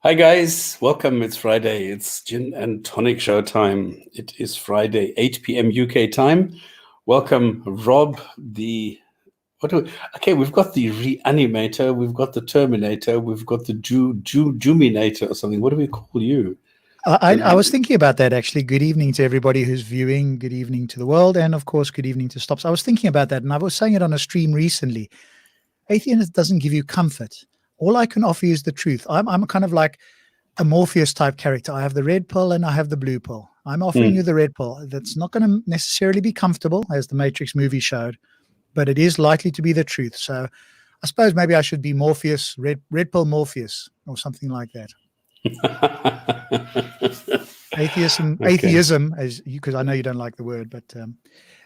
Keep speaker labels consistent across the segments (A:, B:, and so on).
A: Hi guys, welcome. It's Friday. It's Gin and Tonic show time. It is Friday, 8 p.m. UK time. Welcome, Rob. Okay, we've got the Reanimator, we've got the Terminator, we've got the Juminator or something. What do we call you?
B: I was thinking about that actually. Good evening to everybody who's viewing. Good evening to the world. And of course, good evening to Stops. I was thinking about that and I was saying it on a stream recently. Atheism doesn't give you comfort. All I can offer you is the truth. I'm kind of like a Morpheus type character. I have the red pill and I have the blue pill. I'm offering you the red pill. That's not going to necessarily be comfortable, as the Matrix movie showed, but it is likely to be the truth. So I suppose maybe I should be Morpheus, red pill Morpheus, or something like that. Atheism, as because I know you don't like the word, but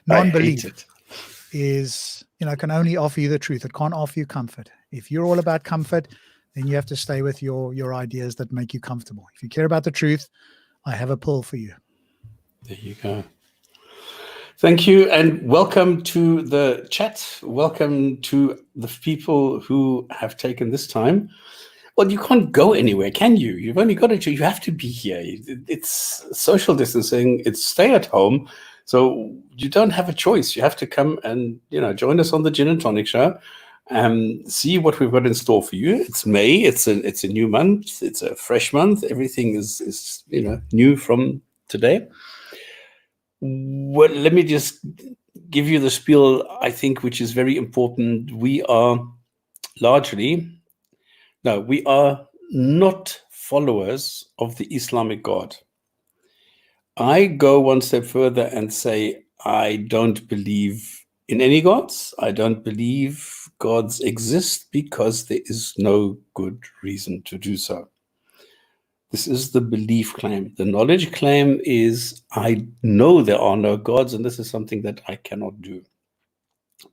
B: non-belief is, can only offer you the truth. It can't offer you comfort. If you're all about comfort, then you have to stay with your ideas that make you comfortable. If you care about the truth, I have a pill for you.
A: There you go. Thank you, and welcome to the chat. Welcome to the people who have taken this time. Well, you can't go anywhere, can you? You've only got to. You have to be here. It's social distancing. It's stay at home. So you don't have a choice. You have to come and join us on the Gin and Tonic show. See what we've got in store for you. It's May. It's a new month. It's a fresh month. Everything is new from today. Well, let me just give you the spiel, I think, which is very important. We are not followers of the Islamic God. I go one step further and say, I don't believe in any gods. I don't believe gods exist because there is no good reason to do so. This is the belief claim. The knowledge claim is, I know there are no gods, and this is something that I cannot do.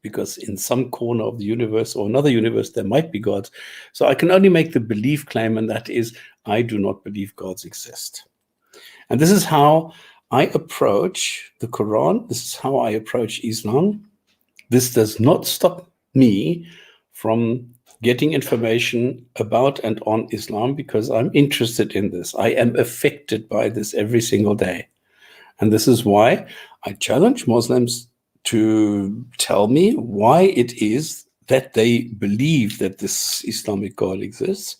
A: Because in some corner of the universe or another universe, there might be gods. So I can only make the belief claim, and that is, I do not believe gods exist. And this is how I approach the Quran. This is how I approach Islam. This does not stop me from getting information about and on Islam because I'm interested in this. I am affected by this every single day. And this is why I challenge Muslims to tell me why it is that they believe that this Islamic God exists,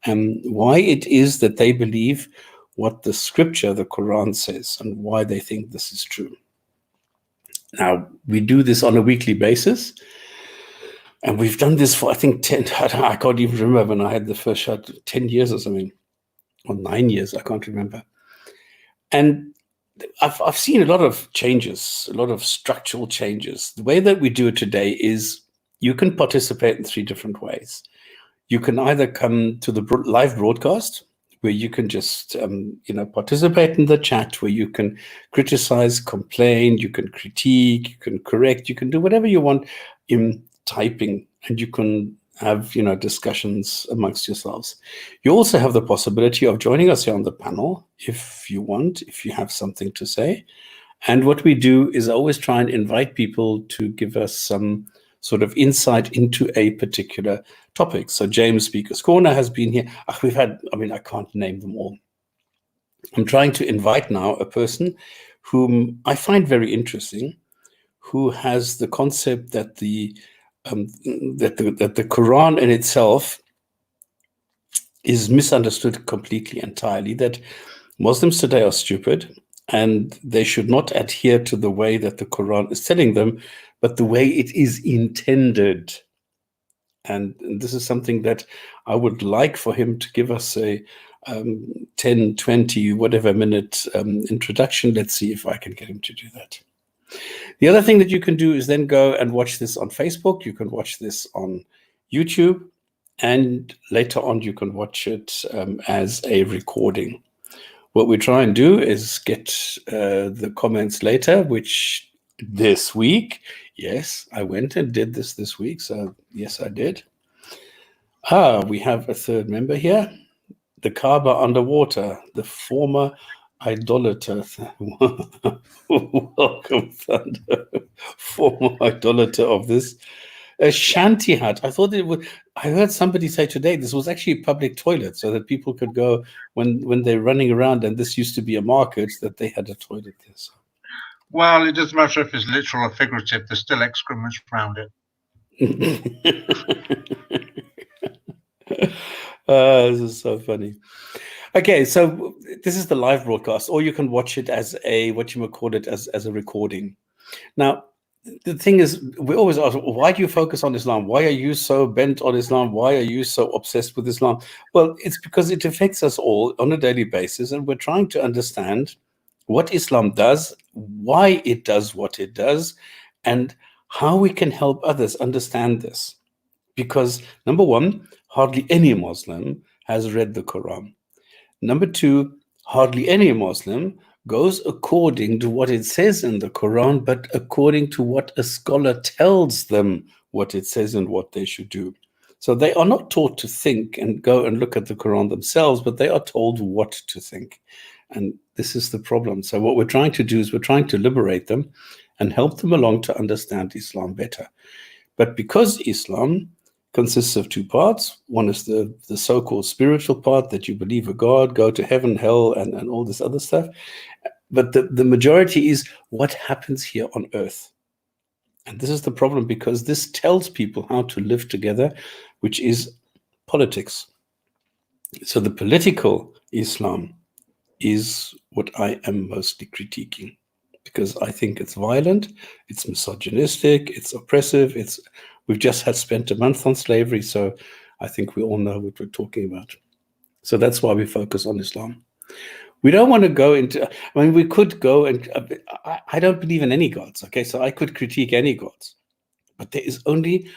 A: and why it is that they believe what the scripture, the Quran, says, and why they think this is true. Now, we do this on a weekly basis, and we've done this for, I think, 10, I can't even remember when I had the first shot, 10 years or something, or 9 years, I can't remember. And I've seen a lot of changes, a lot of structural changes. The way that we do it today is you can participate in 3 different ways. You can either come to the live broadcast, where you can just participate in the chat, where you can criticize, complain, you can critique, you can correct, you can do whatever you want in typing, and you can have discussions amongst yourselves. You also have the possibility of joining us here on the panel if you want, if you have something to say. And what we do is always try and invite people to give us some sort of insight into a particular topic. So James Speaker's Corner has been here. I can't name them all. I'm trying to invite now a person whom I find very interesting, who has the concept that the Quran in itself is misunderstood completely, entirely, that Muslims today are stupid and they should not adhere to the way that the Quran is telling them, but the way it is intended. And this is something that I would like for him to give us a 10, 20, whatever minute introduction. Let's see if I can get him to do that. The other thing that you can do is then go and watch this on Facebook. You can watch this on YouTube. And later on, you can watch it as a recording. What we try and do is get the comments later, which this week, yes, I went and did this week. So yes, I did. We have a third member here. The Kaaba underwater, the former idolater. Welcome, Thunder. Former idolater of this A shanty hut. I thought it would. I heard somebody say today this was actually a public toilet, so that people could go when they're running around. And this used to be a market, that they had a toilet there. So.
C: Well, it doesn't matter if it's literal or figurative. There's still excrements around it.
A: This is so funny. Okay, so this is the live broadcast, or you can watch it as a as a recording. Now, the thing is, we always ask, why do you focus on Islam? Why are you so bent on Islam? Why are you so obsessed with Islam? Well, it's because it affects us all on a daily basis, and we're trying to understand what Islam does, why it does what it does, and how we can help others understand this. Because, number one, hardly any Muslim has read the Quran. Number two, hardly any Muslim goes according to what it says in the Quran, but according to what a scholar tells them what it says and what they should do. So they are not taught to think and go and look at the Quran themselves, but they are told what to think. And this is the problem. So what we're trying to do is we're trying to liberate them and help them along to understand Islam better. But because Islam consists of two parts. One is the so-called spiritual part, that you believe a God, go to heaven, hell, and all this other stuff. But the majority is what happens here on earth. And this is the problem, because this tells people how to live together, which is politics. So the political Islam is what I am mostly critiquing, because I think it's violent, it's misogynistic, it's oppressive, we've just spent a month on slavery, so I think we all know what we're talking about. So that's why we focus on Islam. We don't want to go into, I mean, we could go and, I don't believe in any gods, okay? So I could critique any gods. But there is only,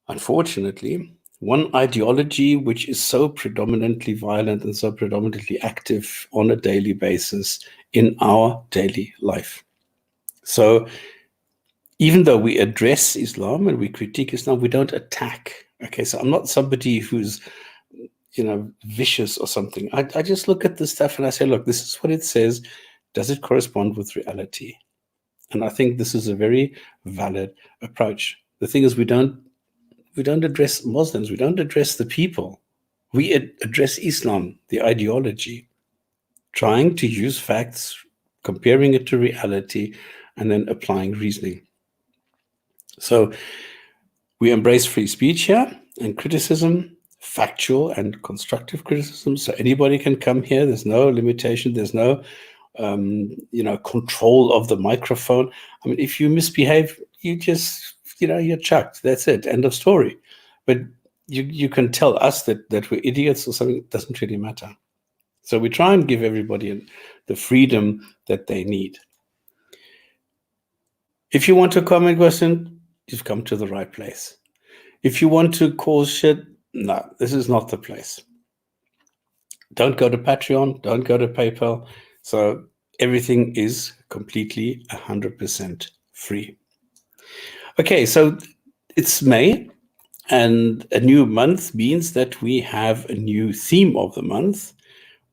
A: unfortunately, one ideology which is so predominantly violent and so predominantly active on a daily basis in our daily life. So even though we address Islam and we critique Islam, we don't attack. Okay, so I'm not somebody who's, vicious or something. I just look at this stuff and I say, look, this is what it says. Does it correspond with reality? And I think this is a very valid approach. The thing is, we don't address Muslims. We don't address the people. We address Islam, the ideology, trying to use facts, comparing it to reality, and then applying reasoning. So we embrace free speech here and criticism, factual and constructive criticism. So anybody can come here. There's no limitation. There's no, control of the microphone. I mean, if you misbehave, you just, you're chucked. That's it. End of story. But you can tell us that we're idiots or something. It doesn't really matter. So we try and give everybody the freedom that they need. If you want to comment question, you've come to the right place. If you want to cause shit, no, this is not the place. Don't go to Patreon, don't go to PayPal. So everything is completely 100% free. Okay, so it's May, and a new month means that we have a new theme of the month,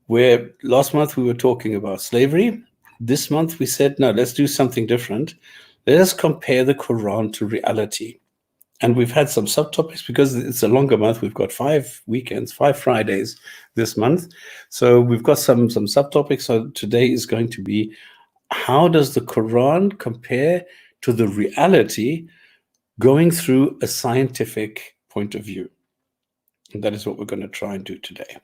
A: where last month we were talking about slavery. This month we said, no, let's do something different. Let us compare the Quran to reality. And we've had some subtopics because it's a longer month. We've got 5 weekends, 5 Fridays this month. So we've got some subtopics. So today is going to be, how does the Quran compare to the reality going through a scientific point of view? And that is what we're going to try and do today.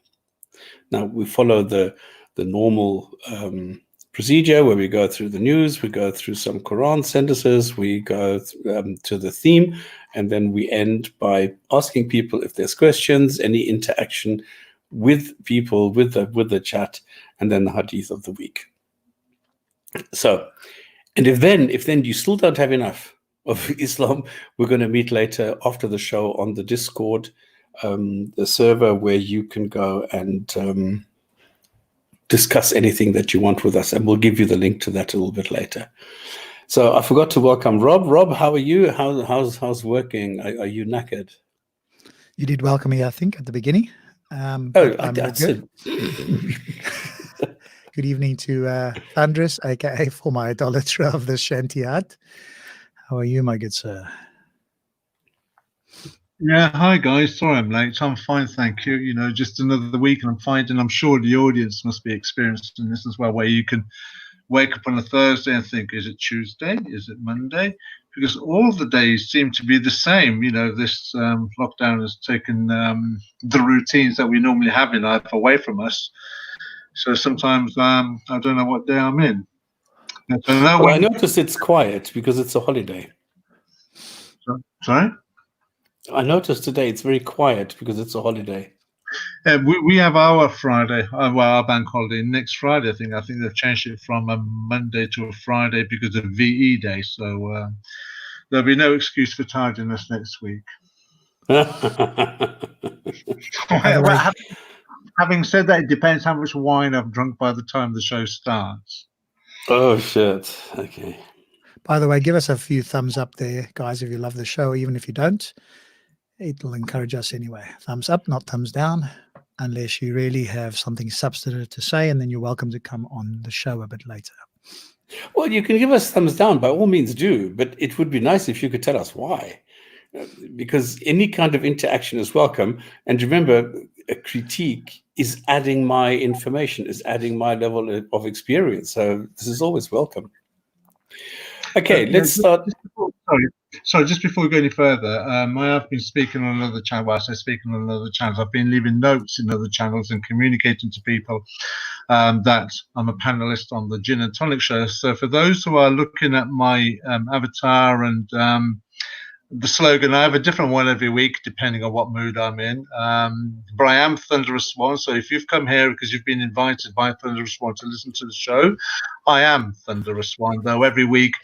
A: Now, we follow the normal procedure where we go through the news, we go through some Quran sentences, we go to the theme, and then we end by asking people if there's questions, any interaction with people, with the chat, and then the hadith of the week. So, and if then you still don't have enough of Islam, we're going to meet later after the show on the Discord, the server where you can go and discuss anything that you want with us, and we'll give you the link to that a little bit later. So I forgot to welcome Rob. Rob, how are you? How's working? Are you knackered?
B: You did welcome me, I think, at the beginning.
A: I'm
B: good. Good evening to Thunderous, aka for my idolater of the Shanty Hut. How are you, my good sir?
C: Yeah, hi guys. Sorry I'm late. I'm fine, thank you. You know, just another week, and I'm sure the audience must be experiencing this as well, where you can wake up on a Thursday and think, is it Tuesday? Is it Monday? Because all the days seem to be the same. You know, this lockdown has taken the routines that we normally have in life away from us. So sometimes I don't know what day I'm in. But I know
A: Well, I
C: when.
A: noticed it's quiet because it's a holiday.
C: Sorry.
A: I noticed today it's very quiet because it's a holiday.
C: We have our Friday, well, our bank holiday next Friday. I think they've changed it from a Monday to a Friday because of VE Day. So there'll be no excuse for tardiness next week.
B: By the way,
C: Having said that, it depends how much wine I've drunk by the time the show starts.
A: Oh, shit. Okay.
B: by the way, give us a few thumbs up there, guys, if you love the show. Even if you don't, it'll encourage us anyway. Thumbs up, not thumbs down, unless you really have something substantive to say, and then you're welcome to come on the show a bit later.
A: Well, you can give us thumbs down, by all means do, but it would be nice if you could tell us why. Because any kind of interaction is welcome. And remember, a critique is adding my information, is adding my level of experience. So this is always welcome. Okay, let's start.
C: Sorry, just before we go any further, I have been speaking on another channel. Well, I say speaking on other channels. I've been leaving notes in other channels and communicating to people that I'm a panelist on the Gin and Tonic show. So for those who are looking at my avatar and the slogan, I have a different one every week depending on what mood I'm in. But I am Thunderous Swan. So if you've come here because you've been invited by Thunderous Swan to listen to the show, I am Thunderous Swan. Though every week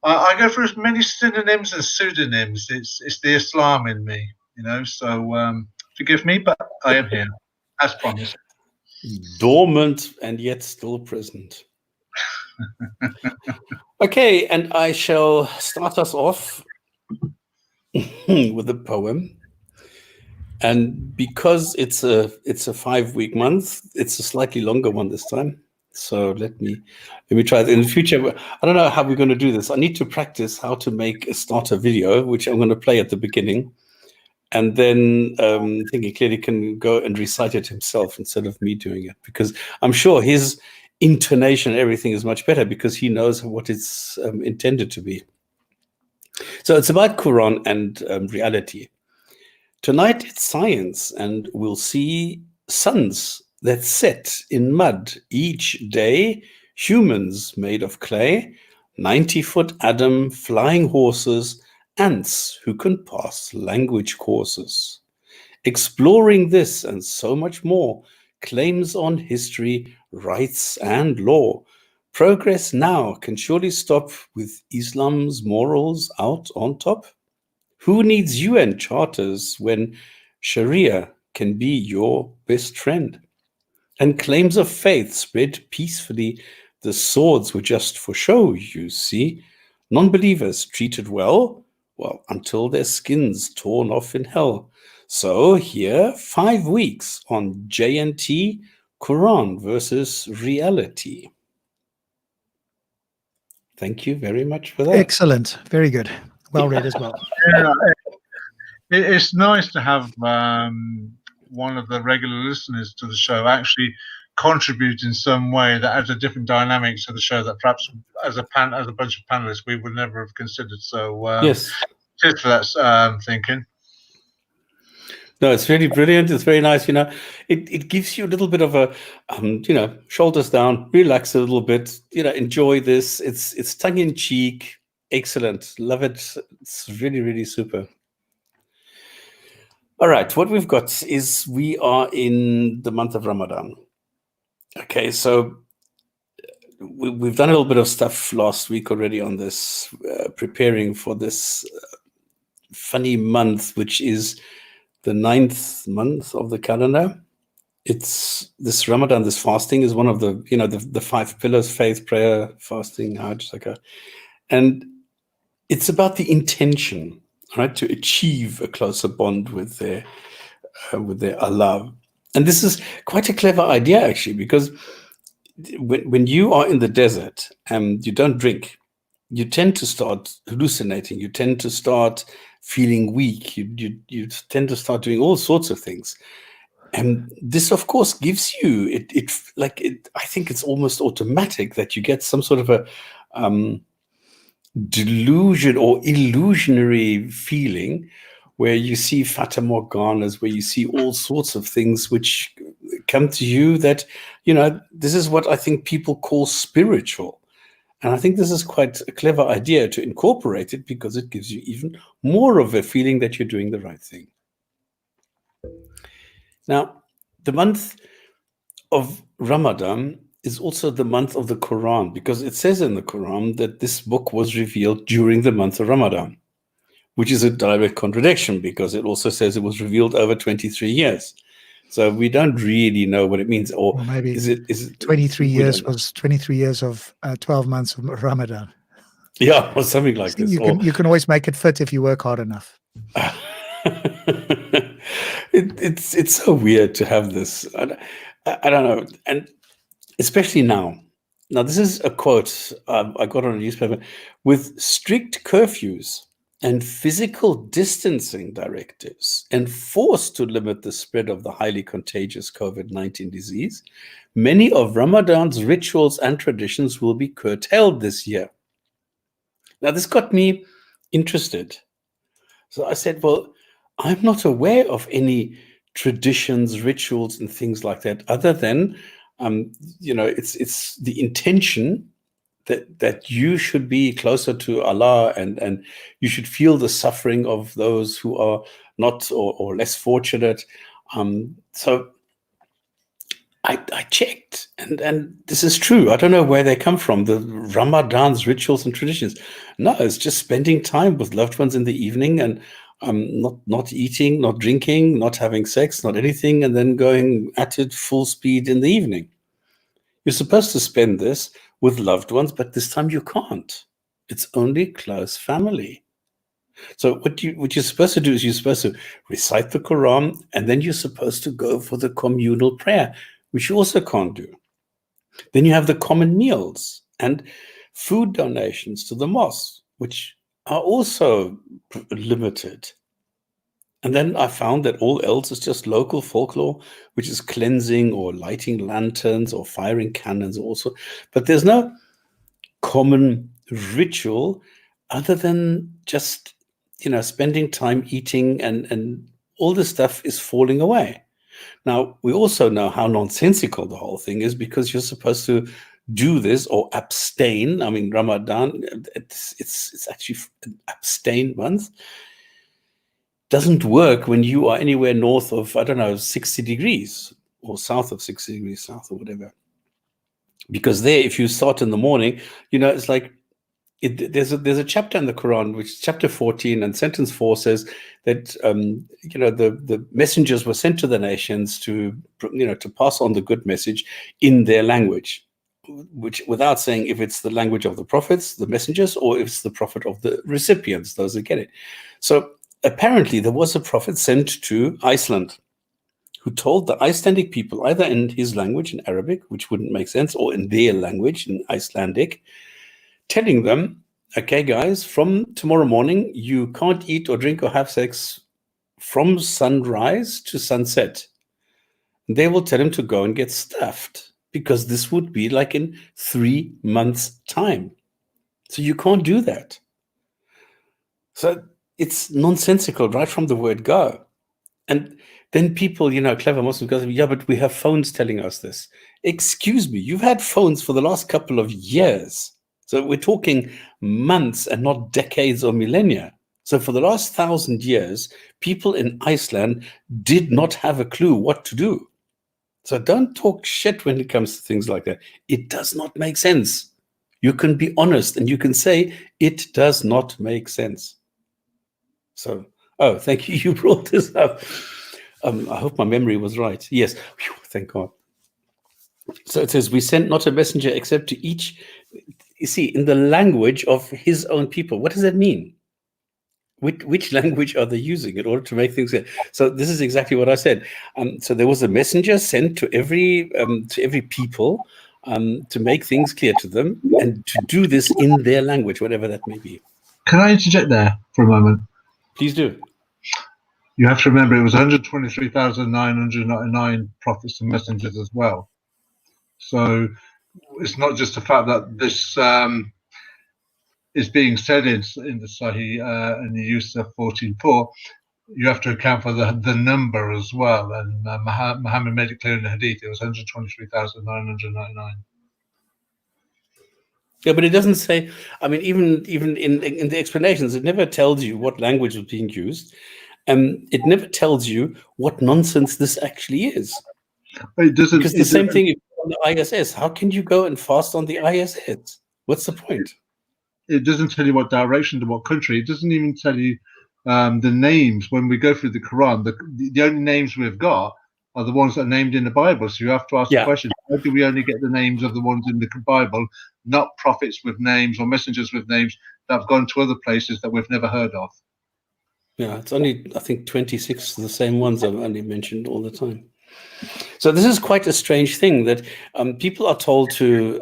C: I go for as many synonyms and pseudonyms. It's the Islam in me, you know. So forgive me, but I am here as promised.
A: Dormant and yet still present. Okay, and I shall start us off with a poem. And because it's a 5-week month, it's a slightly longer one this time. So let me try it in the future. I don't know how we're going to do this. I need to practice how to make a starter video, which I'm going to play at the beginning. And then I think he clearly can go and recite it himself instead of me doing it, because I'm sure his intonation and everything is much better because he knows what it's intended to be. So it's about Quran and reality. Tonight it's science, and we'll see suns that set in mud each day, humans made of clay, 90-foot Adam, flying horses, ants who can pass language courses. Exploring this and so much more, claims on history, rights, and law. Progress now can surely stop with Islam's morals out on top. Who needs UN charters when Sharia can be your best friend? And claims of faith spread peacefully. The swords were just for show, you see. Non-believers treated well, until their skins torn off in hell. So here, 5 weeks on JNT, Quran versus reality. Thank you very much for that.
B: Excellent. Very good. Well read as well.
C: Yeah, it's nice to have one of the regular listeners to the show actually contribute in some way that adds a different dynamic to the show that perhaps as a bunch of panelists we would never have considered. So
A: yes,
C: cheers for that thinking.
A: No, it's really brilliant. It's very nice. You know, it gives you a little bit of a, shoulders down, relax a little bit. You know, enjoy this. It's tongue in cheek. Excellent. Love it. It's really, really super. All right. What we've got is we are in the month of Ramadan. Okay. So we've done a little bit of stuff last week already on this, preparing for this funny month, which is the 9th month of the calendar. It's this Ramadan, this fasting is one of the, the 5 pillars: faith, prayer, fasting, Hajj, zakah. And it's about the intention, right, to achieve a closer bond with their Allah. And this is quite a clever idea, actually, because when you are in the desert and you don't drink, you tend to start hallucinating. You tend to start feeling weak. You tend to start doing all sorts of things. And this, of course, gives you I think it's almost automatic that you get some sort of a delusion or illusionary feeling where you see Fata Morganas, where you see all sorts of things which come to you that, this is what I think people call spiritual. And I think this is quite a clever idea to incorporate it, because it gives you even more of a feeling that you're doing the right thing. Now, the month of Ramadan is also the month of the Quran, because it says in the Quran that this book was revealed during the month of Ramadan, which is a direct contradiction, because it also says it was revealed over 23 years. So we don't really know what it means. Or
B: maybe
A: is it
B: 23 years was 23 years of 12 months of Ramadan.
A: Yeah, or something like this.
B: You can always make it fit if you work hard enough.
A: It's so weird to have this. I don't know. And especially now. Now, this is a quote I got on a newspaper. With strict curfews and physical distancing directives enforced to limit the spread of the highly contagious COVID-19 disease, many of Ramadan's rituals and traditions will be curtailed this year. Now, this got me interested. So I said, well, I'm not aware of any traditions, rituals, and things like that, other than, it's the intention that you should be closer to Allah, and you should feel the suffering of those who are not or less fortunate. So I checked, and this is true. I don't know where they come from, the Ramadan's rituals and traditions. No, it's just spending time with loved ones in the evening, and not eating, not drinking, not having sex, not anything, and then going at it full speed in the evening. You're supposed to spend this with loved ones, but this time you can't. It's only close family. So what you're supposed to do is you're supposed to recite the Quran, and then you're supposed to go for the communal prayer, which you also can't do. Then you have the common meals and food donations to the mosque, which are also limited. And then I found that all else is just local folklore, which is cleansing or lighting lanterns or firing cannons also. But there's no common ritual other than just, spending time eating, and all this stuff is falling away. Now, we also know how nonsensical the whole thing is, because you're supposed to do this or abstain. I mean, Ramadan, it's actually an abstain month. Doesn't work when you are anywhere north of, 60 degrees or south of 60 degrees south or whatever. Because there, if you start in the morning, it's like, there's a chapter in the Quran, which is chapter 14, and sentence 4 says that, the messengers were sent to the nations to pass on the good message in their language, which, without saying if it's the language of the prophets, the messengers, or if it's the prophet of the recipients, those that get it. So apparently there was a prophet sent to Iceland who told the Icelandic people, either in his language, in Arabic, which wouldn't make sense, or in their language, in Icelandic, telling them, okay, guys, from tomorrow morning, you can't eat or drink or have sex from sunrise to sunset. They will tell him to go and get stuffed, because this would be like in 3 months' time. So you can't do that. So it's nonsensical right from the word go. And then people, clever Muslims go, yeah, but we have phones telling us this. Excuse me, you've had phones for the last couple of years. So we're talking months and not decades or millennia. So for the last 1,000 years, people in Iceland did not have a clue what to do. So don't talk shit when it comes to things like that. It does not make sense. You can be honest and you can say it does not make sense. So, thank you. You brought this up. I hope my memory was right. Yes. Whew, thank God. So it says, we sent not a messenger except to each, you see, in the language of his own people. What does that mean? Which language are they using in order to make things clear? So this is exactly what I said. So there was a messenger sent to every people to make things clear to them and to do this in their language, whatever that may be.
C: Can I interject there for a moment?
A: Please do.
C: You have to remember it was 123,999 prophets and messengers as well. So it's not just the fact that this is being said in the Sahih in the Yusuf 14:4. You have to account for the number as well. And Muhammad made it clear in the Hadith it was 123,999.
A: Yeah, but it doesn't say. I mean, even in the explanations, it never tells you what language was being used, and it never tells you what nonsense this actually is.
C: But it doesn't.
A: Because the same thing on the ISS. How can you go and fast on the ISS? What's the point?
C: It doesn't tell you what direction to what country. It doesn't even tell you the names. When we go through the Quran, the only names we've got are the ones that are named in the Bible. So you have to ask the question, how do we only get the names of the ones in the Bible, not prophets with names or messengers with names that have gone to other places that we've never heard of?
A: Yeah, it's only, I think, 26 of the same ones I've only mentioned all the time. So this is quite a strange thing that people are told to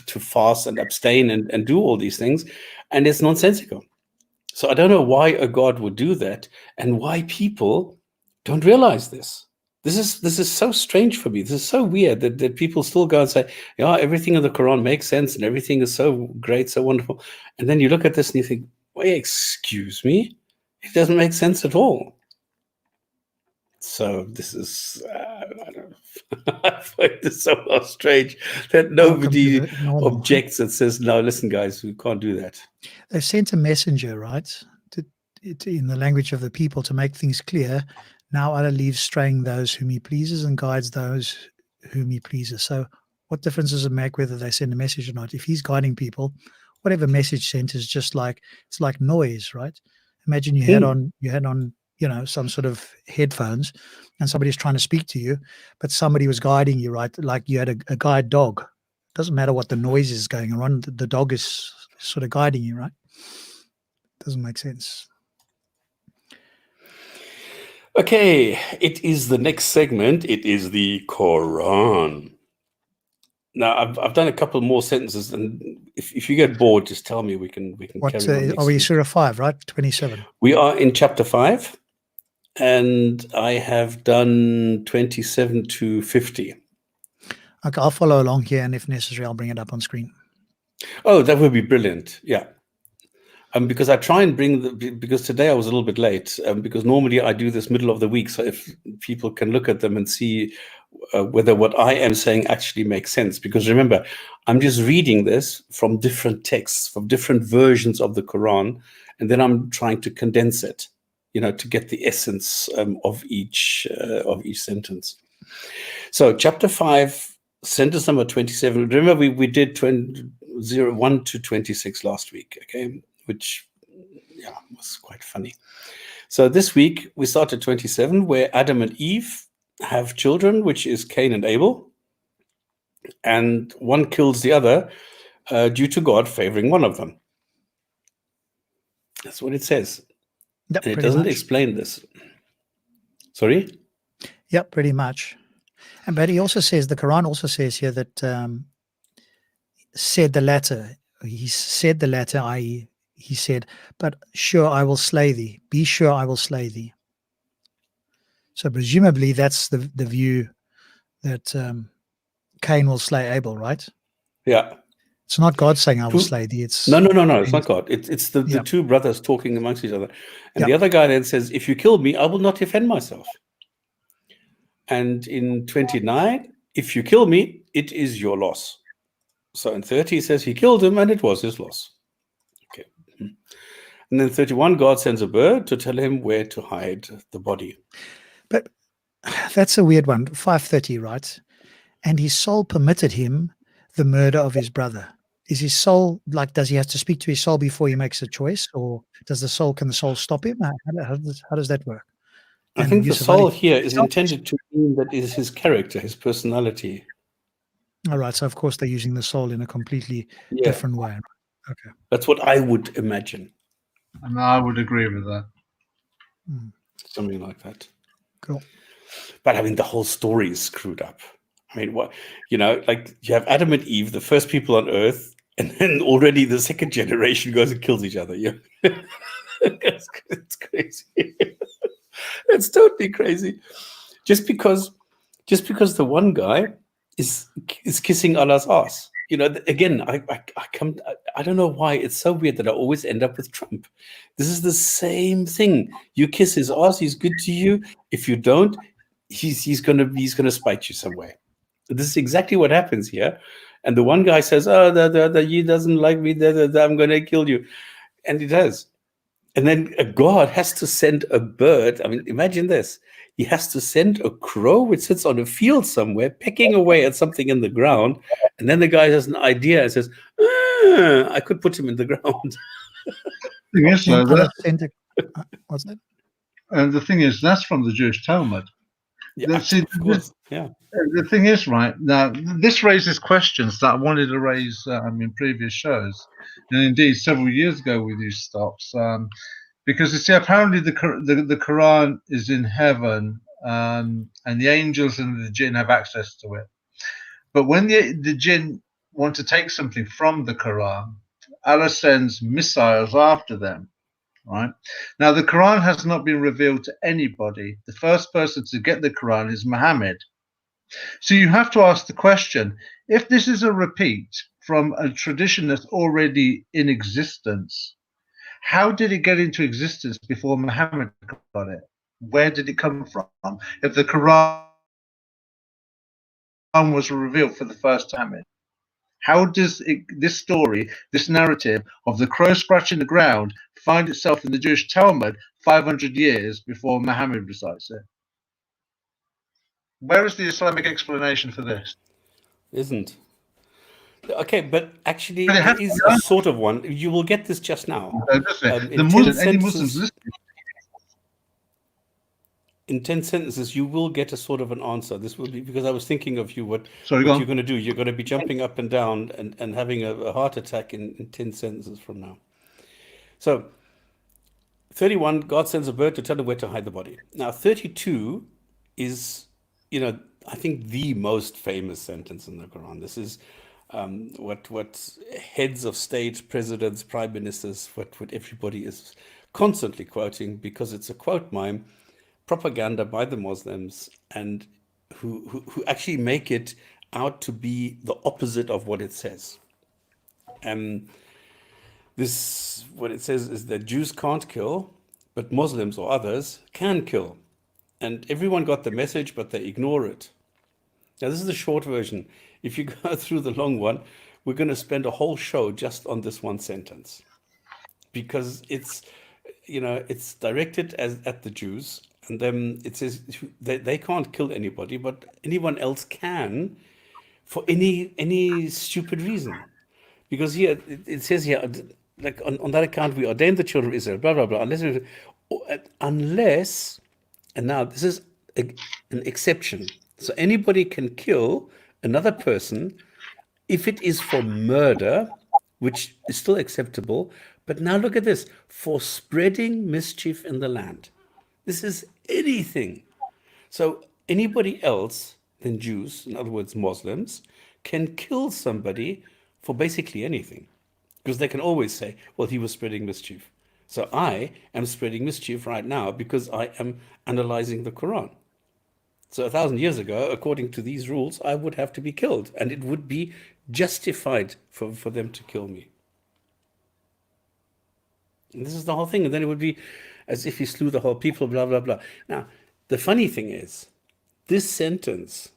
A: fast and abstain and do all these things, and it's nonsensical. So I don't know why a God would do that and why people don't realize this. This is so strange for me. This is so weird that people still go and say, yeah, everything in the Quran makes sense and everything is so great, so wonderful. And then you look at this and you think, wait, excuse me? It doesn't make sense at all. So this is, I don't know. I find this so strange that nobody objects and says, no, listen, guys, we can't do that.
B: They sent a messenger, right, in the language of the people to make things clear. Now Allah leaves straying those whom he pleases and guides those whom he pleases. So what difference does it make whether they send a message or not? If he's guiding people, whatever message sent is just like, it's like noise, right? Imagine you had on, you know, some sort of headphones and somebody's trying to speak to you, but somebody was guiding you, right? Like you had a guide dog. It doesn't matter what the noise is going on. The dog is sort of guiding you, right? Doesn't make sense.
A: Okay, it is the next segment. It is the Quran. Now, I've done a couple more sentences, and if you get bored, just tell me. We can carry on.
B: Are we Surah 5, right? 27.
A: We are in chapter 5, and I have done 27 to 50.
B: Okay, I'll follow along here, and if necessary, I'll bring it up on screen.
A: Oh, that would be brilliant. Yeah. Because I try and because today I was a little bit late, because normally I do this middle of the week. So if people can look at them and see whether what I am saying actually makes sense. Because remember, I'm just reading this from different texts, from different versions of the Quran. And then I'm trying to condense it, you know, to get the essence of each sentence. So chapter 5, sentence number 27. Remember, we did 1 to 26 last week, okay? Which, yeah, was quite funny. So this week we started 27, where Adam and Eve have children, which is Cain and Abel, and one kills the other due to God favoring one of them. That's what it says.
B: Yep,
A: and it doesn't explain this. Sorry?
B: Yep, pretty much. But he also says, the Quran also says here that said the latter. He said the latter, i.e., he said, but sure I will slay thee. Be sure I will slay thee. So presumably that's the view that Cain will slay Abel, right?
A: Yeah.
B: It's not God saying I will slay thee. It's
A: no. It's not God. It's the two brothers talking amongst each other. And the other guy then says, if you kill me, I will not defend myself. And in 29, if you kill me, it is your loss. So in 30, he says he killed him and it was his loss. Okay. And then 31, God sends a bird to tell him where to hide the body.
B: But that's a weird one. 5:30, right? And his soul permitted him the murder of his brother. Is his soul, like, does he have to speak to his soul before he makes a choice? Or can the soul stop him? How does that work?
A: I think the soul here is intended to mean that is his character, his personality.
B: All right. So, of course, they're using the soul in a completely different way. Okay.
A: That's what I would imagine.
C: And I would agree with that.
A: Something like that.
B: Cool.
A: But I mean, the whole story is screwed up. I mean, what, you know, like you have Adam and Eve, the first people on Earth, and then already the second generation goes and kills each other. Yeah. It's crazy. It's totally crazy. Just because the one guy is kissing Allah's ass. Again, I don't know why it's so weird that I always end up with Trump. This is the same thing. You kiss his ass, he's good to you. If you don't, he's gonna spite you somewhere. This is exactly what happens here. And the one guy says, "Oh, he doesn't like me. I'm gonna kill you," and he does. And then a god has to send a bird. I mean, imagine this. He has to send a crow which sits on a field somewhere, pecking away at something in the ground. And then the guy has an idea and says, I could put him in the ground.
C: Yes,
B: Then
C: so
B: Allah
C: that,
B: sent a, what's that?
C: and the thing is, that's from the Jewish Talmud.
A: Yeah,
C: See,
A: of course. Yeah.
C: the thing is, right now, this raises questions that I wanted to raise in previous shows, and indeed several years ago with these stops. Because you see, apparently the Quran is in heaven, and the angels and the jinn have access to it. But when the jinn want to take something from the Quran, Allah sends missiles after them. Right now, the Quran has not been revealed to anybody. The first person to get the Quran is Muhammad. So you have to ask the question: if this is a repeat from a tradition that's already in existence, how did it get into existence before Muhammad got it? Where did it come from? If the Quran was revealed for the first time, how does this story, this narrative of the crow scratching the ground, find itself in the Jewish Talmud 500 years before Muhammad recites it? Where is the Islamic explanation for this?
A: Isn't. Okay, but actually
C: But it
A: there
C: has to
A: is
C: be
A: a sort of one. You will get this just now.
C: The
A: In 10
C: Muslims, any Muslims
A: sentences,
C: listening,
A: in 10 sentences, you will get a sort of an answer. This will be because I was thinking of you, what
C: sorry, go
A: you're
C: on.
A: going to do. You're going to be jumping up and down and having a heart attack in 10 sentences from now. So 31, God sends a bird to tell him where to hide the body. Now 32 is, I think the most famous sentence in the Quran. This is what heads of state, presidents, prime ministers, what everybody is constantly quoting, because it's a quote mime, propaganda by the Muslims, and who actually make it out to be the opposite of what it says. What it says is that Jews can't kill, but Muslims or others can kill. And everyone got the message, but they ignore it. Now, this is the short version. If you go through the long one, we're going to spend a whole show just on this one sentence, because it's directed at the Jews, and then it says they can't kill anybody, but anyone else can, for any stupid reason. Because here it says here, like on that account, we ordained the children of Israel, blah blah blah. Unless, and now this is an exception. So anybody can kill another person if it is for murder, which is still acceptable. But now look at this: for spreading mischief in the land. This is anything. So anybody else than Jews, in other words, Muslims, can kill somebody for basically anything, because they can always say, well, he was spreading mischief. So I am spreading mischief right now because I am analyzing the Quran. So 1,000 years ago, according to these rules, I would have to be killed, and it would be justified for them to kill me. And this is the whole thing. And then it would be as if he slew the whole people, blah, blah, blah. Now, the funny thing is, this sentence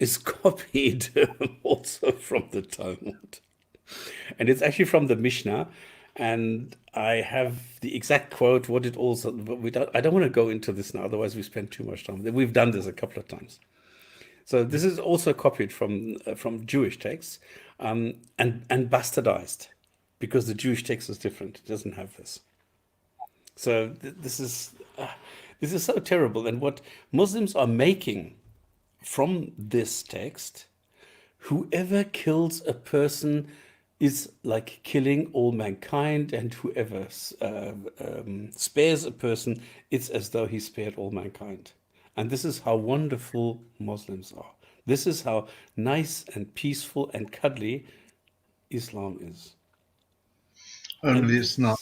A: is copied also from the Talmud. And it's actually from the Mishnah. And I have the exact quote, what it also, but I don't want to go into this now, otherwise we spend too much time. We've done this a couple of times. So this is also copied from Jewish texts, and bastardized, because the Jewish text is different. It doesn't have this. So this is so terrible. And what Muslims are making from this text, whoever kills a person is like killing all mankind, and whoever spares a person, it's as though he spared all mankind. And this is how wonderful Muslims are. This is how nice and peaceful and cuddly Islam is.
C: Only it's not.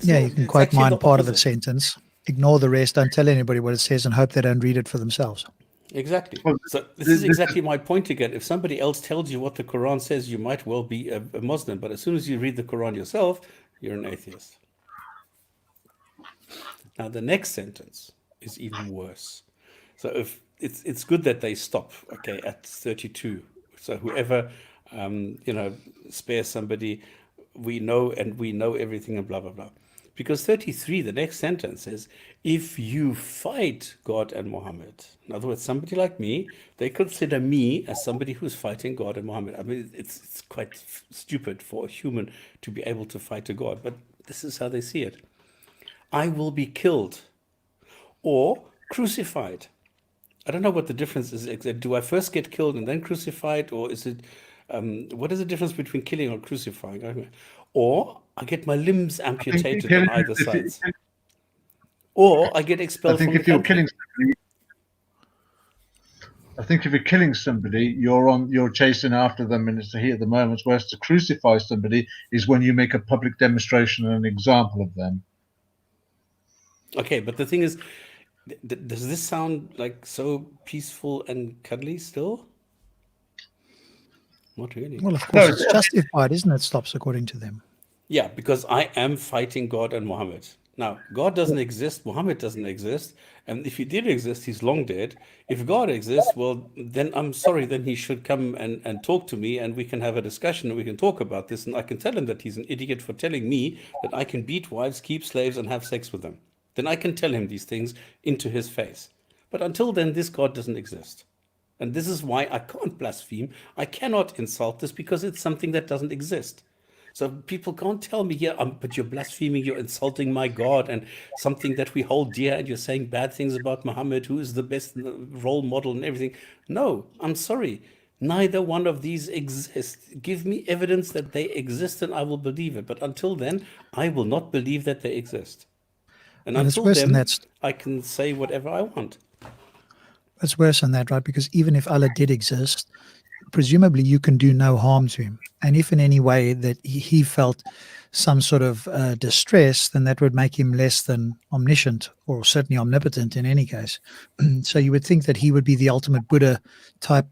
B: Yeah, you can
A: it's
B: quote
A: actually
B: mine
A: the
B: part of a
A: opposite.
B: sentence, ignore the rest, don't tell anybody what it says, and hope they don't read it for themselves.
A: Exactly.
C: Well,
A: So this
C: this
A: is
C: is
A: exactly my point again. If somebody else tells you what the Quran says, you might well be a Muslim, but as soon as you read the Quran yourself, you're an atheist. Now the next sentence is even worse. So if it's good that they stop, okay, at 32. So whoever spares somebody, we know everything and blah blah blah. Because 33, the next sentence says, if you fight God and Muhammad, in other words, somebody like me, they consider me as somebody who's fighting God and Muhammad. I mean, it's quite stupid for a human to be able to fight a God, but this is how they see it. I will be killed or crucified. I don't know what the difference is. Do I first get killed and then crucified, or is it? What is the difference between killing or crucifying? Or I get my limbs
C: I think
A: amputated on
C: killing,
A: either sides, or I get
C: I
A: expelled
C: think
A: from the
C: if you're
A: country.
C: killing somebody, I think if you're killing somebody, you're chasing after them and it's the heat of the moment. Whereas to crucify somebody is when you make a public demonstration and an example of them.
A: Okay, but the thing is, does this sound like so peaceful and cuddly still? Not really.
B: Well, of
C: No,
B: course, it's justified, isn't it, stops according to them?
A: Yeah, because I am fighting God and Muhammad. Now, God doesn't exist, Muhammad doesn't exist, and if he did exist, he's long dead. If God exists, well, then I'm sorry, then he should come and talk to me, and we can have a discussion, and we can talk about this, and I can tell him that he's an idiot for telling me that I can beat wives, keep slaves, and have sex with them. Then I can tell him these things into his face. But until then, this God doesn't exist. And this is why I can't blaspheme. I cannot insult this because it's something that doesn't exist. So people can't tell me, yeah, but you're blaspheming, you're insulting my God and something that we hold dear, and you're saying bad things about Muhammad, who is the best role model and everything. No, I'm sorry. Neither one of these exists. Give me evidence that they exist and I will believe it. But until then, I will not believe that they exist. And
B: But it's
A: until
B: worse than
A: then,
B: that.
A: I can say whatever I want.
B: It's worse than that, right? Because even if Allah did exist, presumably you can do no harm to him. And if in any way that he felt some sort of distress, then that would make him less than omniscient or certainly omnipotent in any case. So you would think that he would be the ultimate Buddha type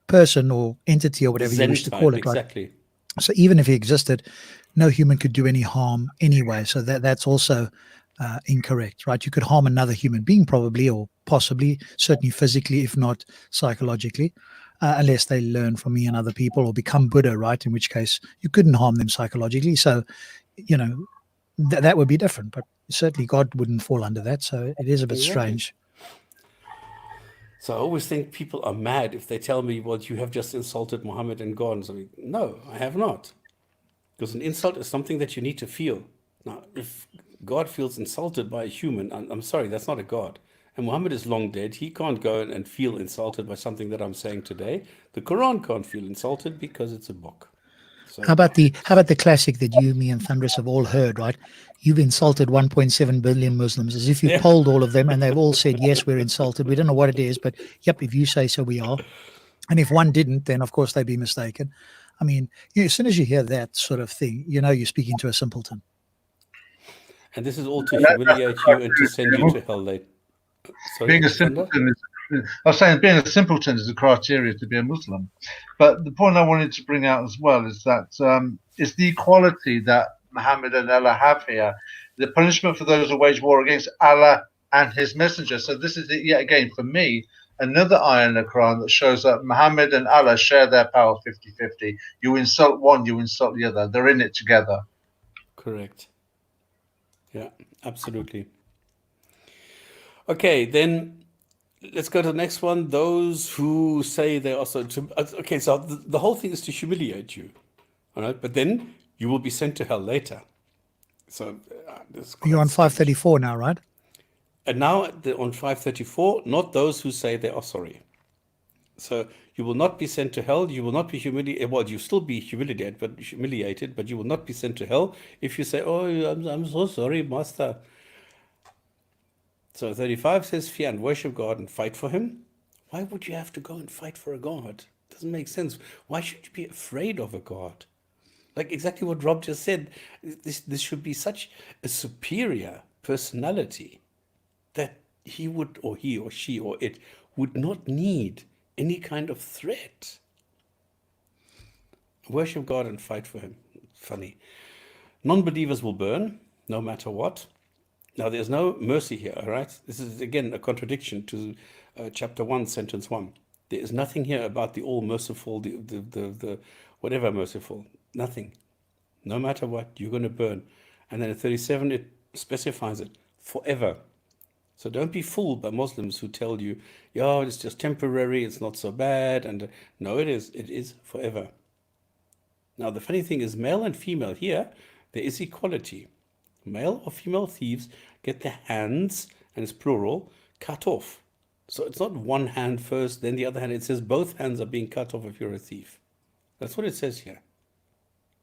B: person or entity or
A: The
B: whatever you
A: Zen
B: wish to call
A: type,
B: it, right?
A: exactly.
B: So even if he existed, no human could do any harm anyway. So that's also incorrect, right? You could harm another human being probably or possibly, certainly physically, if not psychologically, unless they learn from me and other people or become Buddha, right? In which case you couldn't harm them psychologically. So, that would be different. But certainly God wouldn't fall under that. So it is a bit
A: Exactly.
B: strange.
A: So I always think people are mad if they tell me, well, you have just insulted Muhammad and God. So no, I have not. Because an insult is something that you need to feel. Now, if God feels insulted by a human, I'm sorry, that's not a God. And Muhammad is long dead. He can't go and feel insulted by something that I'm saying today. The Quran can't feel insulted because it's a book.
B: How
A: So
B: about the classic that you, me, and Thunderous have all heard, right? You've insulted 1.7 billion Muslims, as if you've
A: yeah,
B: polled all of them and they've all said, yes, we're insulted. We don't know what it is, but yep, if you say so, we are. And if one didn't, then of course they'd be mistaken. I mean, as soon as you hear that sort of thing, you're speaking to a simpleton.
A: and this is all to
C: That's the
A: humiliate you and to send you
C: criteria.
A: to hell later. Sorry,
C: Being a
A: Thunder?
C: simpleton is, I was saying, being a simpleton is a criteria to be a Muslim. But the point I wanted to bring out as well is that it's the equality that Muhammad and Allah have here, the punishment for those who wage war against Allah and His Messenger. So this is yet again for me another ayah in the Quran that shows that Muhammad and Allah share their power 50-50. You insult one, you insult the other. They're in it together.
A: Correct. Yeah, absolutely. Okay, then let's go to the next one. Those who say they also okay. So the whole thing is to humiliate you, all right. But then you will be sent to hell later. So this is
B: You're
A: quite
B: on
A: strange.
B: 534 now, right?
A: And now on 534, not those who say they are sorry. So you will not be sent to hell. You will not be humiliated. Well, you still be humiliated, but you will not be sent to hell if you say, "Oh, I'm so sorry, Master." So 35 says, fear and worship God and fight for him. Why would you have to go and fight for a God? Doesn't make sense. Why should you be afraid of a God? Like exactly what Rob just said. This should be such a superior personality that he would, or he or she or it, would not need any kind of threat. Worship God and fight for him. Funny. Non-believers will burn, no matter what. Now, there's no mercy here, all right? This is, again, a contradiction to chapter 1, sentence 1. There is nothing here about the all-merciful, the whatever merciful. Nothing. No matter what, you're going to burn. And then at 37, it specifies it, forever. So don't be fooled by Muslims who tell you, yeah, it's just temporary, it's not so bad. And no, it is forever. Now, the funny thing is, male and female here, there is equality. Male or female thieves get their hands, and it's plural, cut off. So it's not one hand first, then the other hand. It says both hands are being cut off if you're a thief. That's what it says here.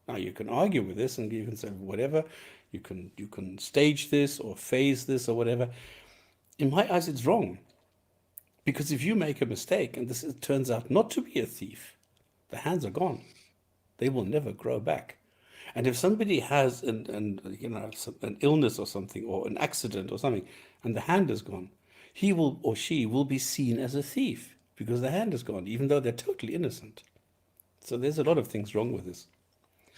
A: Now, you can argue with this, and you can say whatever. You can stage this or phase this or whatever. In my eyes, it's wrong. Because if you make a mistake, and this turns out not to be a thief, the hands are gone. They will never grow back. And if somebody has an illness or something, or an accident or something, and the hand is gone, he will or she will be seen as a thief because the hand is gone, even though they're totally innocent. So there's a lot of things wrong with this.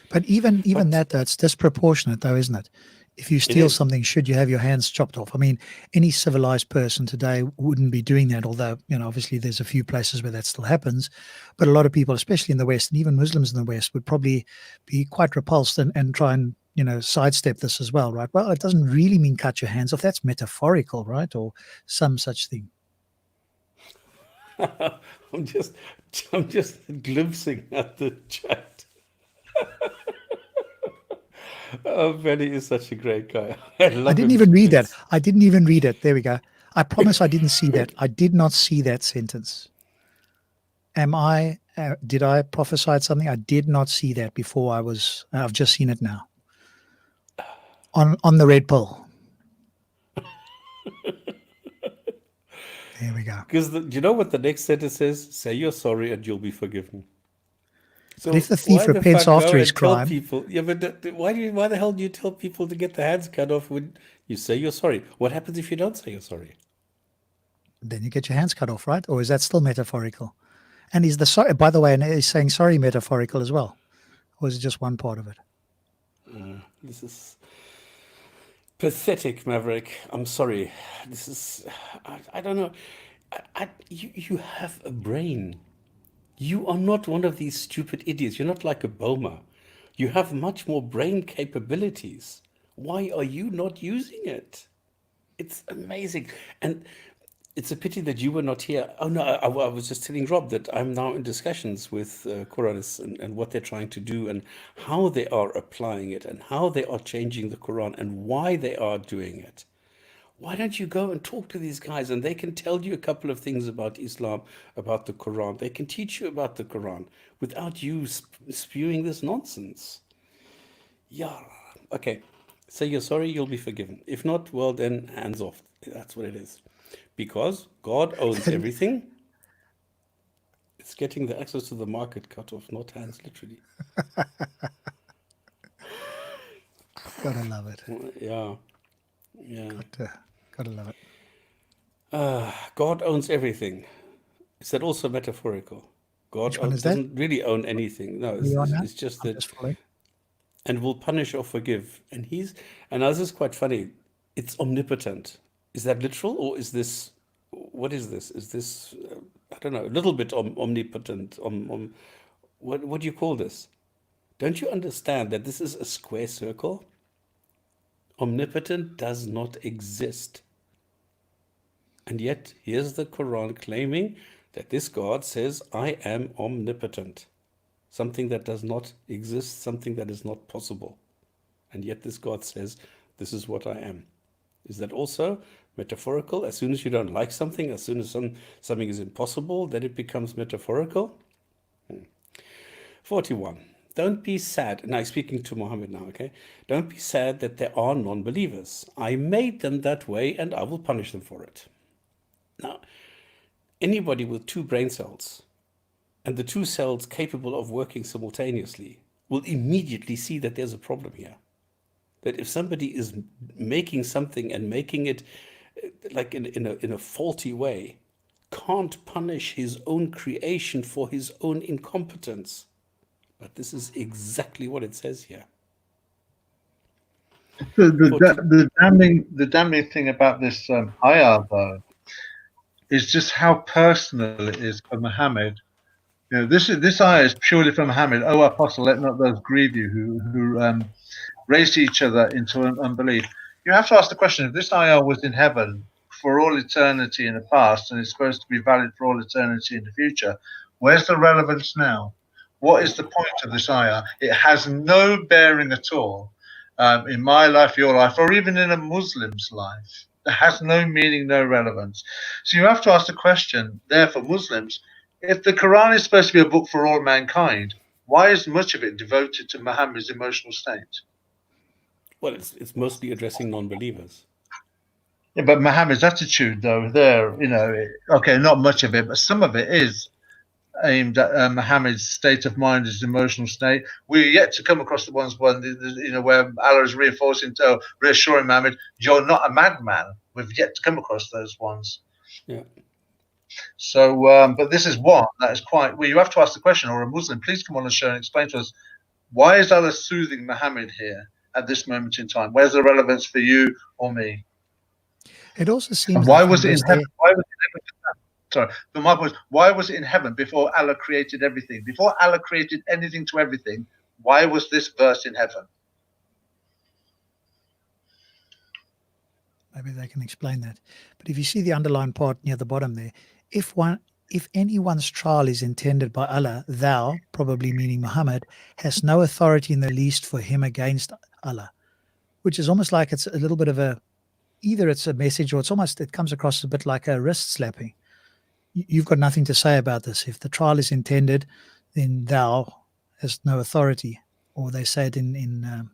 B: But even that, though, it's disproportionate, though, isn't it? If you steal something, should you have your hands chopped off? I mean, any civilized person today wouldn't be doing that, although, obviously there's a few places where that still happens. But a lot of people, especially in the West, and even Muslims in the West, would probably be quite repulsed and try and, sidestep this as well, right? Well, it doesn't really mean cut your hands off. That's metaphorical, right? Or some such thing.
A: I'm just glimpsing at the chat. Benny is such a great guy. I
B: didn't even read that. I didn't even read it. There we go. I promise I didn't see that. I did not see that sentence. Did I prophesy something? I did not see that before. I've just seen it now. On the red pill. There we go.
A: Because do you know what the next sentence says? Say you're sorry and you'll be forgiven. So
B: but if the thief repents after his crime,
A: but why the hell do you tell people to get their hands cut off when you say you're sorry? What happens if you don't say you're sorry?
B: Then you get your hands cut off, right? Or is that still metaphorical? And is the sorry, by the way, and is saying sorry metaphorical as well, or is it just one part of it?
A: This is pathetic, Maverick. I'm sorry. This is I don't know. You have a brain. You are not one of these stupid idiots. You're not like a Boma. You have much more brain capabilities. Why are you not using it? It's amazing. And it's a pity that you were not here. Oh, no, I was just telling Rob that I'm now in discussions with Quranists and what they're trying to do and how they are applying it and how they are changing the Quran and why they are doing it. Why don't you go and talk to these guys and they can tell you a couple of things about Islam, about the Quran. They can teach you about the Quran without you spewing this nonsense. Yeah. Okay. Say you're sorry, you'll be forgiven. If not, well, then hands off. That's what it is. Because God owns everything. It's getting the access to the market cut off, not hands, literally.
B: Gotta love it.
A: Yeah. Yeah.
B: Gotta love it.
A: God owns everything. Is that also metaphorical? God doesn't really own anything. No, it's just that. And will punish or forgive. And this is quite funny. It's omnipotent. Is that literal, or is this? What is this? Is this? I don't know. A little bit omnipotent. What do you call this? Don't you understand that this is a square circle? Omnipotent does not exist. And yet, here's the Quran claiming that this God says, I am omnipotent. Something that does not exist, something that is not possible. And yet this God says, this is what I am. Is that also metaphorical? As soon as you don't like something, as soon as something is impossible, then it becomes metaphorical? 41. Don't be sad. Now, speaking to Muhammad now, okay? Don't be sad that there are non-believers. I made them that way and I will punish them for it. Now, anybody with two brain cells and the two cells capable of working simultaneously will immediately see that there's a problem here. That if somebody is making something and making it like in a faulty way, can't punish his own creation for his own incompetence. But this is exactly what it says here.
C: The damning thing about this ayah, though, is just how personal it is for Muhammad. You know, this ayah is purely for Muhammad. Oh, apostle, let not those grieve you who race each other into unbelief. You have to ask the question: if this ayah was in heaven for all eternity in the past and is supposed to be valid for all eternity in the future, where's the relevance now? What is the point of this ayah? It has no bearing at all in my life, your life, or even in a Muslim's life. It has no meaning, no relevance. So you have to ask the question, there for Muslims, if the Quran is supposed to be a book for all mankind, why is much of it devoted to Muhammad's emotional state?
A: Well, it's mostly addressing non-believers.
C: Yeah, but Muhammad's attitude, though, there, you know, okay, not much of it, but some of it is aimed at Muhammad's state of mind, his emotional state. We're yet to come across the ones where, you know, where Allah is reinforcing, reassuring Muhammad, you're not a madman. We've yet to come across those ones.
A: Yeah.
C: So, but this is one that is quite, well, you have to ask the question, or a Muslim, please come on the show and explain to us, why is Allah soothing Muhammad here at this moment in time? Where's the relevance for you or me?
B: It also seems.
C: And why was it in heaven? Why was it in heaven? Sorry, but my point, why was it in heaven before Allah created everything? Before Allah created anything to everything, why was this verse in heaven?
B: Maybe they can explain that. But if you see the underlined part near the bottom there, if anyone's trial is intended by Allah, thou, probably meaning Muhammad, has no authority in the least for him against Allah, which is almost like it's a little bit of a, either it's a message or it comes across a bit like a wrist slapping. You've got nothing to say about this. If the trial is intended, then thou has no authority. Or they say it in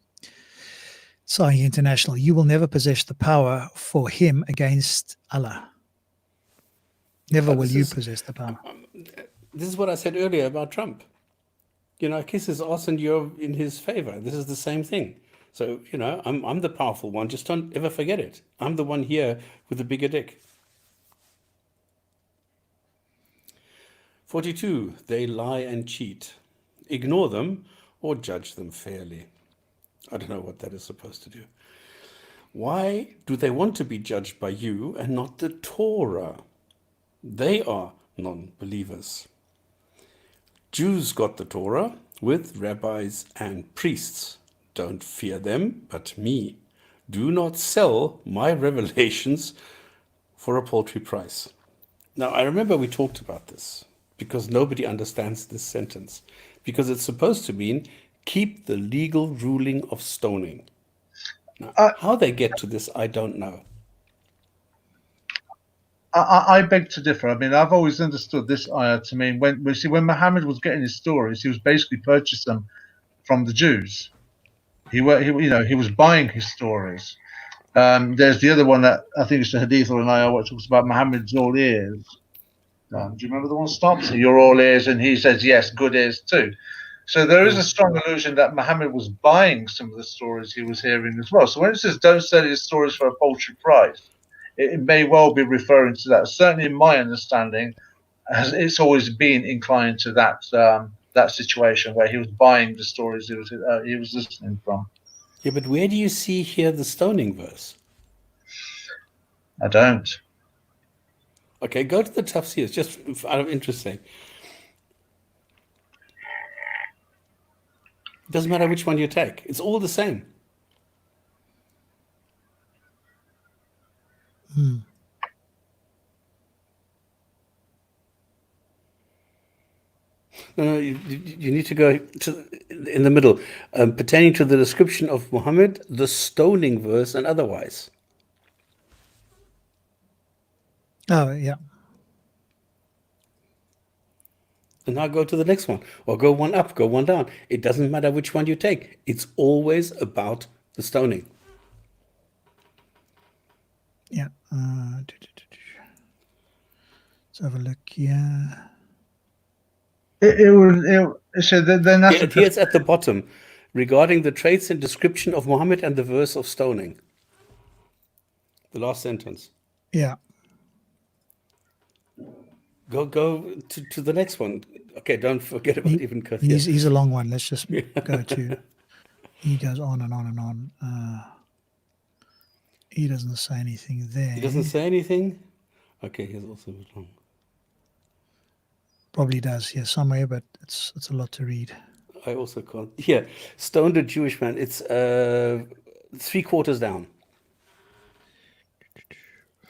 B: Sahih International, you will never possess the power for him against Allah. Never will you possess the power.
A: This is what I said earlier about Trump. You know, kiss his ass and you're in his favor. This is the same thing. So, you know, I'm the powerful one. Just don't ever forget it. I'm the one here with the bigger dick. 42, they lie and cheat. Ignore them or judge them fairly. I don't know what that is supposed to do. Why do they want to be judged by you and not the Torah? They are non-believers. Jews got the Torah with rabbis and priests. Don't fear them, but me. Do not sell my revelations for a paltry price. Now, I remember we talked about this because nobody understands this sentence. Because it's supposed to mean keep the legal ruling of stoning. Now, how they get to this, I don't know.
C: I beg to differ. I mean, I've always understood this ayah to mean when Muhammad was getting his stories, he was basically purchasing them from the Jews. He was buying his stories. There's the other one that I think it's a hadith or an ayah which talks about Muhammad's all ears. Do you remember the one stops? You're all ears, and he says yes, good ears too. So there is a strong illusion that Muhammad was buying some of the stories he was hearing as well. So when it says don't sell his stories for a paltry price, it may well be referring to that. Certainly, in my understanding, it's always been inclined to that situation where he was buying the stories he was listening from.
A: Yeah, but where do you see here the stoning verse?
C: I don't.
A: Okay, go to the tafsirs, just out of interest. It doesn't matter which one you take. It's all the same. No, you need to go in the middle, pertaining to the description of Muhammad, the stoning verse, and otherwise.
B: Oh, yeah.
A: And now go to the next one, or go one up, go one down. It doesn't matter which one you take. It's always about the stoning.
B: Yeah. Let's have a look here.
C: It So then that's
A: Here it's at the bottom, regarding the traits and description of Muhammad and the verse of stoning. The last sentence.
B: Yeah.
A: Go to the next one. Okay, don't forget about Ibn Kathir.
B: He's a long one. Let's just go to. He goes on and on and on. He doesn't say anything there.
A: He doesn't say anything? Okay, he's also a bit long.
B: Probably does, yeah, somewhere, but it's a lot to read.
A: I also can't. Yeah, stoned a Jewish man. It's 3/4 down.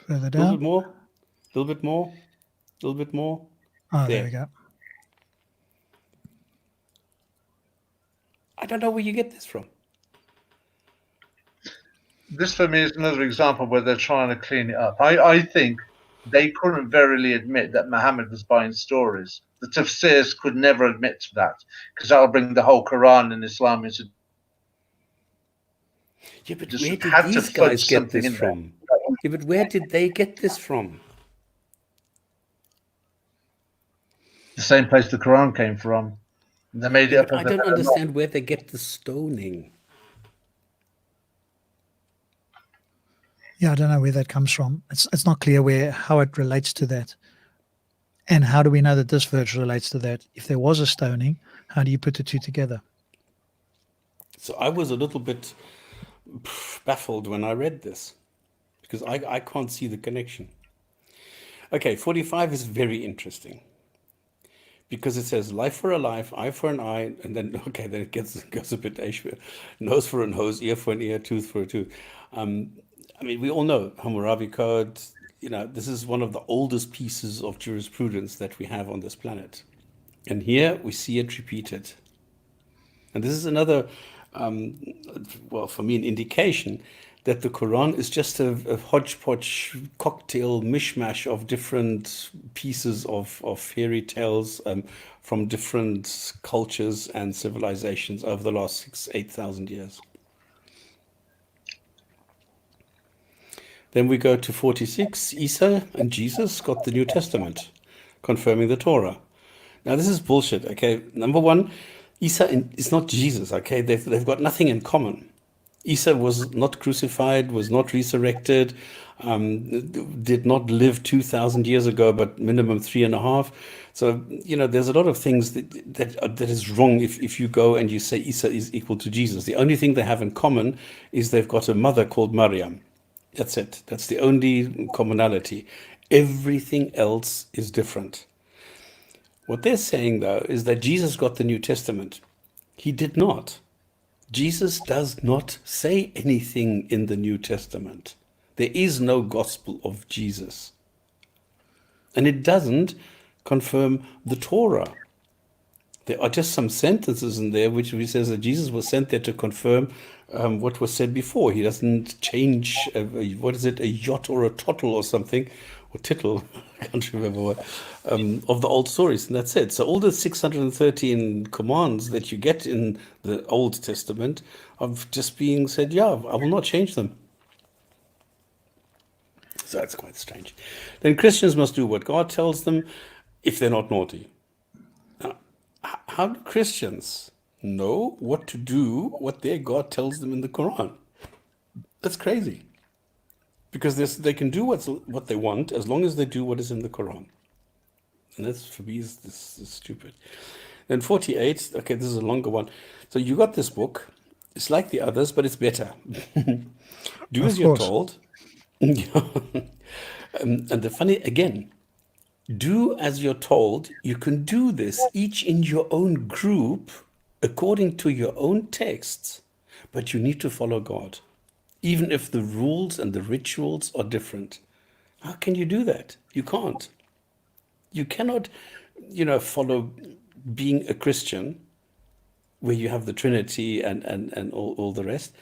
B: Further
A: A
B: down.
A: little bit more. A little bit more. A little bit more.
B: Oh, there we go.
A: I don't know where you get this from.
C: This for me is another example where they're trying to clean it up. I think they couldn't verily admit that Muhammad was buying stories. The tafsirs could never admit to that, because that'll bring the whole Quran and Islam into.
A: Yeah, but
C: Just
A: where did
C: had to
A: these
C: fudge
A: guys get
C: something
A: this
C: in there.
A: from? Yeah, but where did they get this from?
C: The same place the Quran came from. They made it
A: Yeah,
C: up.
A: but I don't understand where they get the stoning.
B: Yeah, I don't know where that comes from. It's not clear how it relates to that. And how do we know that this verse relates to that? If there was a stoning, how do you put the two together?
A: So I was a little bit baffled when I read this, because I can't see the connection. Okay, 45 is very interesting, because it says life for a life, eye for an eye, and then then it goes a bit Ashby. Nose for a nose, ear for an ear, tooth for a tooth. I mean, we all know Hammurabi Code. You know, this is one of the oldest pieces of jurisprudence that we have on this planet, and here we see it repeated. And this is another, well, for me, an indication that the Quran is just a hodgepodge cocktail mishmash of different pieces of fairy tales from different cultures and civilizations over the last 8,000 years. Then we go to 46. Isa and Jesus got the New Testament, confirming the Torah. Now, this is bullshit, okay? Number one, Isa is not Jesus, okay? They've got nothing in common. Isa was not crucified, was not resurrected, did not live 2,000 years ago, but minimum 3.5. So, you know, there's a lot of things that is wrong if you go and you say Isa is equal to Jesus. The only thing they have in common is they've got a mother called Maryam. That's it. That's the only commonality. Everything else is different. What they're saying, though, is that Jesus got the New Testament. He did not. Jesus does not say anything in the New Testament. There is no gospel of Jesus. And it doesn't confirm the Torah. There are just some sentences in there which says that Jesus was sent there to confirm what was said before. He doesn't change, what is it, a yacht or a tottle or something, or tittle, I can't remember what, of the old stories, and that's it. So all the 613 commands that you get in the Old Testament of just being said, yeah, I will not change them. So that's quite strange. Then Christians must do what God tells them if they're not naughty. Now, how do Christians know what to do, what their God tells them in the Quran? That's crazy. Because they can do what they want as long as they do what is in the Quran. And that's, for me, is stupid. Then 48, okay, this is a longer one. So you got this book. It's like the others, but it's better. Do as you're told. And the funny, again, do as you're told. You can do this each in your own group according to your own texts, but you need to follow God, even if the rules and the rituals are different. How can you do that? You can't. You cannot, follow being a Christian where you have the Trinity and all the rest,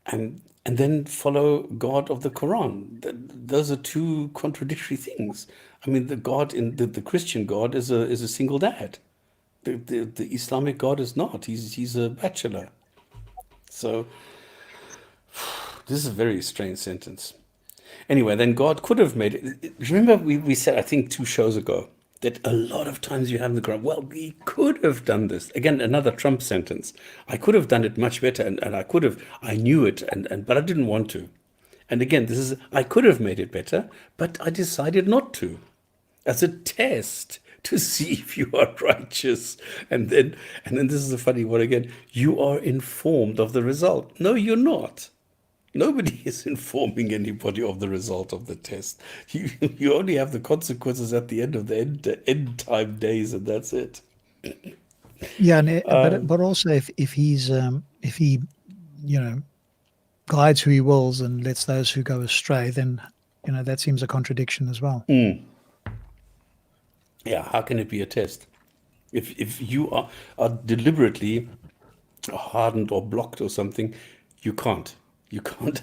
A: and then follow God of the Quran. Those are two contradictory things. I mean, the God in the Christian God is a single dad. The Islamic God is not. He's a bachelor. So this is a very strange sentence. Anyway, then God could have made it. Remember, we said, I think 2 shows ago, that a lot of times you have in the Quran, well, we could have done this. Again, another Trump sentence. I could have done it much better, and I knew it, but I didn't want to. And again, I could have made it better, but I decided not to, as a test to see if you are righteous. And then this is a funny one again. You are informed of the result. No, you're not. Nobody is informing anybody of the result of the test. You only have the consequences at the end of the end time days, and that's it.
B: Yeah, but also if he guides who he wills and lets those who go astray, then that seems a contradiction as well.
A: Yeah, how can it be a test? If you are deliberately hardened or blocked or something, you can't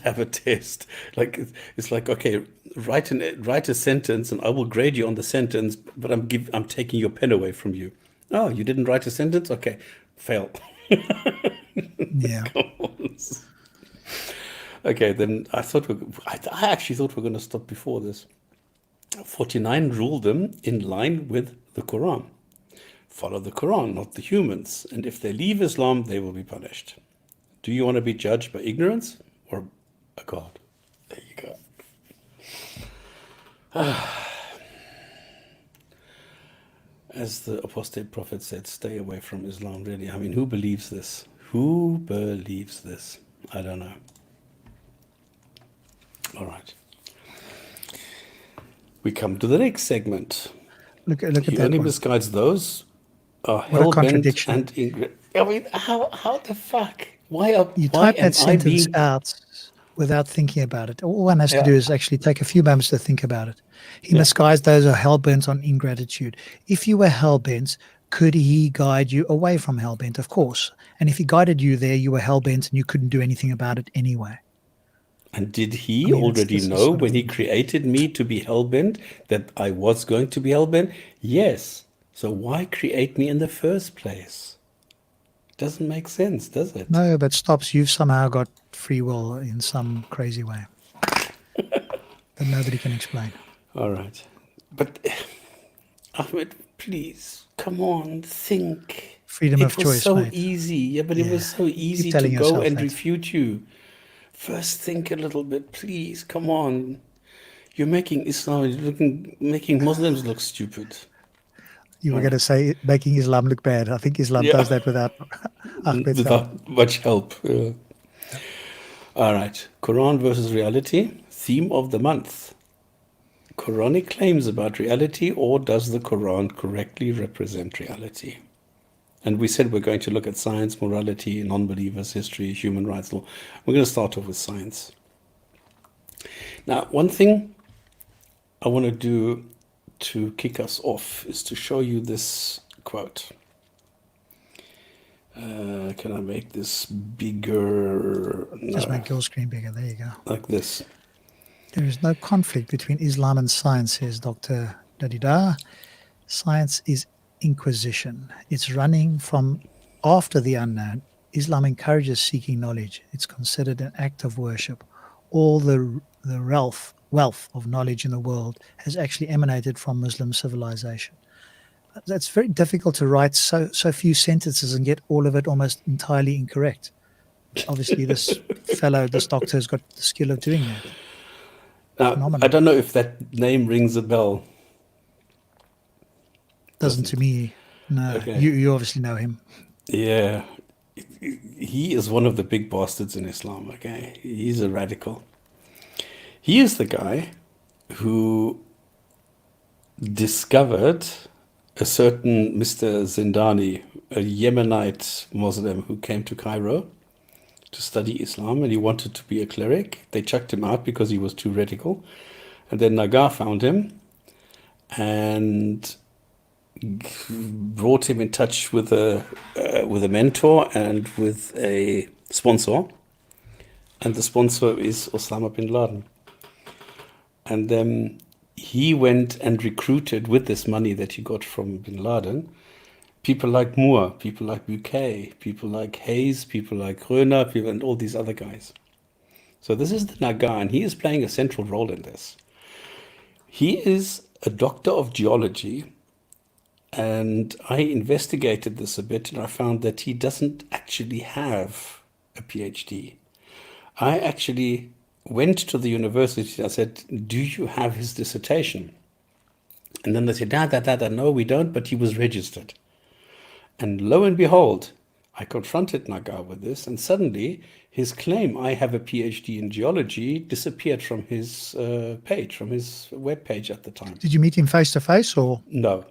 A: have a test. Like it's like, okay, write a sentence and I will grade you on the sentence, but I'm taking your pen away from you. Oh, you didn't write a sentence? Okay, fail.
B: Yeah.
A: Okay, then I actually thought we were going to stop before this. 49, rule them in line with the Quran. Follow the Quran, not the humans. And if they leave Islam, they will be punished. Do you want to be judged by ignorance or a God? There you go. As the apostate prophet said, stay away from Islam, really. I mean, who believes this? Who believes this? I don't know. All right. We come to the next segment.
B: Look at that
A: only
B: one.
A: misguides those are
B: What a
A: hell-bent
B: contradiction.
A: and I mean, how the fuck? Why
B: type
A: am
B: that sentence
A: being
B: out without thinking about it. All one has to do is actually take a few moments to think about it. He misguides those who are hell-bent on ingratitude. If you were hell-bent, could he guide you away from hell-bent? Of course. And if he guided you there, you were hell-bent and you couldn't do anything about it anyway.
A: And did he already know when he created me to be hell-bent that I was going to be hell-bent? Yes. So why create me in the first place? Doesn't make sense, does it?
B: No, but stops. You've somehow got free will in some crazy way that nobody can explain.
A: All right. But Ahmed, please, come on, think.
B: Freedom of choice,
A: It was so
B: mate.
A: easy. Yeah, but it was so easy
B: telling
A: to go
B: yourself
A: and
B: that.
A: refute you. First, think a little bit, please. Come on. You're making Islam, making Muslims look stupid.
B: You were going to say making Islam look bad. I think Islam does that without Ahmed's help.
A: Without much help. All right. Quran versus reality. Theme of the month. Quranic claims about reality, or does the Quran correctly represent reality? And we said we're going to look at science, morality, non-believers, history, human rights law. We're going to start off with science. Now, one thing I want to do to kick us off is to show you this quote. Can I make this bigger? No.
B: Just make your screen bigger. There you go.
A: Like this.
B: There is no conflict between Islam and science, says Dr. Dadida. Science is inquisition. It's running from after the unknown. Islam encourages seeking knowledge. It's considered an act of worship. All the wealth of knowledge in the world has actually emanated from Muslim civilization. That's very difficult to write so few sentences and get all of it almost entirely incorrect. Obviously, this doctor has got the skill of doing that.
A: I don't know if that name rings a bell.
B: Doesn't to me. No. Okay. You obviously know him.
A: Yeah. He is one of the big bastards in Islam, okay? He's a radical. He is the guy who discovered a certain Mr. Zindani, a Yemenite Muslim who came to Cairo to study Islam, and he wanted to be a cleric. They chucked him out because he was too radical. And then Nagar found him and brought him in touch with a mentor and with a sponsor. And the sponsor is Osama bin Laden. And then he went and recruited, with this money that he got from bin Laden, people like Moore, people like Bouquet, people like Hayes, people like Röner, and all these other guys. So this is the Nagar, and he is playing a central role in this. He is a doctor of geology And I investigated this a bit, and I found that he doesn't actually have a PhD. I actually went to the university. I said, "Do you have his dissertation?" And then they said, no, we don't, but he was registered. And lo and behold, I confronted Nagar with this, and suddenly his claim, "I have a PhD in geology," disappeared from his page, from his web page at the time.
B: Did you meet him face to face or?
A: No,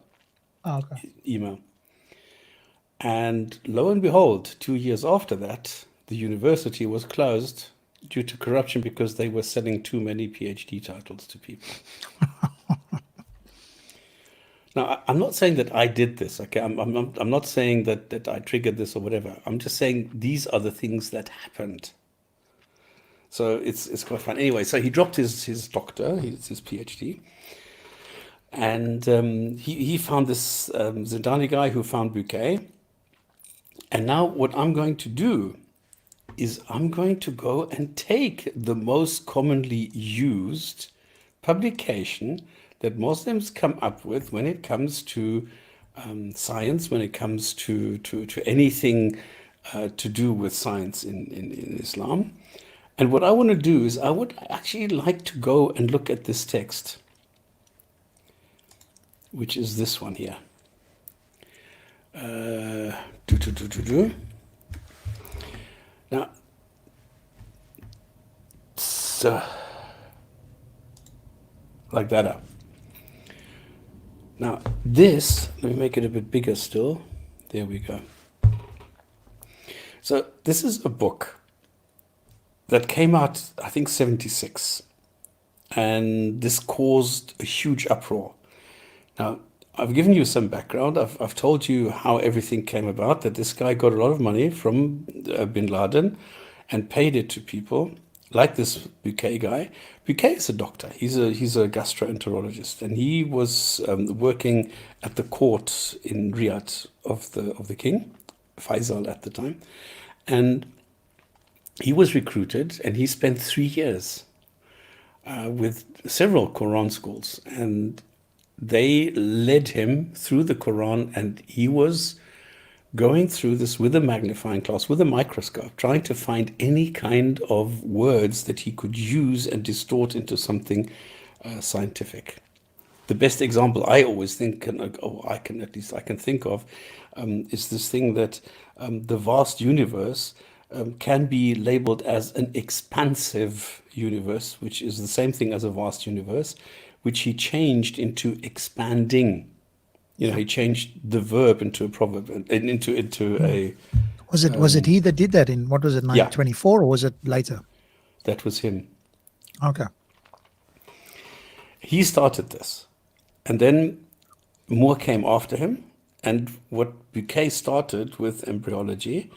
B: Oh, okay.
A: email. And lo and behold, 2 years after that, the university was closed due to corruption because they were selling too many PhD titles to people. Now, I'm not saying that I did this, okay? I'm not saying that I triggered this or whatever. I'm just saying these are the things that happened. So it's quite fun. Anyway, so he dropped his doctor, his PhD, and he found this Zindani guy who found Bouquet. And now what I'm going to do is I'm going to go and take the most commonly used publication that Muslims come up with when it comes to science, when it comes to anything to do with science in Islam. And what I want to do is I would actually like to go and look at this text, which is this one here. Now, so, like that up. Now, this, let me make it a bit bigger still. There we go. So, this is a book that came out, I think, 76. And this caused a huge uproar. Now, I've given you some background. I've told you how everything came about, that this guy got a lot of money from bin Laden and paid it to people, like this Bouquet guy. Bouquet is a doctor. He's a gastroenterologist, and he was working at the court in Riyadh of the king, Faisal at the time. And he was recruited, and he spent 3 years with several Quran schools, and they led him through the Quran, and he was going through this with a magnifying glass, with a microscope, trying to find any kind of words that he could use and distort into something scientific. The best example I always think, I can think of, is this thing that the vast universe can be labeled as an expansive universe, which is the same thing as a vast universe, which he changed into expanding. You know, he changed the verb into a proverb, into a.
B: Was it he that did that in, what was it, 1924, or was it later?
A: That was him.
B: Okay.
A: He started this, and then more came after him. And what Bouquet started with embryology,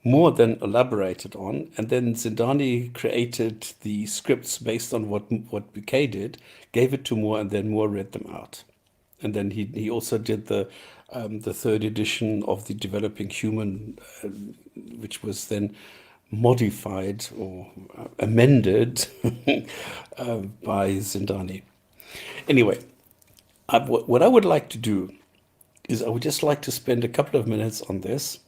A: more than elaborated on, and then Zindani created the scripts based on what Bouquet did, gave it to Moore, and then Moore read them out. And then he also did the third edition of the Developing Human, which was then modified or amended by Zindani. Anyway, what I would like to do is I would just like to spend a couple of minutes on this,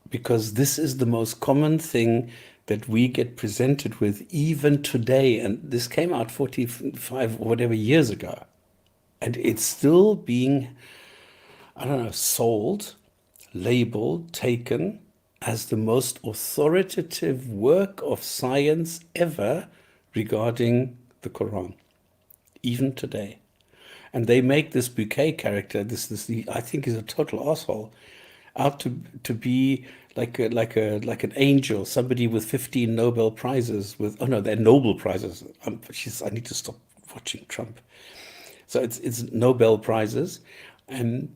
A: because this is the most common thing that we get presented with even today. And this came out 45 or whatever years ago. And it's still being, sold, labeled, taken as the most authoritative work of science ever regarding the Quran, even today. And they make this Bouquet character, I think is a total asshole, out to be like an angel, somebody with 15 Nobel prizes. They're Nobel prizes. I need to stop watching Trump. So it's Nobel prizes, and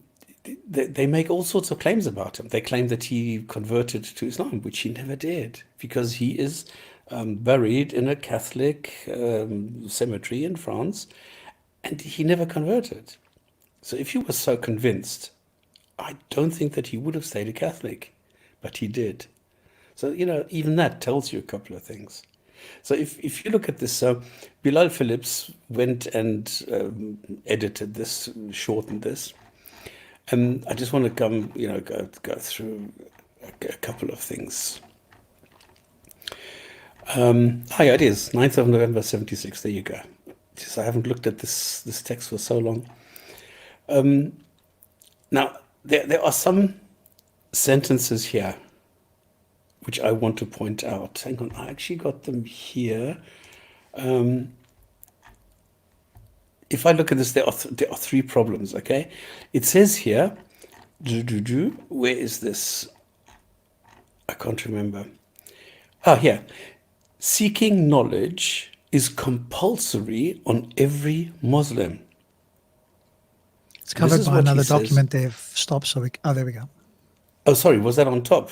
A: they make all sorts of claims about him. They claim that he converted to Islam, which he never did, because he is buried in a Catholic cemetery in France, and he never converted. So if he was so convinced, I don't think that he would have stayed a Catholic, but he did. So, even that tells you a couple of things. So if you look at this, Bilal Phillips went and edited this, shortened this, And I just want to go through a couple of things. Yeah, it is 9th of November 76. There you go. Just, I haven't looked at this text for so long. Now, there are some sentences here which I want to point out. Hang on, I actually got them here. If I look at this, there are three problems, okay? It says here, where is this? I can't remember. Here. Seeking knowledge is compulsory on every Muslim.
B: It's covered by another document they've stopped, so there we go.
A: Oh, sorry, was that on top?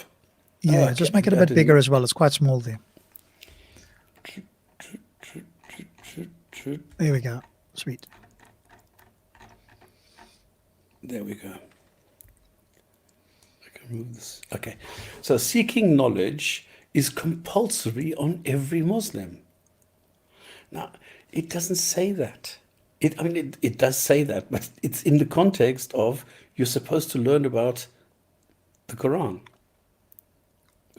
B: Yeah, just make it a bit bigger as well. It's quite small there. There we go. Sweet.
A: There we go. I can move this. Okay. So seeking knowledge is compulsory on every Muslim. Now, it doesn't say that. It does say that, but it's in the context of you're supposed to learn about the Quran.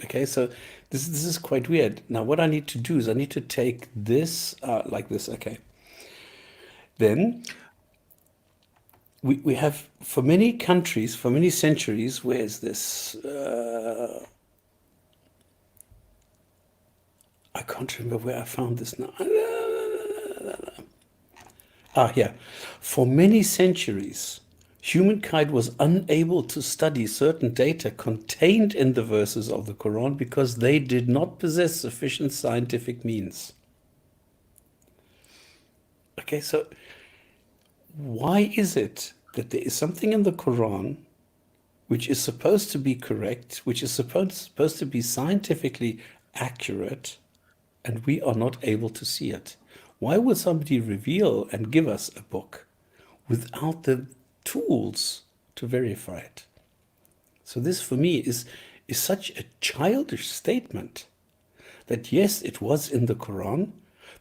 A: Okay, so this is quite weird. Now, what I need to do is I need to take this like this. Okay. Then we have, for many countries, for many centuries, where is this? I can't remember where I found this now. Here. For many centuries, humankind was unable to study certain data contained in the verses of the Quran because they did not possess sufficient scientific means. Okay, so why is it that there is something in the Quran which is supposed to be correct, which is supposed to be scientifically accurate, and we are not able to see it? Why would somebody reveal and give us a book without the tools to verify it? So this, for me, is such a childish statement that, yes, it was in the Quran,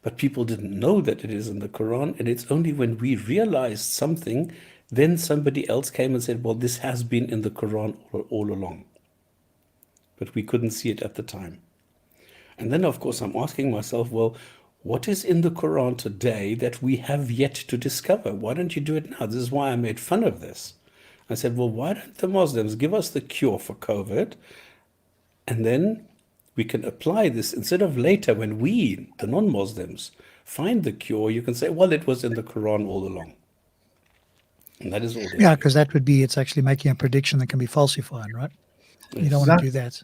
A: but people didn't know that it is in the Quran, and it's only when we realized something, then somebody else came and said, well, this has been in the Quran all along. But we couldn't see it at the time. And then, of course, I'm asking myself, well, what is in the Quran today that we have yet to discover? Why don't you do it now? This is why I made fun of this. I said, well, why don't the Muslims give us the cure for COVID, and then we can apply this instead of later when we, the non-Muslims, find the cure. You can say, well, it was in the Quran all along. And that is all.
B: Yeah, because that would be, it's actually making a prediction that can be falsified, right? Yes. You don't want to do that.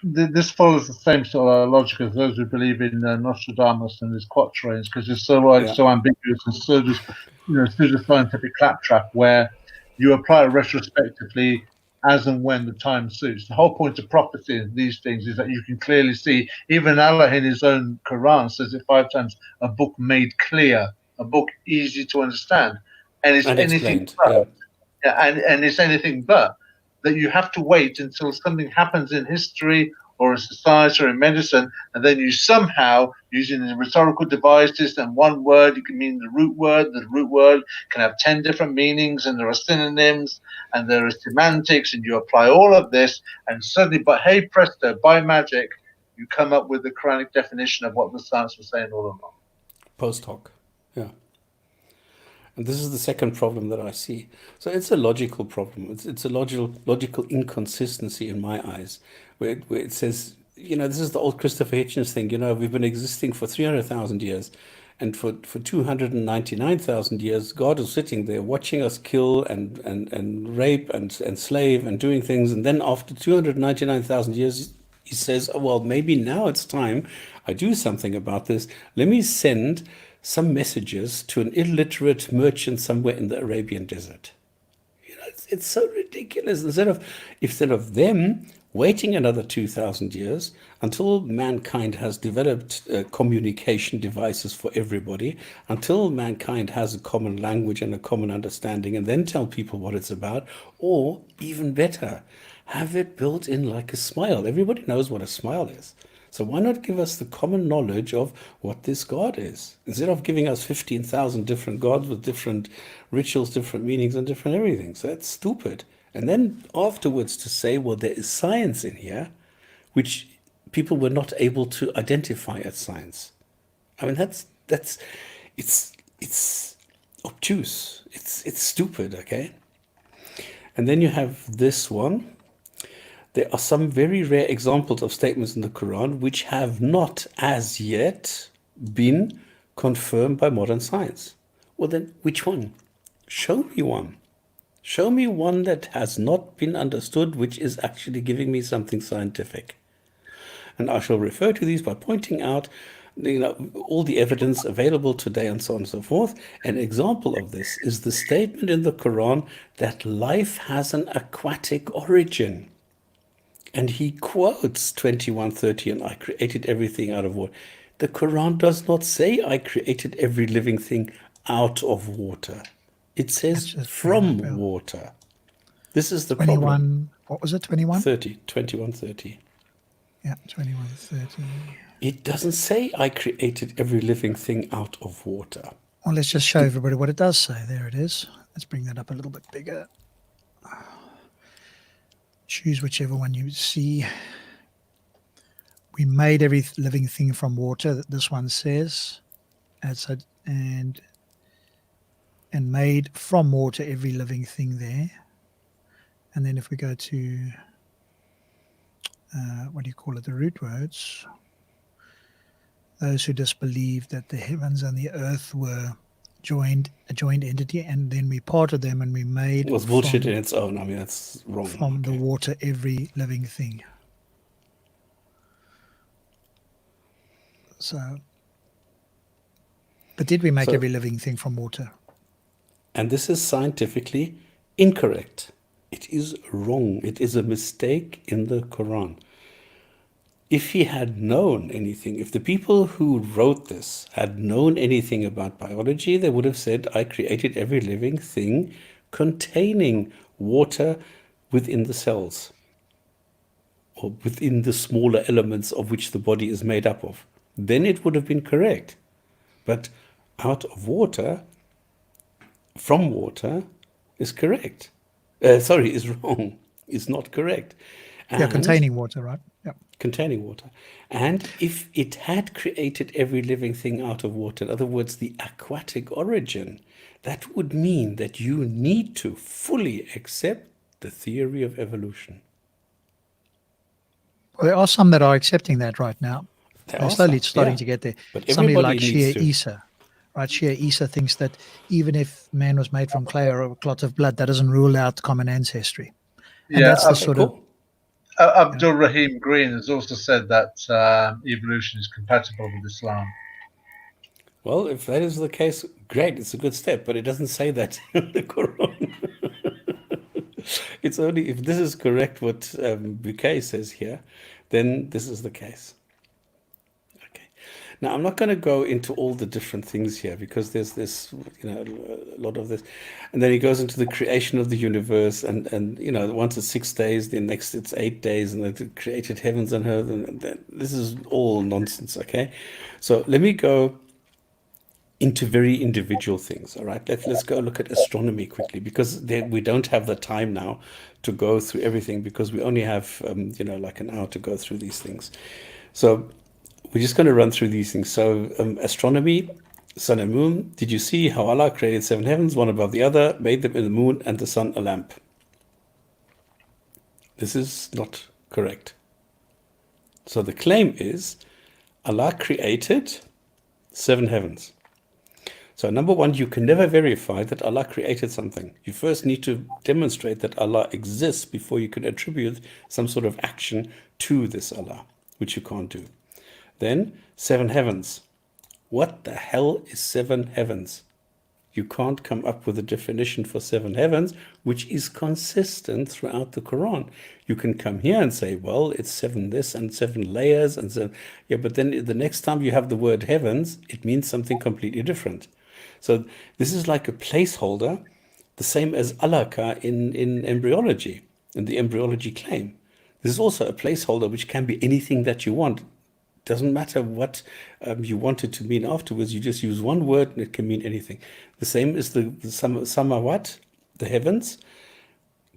C: This follows the same sort of logic as those who believe in Nostradamus and his quatrains, because it's so ambiguous and so just through the scientific claptrap where you apply it retrospectively as and when the time suits. The whole point of prophecy in these things is that you can clearly see. Even Allah in his own Quran says it 5 times: a book made clear, a book easy to understand, and it's anything but. Yeah, and it's anything but. That you have to wait until something happens in history or in society or in medicine, and then you somehow, using the rhetorical devices and one word, you can mean the root word. The root word can have 10 different meanings, and there are synonyms, and there is semantics, and you apply all of this, and suddenly, but hey presto, by magic, you come up with the Quranic definition of what the science was saying all along.
A: Post hoc, yeah. And this is the second problem that I see. So it's a logical problem. It's a logical inconsistency in my eyes, where it says, this is the old Christopher Hitchens thing. We've been existing for 300,000 years, and for 299,000 years, God is sitting there watching us kill and rape and slave and doing things. And then after 299,000 years, he says, oh, well, maybe now it's time I do something about this. Let me send some messages to an illiterate merchant somewhere in the Arabian desert. It's so ridiculous. Instead of them waiting another 2,000 years until mankind has developed communication devices for everybody, until mankind has a common language and a common understanding, and then tell people what it's about, or even better, have it built in like a smile. Everybody knows what a smile is. So why not give us the common knowledge of what this God is? Instead of giving us 15,000 different gods with different rituals, different meanings, and different everything. So that's stupid. And then afterwards to say, well, there is science in here, which people were not able to identify as science. I mean, it's obtuse. It's stupid, okay? And then you have this one. There are some very rare examples of statements in the Quran which have not as yet been confirmed by modern science. Well, then which one? Show me one. Show me one that has not been understood, which is actually giving me something scientific. And I shall refer to these by pointing out, all the evidence available today and so on and so forth. An example of this is the statement in the Quran that life has an aquatic origin. And he quotes 21:30, and I created everything out of water. The Quran does not say I created every living thing out of water. It says from water. This is the
B: 21,
A: problem.
B: what was it, 21?
A: 21:30.
B: Yeah, 21:30.
A: It doesn't say I created every living thing out of water.
B: Well, let's just show everybody what it does say. There it is. Let's bring that up a little bit bigger. Choose whichever one you see. We made every living thing from water, this one says. And made from water every living thing there. And then if we go to, the root words, those who disbelieved that the heavens and the earth were a joined entity, and then we parted them and we made...
A: It was bullshit in its own. I mean, that's wrong.
B: From the water, every living thing. So, but did we make every living thing from water?
A: And this is scientifically incorrect. It is wrong. It is a mistake in the Quran. If he had known anything, if the people who wrote this had known anything about biology, they would have said, I created every living thing containing water within the cells, or within the smaller elements of which the body is made up of. Then it would have been correct. But out of water, from water, is correct. Is wrong. Is not correct.
B: And containing water, right? Yeah.
A: Containing water. And if it had created every living thing out of water, in other words, the aquatic origin, that would mean that you need to fully accept the theory of evolution.
B: Well, there are some that are accepting that right now. They're slowly starting to get there.
A: But
B: somebody like Shia Isa, right? Shia Isa thinks that even if man was made from clay or a clot of blood, that doesn't rule out common ancestry. And that's the sort of...
C: Abdul Rahim Green has also said that evolution is compatible with Islam.
A: Well, if that is the case, great, it's a good step, but it doesn't say that in the Quran. It's only if this is correct what Bouquet says here, then this is the case. Okay. Now, I'm not going to go into all the different things here because there's this, a lot of this. And then he goes into the creation of the universe and once it's 6 days, then next it's 8 days, and it created heavens and earth. And this is all nonsense, okay? So let me go into very individual things, all right? Let's go look at astronomy quickly, because we don't have the time now to go through everything, because we only have, like an hour to go through these things. So we're just going to run through these things. So astronomy, sun and moon. Did you see how Allah created 7 heavens, one above the other, made them in the moon and the sun a lamp? This is not correct. So the claim is Allah created 7 heavens. So number one, you can never verify that Allah created something. You first need to demonstrate that Allah exists before you can attribute some sort of action to this Allah, which you can't do. Then 7 heavens. What the hell is 7 heavens? You can't come up with a definition for 7 heavens, which is consistent throughout the Quran. You can come here and say, well, it's 7 this and 7 layers and so, yeah, but then the next time you have the word heavens, it means something completely different. So this is like a placeholder, the same as alaka in embryology, in the embryology claim. This is also a placeholder which can be anything that you want. Doesn't matter what you want it to mean afterwards. You just use one word and it can mean anything. The same is the sama what? The heavens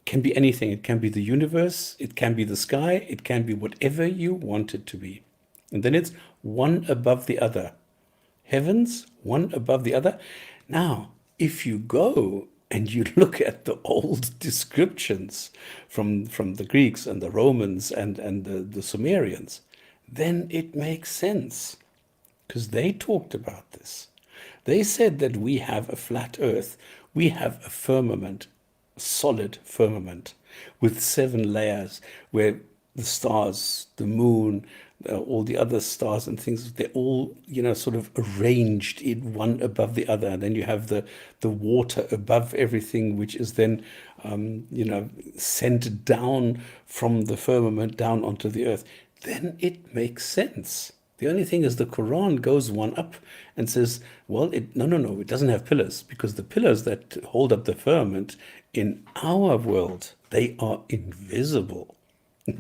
A: can be anything. It can be the universe. It can be the sky. It can be whatever you want it to be. And then it's one above the other. Heavens, one above the other. Now, if you go and you look at the old descriptions from the Greeks and the Romans and the Sumerians, then it makes sense, because they talked about this. They said that we have a flat earth, we have a firmament, a solid firmament with 7 layers, where the stars, the moon, all the other stars and things, they're all, sort of arranged in one above the other. And then you have the water above everything, which is then, sent down from the firmament down onto the earth. Then it makes sense. The only thing is the Quran goes one up and says, well, no, it doesn't have pillars, because the pillars that hold up the firmament in our world, they are invisible.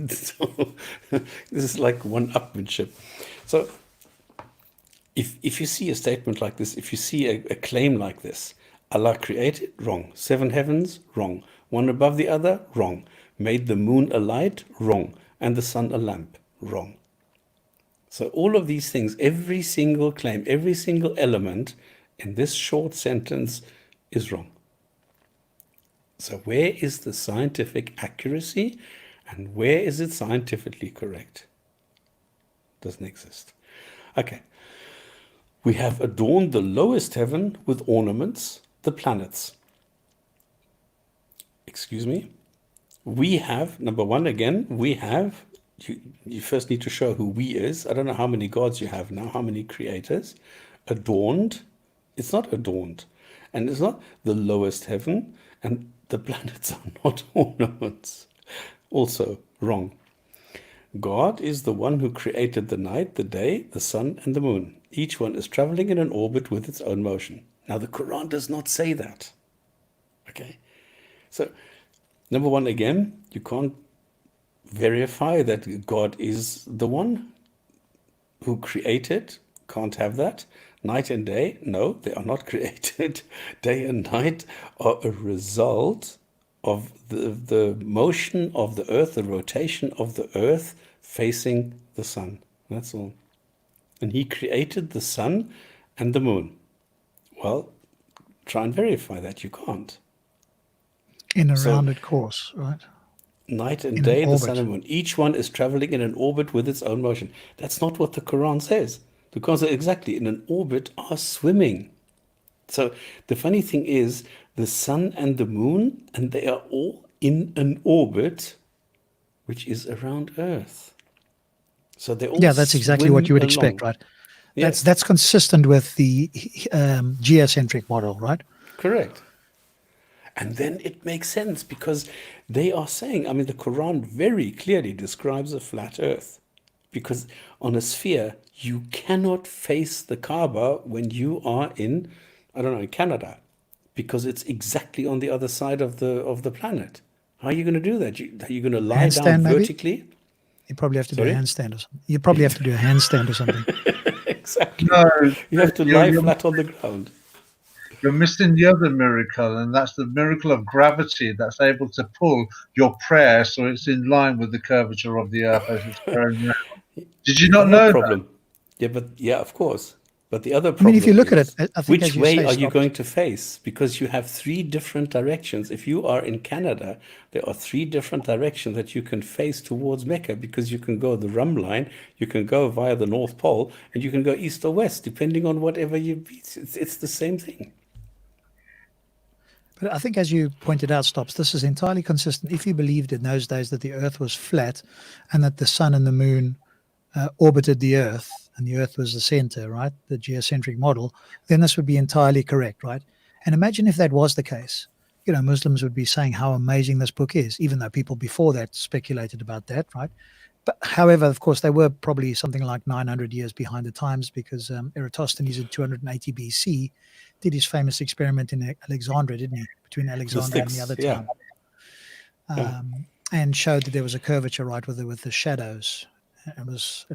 A: So this is like one-upmanship. So if you see a statement like this, if you see a claim like this, Allah created, wrong. 7 heavens, wrong. One above the other, wrong. Made the moon a light, wrong. And the sun a lamp, wrong. So all of these things, every single claim, every single element in this short sentence is wrong. So where is the scientific accuracy? And where is it scientifically correct? Doesn't exist. Okay. We have adorned the lowest heaven with ornaments, the planets. Excuse me. We have, number one again, you first need to show who we is. I don't know how many gods you have now, how many creators. Adorned. It's not adorned. And it's not the lowest heaven. And the planets are not ornaments. Also wrong. God is the one who created the night, the day, the sun, and the moon. Each one is traveling in an orbit with its own motion. Now, the Quran does not say that. Okay? So, number one, again, you can't verify that God is the one who created. Can't have that. Night and day, no, they are not created. Day and night are a result of the motion of the earth, the rotation of the earth facing the sun. That's all. And he created the sun and the moon. Well, try and verify that. You can't.
B: In a rounded course, right?
A: Night and day, the sun and moon. Each one is traveling in an orbit with its own motion. That's not what the Quran says. The Quran says exactly, in an orbit are swimming. So the funny thing is, the sun and the moon, and they are all in an orbit which is around Earth. So they all
B: that's exactly what you would expect, right?
A: Yes.
B: That's consistent with the geocentric model, right?
A: Correct. And then it makes sense, because they are saying, the Quran very clearly describes a flat Earth, because on a sphere, you cannot face the Kaaba when you are in Canada, because it's exactly on the other side of the planet. How are you going to do that? Are you going to lie down vertically?
B: Maybe? You probably have to do a handstand or something. You probably have to do a handstand or something.
A: Exactly.
C: No,
A: you have to lie flat on the ground.
C: You're missing the other miracle, and that's the miracle of gravity that's able to pull your prayer so it's in line with the curvature of the earth as it's going around. Did you not know
A: problem? That? Yeah, of course. But the other problem
B: if you look at it, I think
A: which way are you going to face? Because you have 3 different directions. If you are in Canada, there are 3 different directions that you can face towards Mecca, because you can go the Rum line, you can go via the North Pole, and you can go east or west, depending on whatever you beat. It's the same thing.
B: But I think, as you pointed out, Stops, this is entirely consistent. If you believed in those days that the Earth was flat and that the sun and the moon orbited the Earth, and the Earth was the center, right, the geocentric model, then this would be entirely correct, right? And imagine if that was the case. Muslims would be saying how amazing this book is, even though people before that speculated about that, right? But however, of course, they were probably something like 900 years behind the times, because Eratosthenes in 280 BC did his famous experiment in Alexandria, didn't he? Between Alexandria and the other town, and showed that there was a curvature, right, with the shadows. It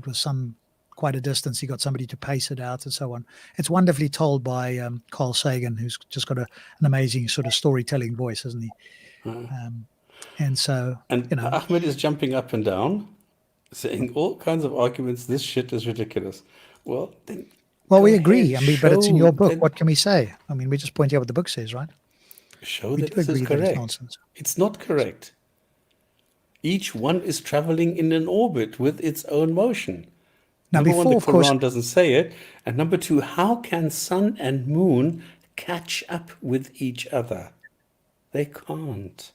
B: was some quite a distance. He got somebody to pace it out and so on. It's wonderfully told by Carl Sagan, who's just got an amazing sort of storytelling voice, hasn't he? And so,
A: And Ahmed is jumping up and down, saying all kinds of arguments. This shit is ridiculous. Well, then.
B: Well, we agree. I mean, but it's in your book.
A: Then,
B: what can we say? I mean, we just point out what the book says, right?
A: Show
B: We
A: that
B: do
A: this is
B: agree that it's
A: correct.
B: nonsense.
A: It's not correct. Each one is traveling in an orbit with its own motion.
B: Now,
A: Number one,
B: before,
A: the
B: of course,
A: Quran doesn't say it. And number two, how can sun and moon catch up with each other? They can't.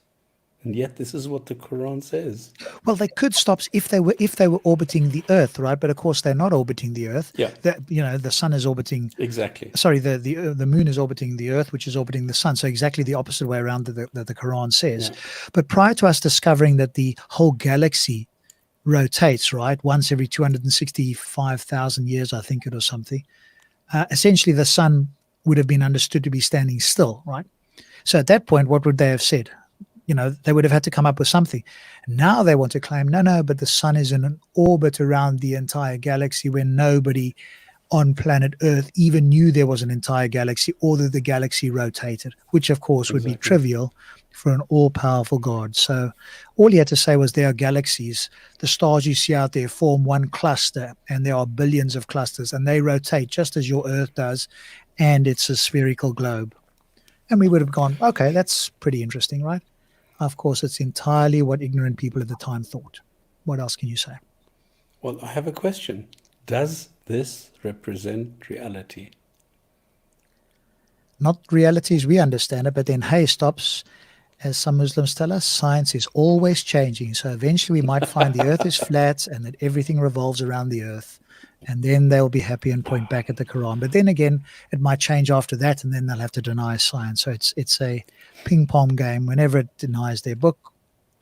A: And yet this is what the Quran says.
B: well, they could stop if they were orbiting the Earth, right? But of course, they're not orbiting the Earth.
A: Yeah.
B: The sun is orbiting.
A: Exactly.
B: Sorry, the moon is orbiting the Earth, which is orbiting the sun. So exactly the opposite way around that the Quran says.
A: Yeah.
B: But prior to us discovering that the whole galaxy rotates, right, once every 265,000 years, I think it or something, essentially the sun would have been understood to be standing still, right? So at that point, what would they have said? They would have had to come up with something. Now they want to claim, no, but the sun is in an orbit around the entire galaxy when nobody on planet Earth even knew there was an entire galaxy or that the galaxy rotated, which of course would be trivial for an all-powerful God. So all he had to say was there are galaxies. The stars you see out there form one cluster, and there are billions of clusters, and they rotate just as your Earth does, and it's a spherical globe. And we would have gone, okay, that's pretty interesting, right? Of course, it's entirely what ignorant people at the time thought. What else can you say?
A: Well, I have a question. Does this represent reality?
B: Not reality as we understand it, but then, hey, stops. As some Muslims tell us, science is always changing. So eventually we might find the Earth is flat and that everything revolves around the Earth. And then they'll be happy and point back at the Quran. But then again, it might change after that, and then they'll have to deny science. So it's a ping pong game. Whenever it denies their book,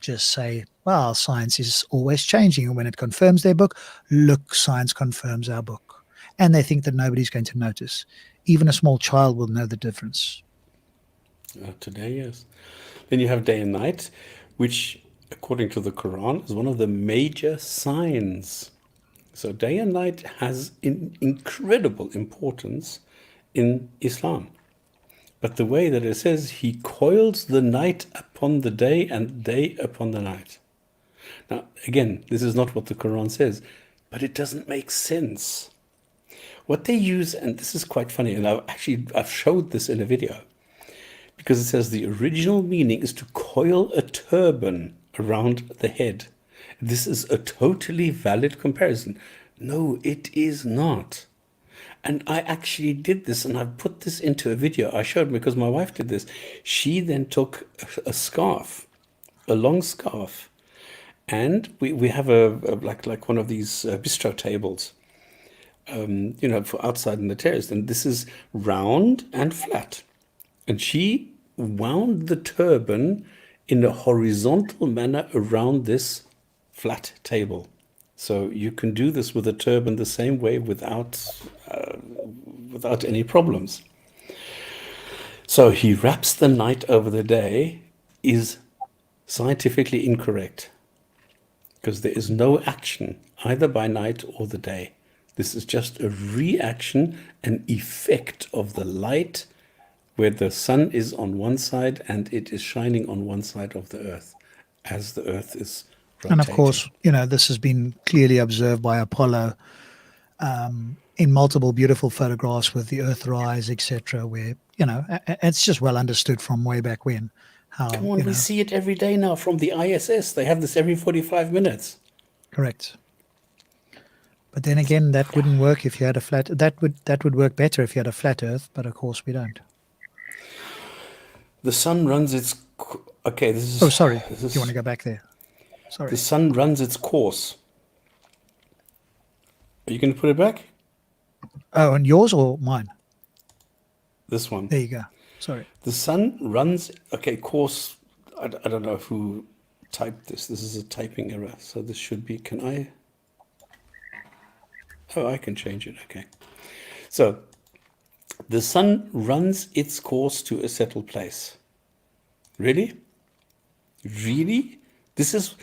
B: just say, well, science is always changing. And when it confirms their book, look, science confirms our book. And they think that nobody's going to notice. Even a small child will know the difference.
A: Today, yes. Then you have day and night, which, according to the Quran, is one of the major signs. So day and night has incredible importance in Islam. But the way that it says, he coils the night upon the day and day upon the night. Now, again, this is not what the Quran says, but it doesn't make sense. What they use, and this is quite funny, and I've showed this in a video, because it says the original meaning is to coil a turban around the head. This is a totally valid comparison. No, it is not. And I actually did this, and I put this into a video. I showed because my wife did this. She then took a scarf, a long scarf, and we have like one of these bistro tables, for outside in the terrace. And this is round and flat. And she wound the turban in a horizontal manner around this flat table. So you can do this with a turban the same way without any problems. So he wraps the night over the day is scientifically incorrect, because there is no action either by night or the day. This is just a reaction, an effect of the light, where the sun is on one side and it is shining on one side of the earth as the earth is rotating.
B: And of course, this has been clearly observed by Apollo in multiple beautiful photographs with the Earthrise, etc., where, it's just well understood from way back when. How,
A: Come on, we see it every day now from the ISS. They have this every 45 minutes.
B: Correct. But then again, that wouldn't work if you had a flat. That would work better if you had a flat Earth, but of course we don't.
A: The sun runs its... Okay, this is...
B: Oh, sorry. Do you want to go back there? Sorry.
A: The sun runs its course. Are you going to put it back?
B: Oh, and yours or mine?
A: This one.
B: There you go. Sorry.
A: The sun runs... Okay, course... I don't know who typed this. This is a typing error. So this should be... Can I... Oh, I can change it. Okay. So... The sun runs its course to a settled place. Really? Really? This is,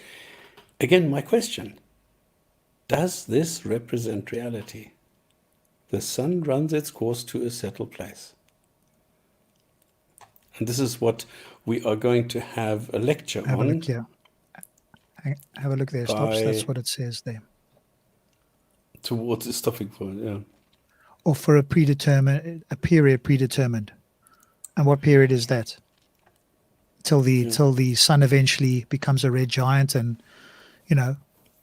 A: again, my question. Does this represent reality? The sun runs its course to a settled place. And this is what we are going to have a lecture
B: Have a
A: on
B: look here. Have a look there, Stops. That's what it says there.
A: towards the stopping point, yeah.
B: Or for a period predetermined. And what period is that? Till the sun eventually becomes a red giant and,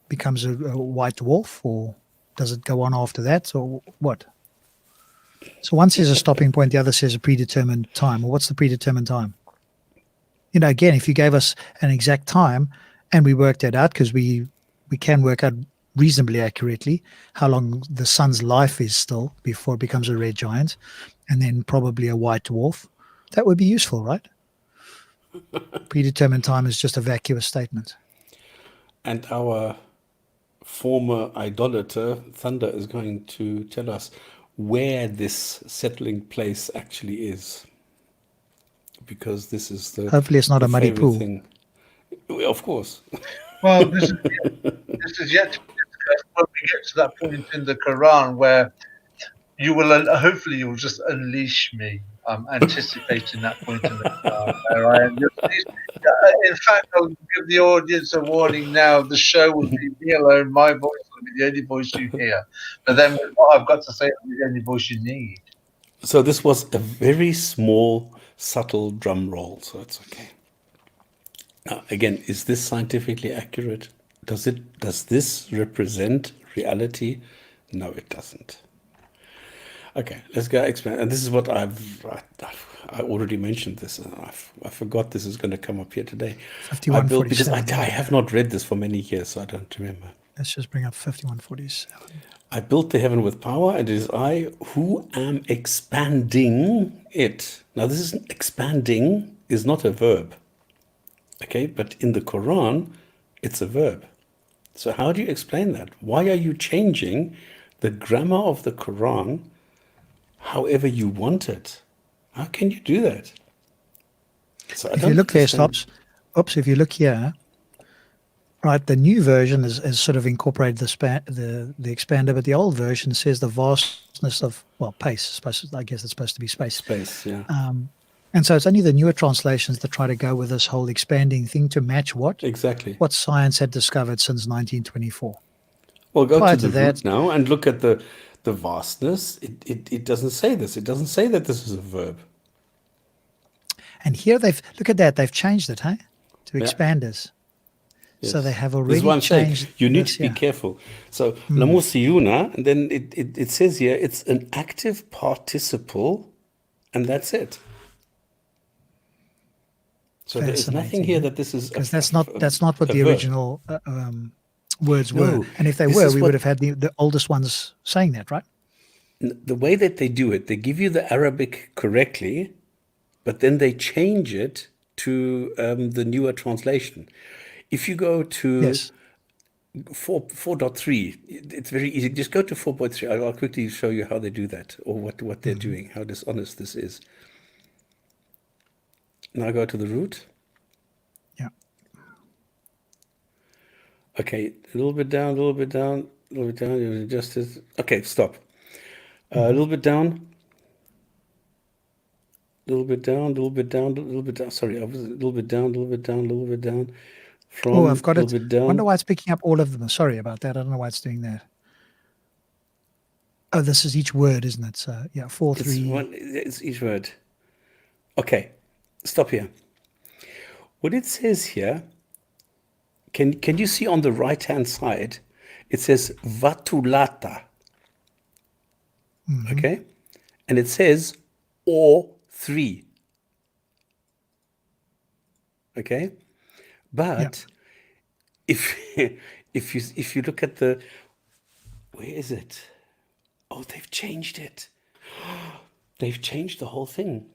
B: becomes a white dwarf, or does it go on after that, or what? So one says a stopping point, the other says a predetermined time. Or what's the predetermined time? Again, if you gave us an exact time and we worked that out, because we can work out reasonably accurately how long the sun's life is still before it becomes a red giant, and then probably a white dwarf, that would be useful, right? Predetermined time is just a vacuous statement.
A: And our former idolater, Thunder, is going to tell us where this settling place actually is. Because this is the
B: Hopefully it's not a muddy
A: favorite
B: pool.
A: thing. Well, of course.
C: Well, this is yet to be discussed when we get to that point in the Quran where you will hopefully you'll just unleash me. I'm anticipating that point in the Quran where I am. In fact, I'll give the audience a warning now. The show will be me alone. My voice will be the only voice you hear. But then what I've got to say will be the only voice you need.
A: So this was a very small, subtle drum roll, so it's okay. Now, again, is this scientifically accurate? Does this represent reality? No, it doesn't. Okay, let's go expand. And this is what I already mentioned this, and I forgot this is going to come up here today.
B: 5147.
A: Because I have not read this for many years, so I don't remember.
B: Let's just bring up 5147.
A: I built the heaven with power, and it is I who am expanding it. Now, this is expanding is not a verb. Okay, but in the Quran, it's a verb. So how do you explain that? Why are you changing the grammar of the Quran however you want it? How can you do that? So
B: If you look there, Stops. Oops, if you look here, right, the new version is sort of incorporated the expander, but the old version says the vastness of, pace. I guess it's supposed to be space.
A: Space, yeah.
B: And so it's only the newer translations that try to go with this whole expanding thing to match what?
A: Exactly.
B: What science had discovered since 1924.
A: Well, go
B: Prior
A: to the
B: to that-
A: root now and look at the vastness. It doesn't say this. It doesn't say that this is a verb.
B: And here look at that, they've changed it, hey? To
A: Yeah.
B: expanders.
A: Yes.
B: So they have
A: This is
B: already
A: what I'm saying.
B: changed.
A: You need
B: this,
A: to be
B: yeah.
A: careful. So lamusiyuna, and then it says here it's an active participle, and that's it. So there is nothing here that this is
B: because that's not what
A: a
B: the
A: verb.
B: original words were.
A: No,
B: And if they
A: this
B: were,
A: is
B: we
A: what-
B: would have had the oldest ones saying that, right?
A: The way that they do it, they give you the Arabic correctly, but then they change it to the newer translation. If you go to
B: Yes.
A: 4.3, it's very easy. Just go to 4.3. I'll quickly show you how they do that, or what they're doing, how dishonest this is. Now go to the root.
B: Yeah.
A: Okay, a little bit down, a little bit down, a little bit down. You adjust it. Okay, stop. A little bit down. A little bit down, a little bit down, a little bit down. Sorry, I was a little bit down, a little bit down, a little bit down. From
B: I've got
A: a
B: it.
A: little bit down.
B: Wonder why it's picking up all of them. Sorry about that. I don't know why it's doing that. Oh, this is each word, isn't it? So yeah, 4, 3.
A: It's each word. Okay, stop here. What it says here, can you see on the right-hand side, it says vatulata. Okay? And it says or 3. Okay? But if you look at the, where is it? Oh, they've changed it. They've changed the whole thing.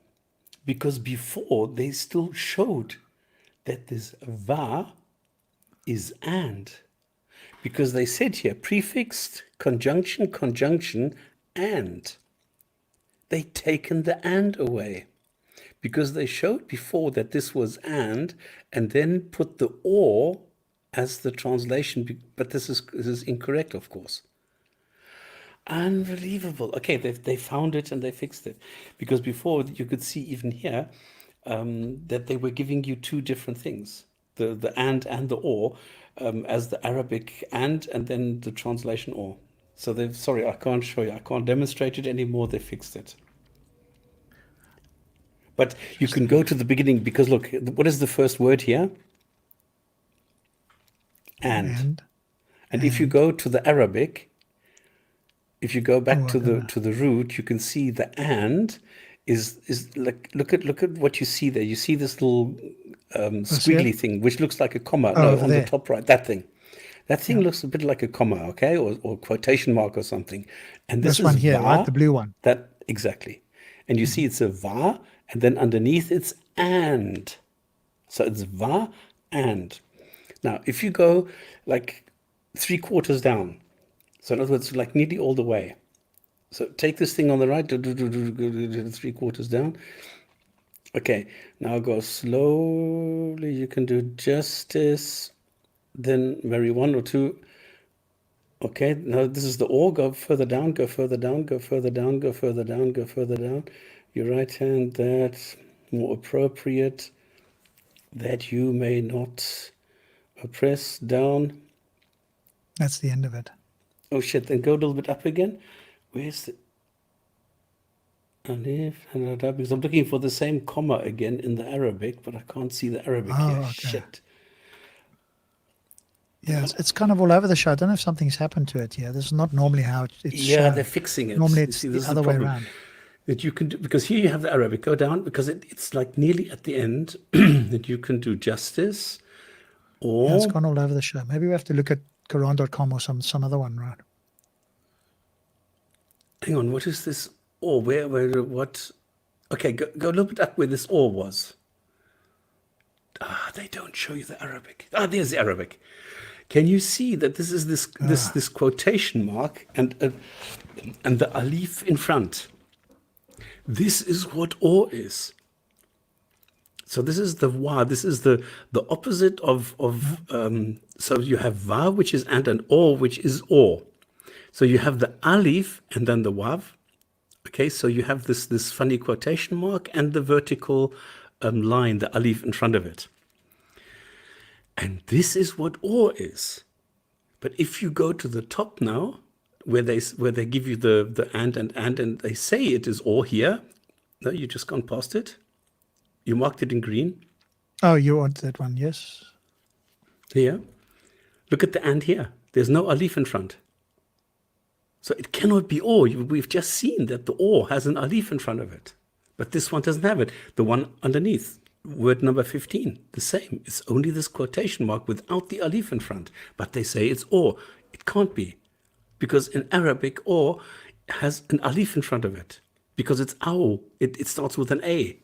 A: Because before they still showed that this va is and. Because they said here prefixed, conjunction, and. They've taken the and away. Because they showed before that this was and then put the or as the translation, but this is incorrect, of course. Unbelievable. Okay, they found it and they fixed it. Because before you could see even here that they were giving you two different things. The and the or as the Arabic and then the translation or. So they've, sorry, I can't show you. I can't demonstrate it anymore. They fixed it. But you can go to the beginning because look, what is the first word here? And if you go to the Arabic, if you go back to the root, you can see the and is like look at what you see there. You see this little squiggly thing, which looks like a comma. No, on the top right, that thing. That thing looks a bit like a comma, okay, or quotation mark or something. And this
B: one
A: is
B: here,
A: va,
B: right? The blue one.
A: That exactly. And you see it's a va, and then underneath it's and. So it's va and. Now, if you go like 3/4 down, so in other words, like nearly all the way. So take this thing on the right, 3/4 down. Okay, now go slowly. You can do justice, then maybe 1 or 2. Okay, now this is the or. Go further down, go further down, go further down, go further down, go further down. Your right hand, that's more appropriate, that you may not press down.
B: That's the end of it.
A: Oh shit, then go a little bit up again. Where's the alif? Because I'm looking for the same comma again in the Arabic, but I can't see the Arabic here.
B: Okay.
A: Shit.
B: Yeah, it's kind of all over the show. I don't know if something's happened to it. Yeah, this is not normally how it's shown.
A: They're fixing it.
B: Normally it's the other way around.
A: That you can do, because here you have the Arabic. Go down because it's like nearly at the end that you can do justice. Or
B: yeah, it's gone all over the show. Maybe we have to look at Quran.com or some other one, right?
A: Hang on, what is this? Or where what? Okay, go a little bit up where this or was. They don't show you the Arabic. There's the Arabic. Can you see that this is this quotation mark and the alif in front? This is what or is. So this is the wa. This is the opposite of so you have va, which is and or, which is or. So you have the alif and then the wav. Okay, so you have this funny quotation mark and the vertical line, the alif in front of it. And this is what or is. But if you go to the top now, where they give you the and they say it is or here. No, you just gone past it. You marked it in green.
B: Oh, you want that one, yes.
A: Here. Look at the and here. There's no alif in front. So it cannot be or. We've just seen that the or has an alif in front of it. But this one doesn't have it. The one underneath, word number 15, the same. It's only this quotation mark without the alif in front. But they say it's or. It can't be. Because in Arabic, or has an alif in front of it. Because it's aw. It starts with an A.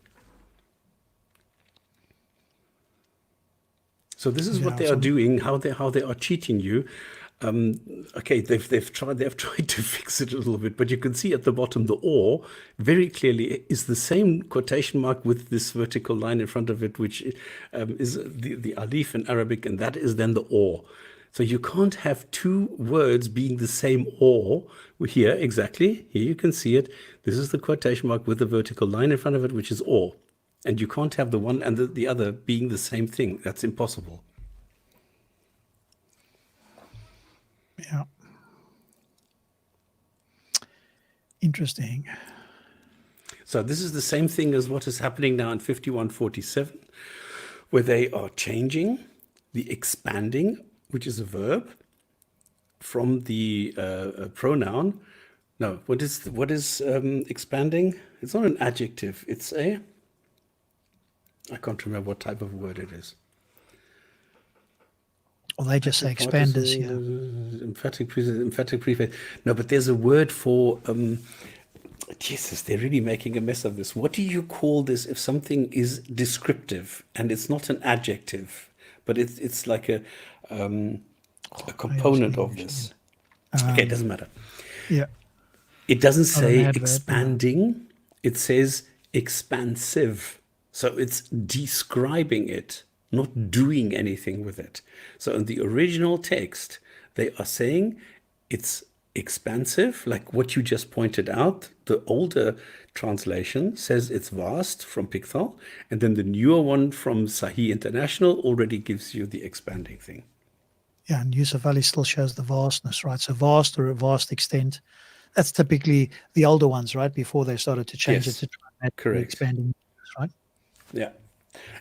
A: So this is what they are doing, how they are cheating you. Okay, they've tried to fix it a little bit, but you can see at the bottom the or very clearly is the same quotation mark with this vertical line in front of it, which is the alif in Arabic, and that is then the or. So you can't have two words being the same or. Here, exactly, here you can see it. This is the quotation mark with the vertical line in front of it, which is or. And you can't have the one and the other being the same thing. That's impossible.
B: Yeah. Interesting.
A: So this is the same thing as what is happening now in 5147, where they are changing the expanding, which is a verb, from the pronoun. No, what is expanding? It's not an adjective. It's I can't remember what type of word it is.
B: Well, they just say expanders here.
A: Emphatic prefix. No, but there's a word for. Jesus, they're really making a mess of this. What do you call this if something is descriptive and it's not an adjective, but it's like a component of this? Okay, it doesn't matter.
B: Yeah.
A: It doesn't say expanding. It says expansive. So it's describing it. not doing anything with it. So in the original text, they are saying it's expansive, like what you just pointed out. The older translation says it's vast from Pickthall, and then the newer one from Sahih International already gives you the expanding thing.
B: Yeah, and Yusuf Ali still shows the vastness, right? So vast or a vast extent. That's typically the older ones, right? Before they started to change
A: Yes,
B: it to try and
A: correct.
B: expanding, right?
A: Yeah.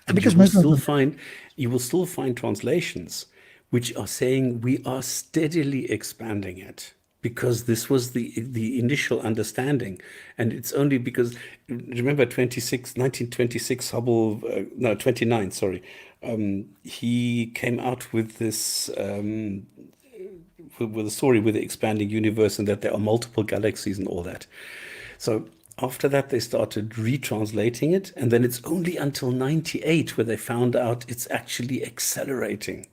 B: And
A: And you
B: because
A: will
B: Muslims,
A: still find translations which are saying we are steadily expanding it because this was the initial understanding, and it's only because remember 1926 Hubble, no 29, sorry, he came out with this with a story with the expanding universe and that there are multiple galaxies and all that. So after that, they started retranslating it, and then it's only until 98 where they found out it's actually accelerating.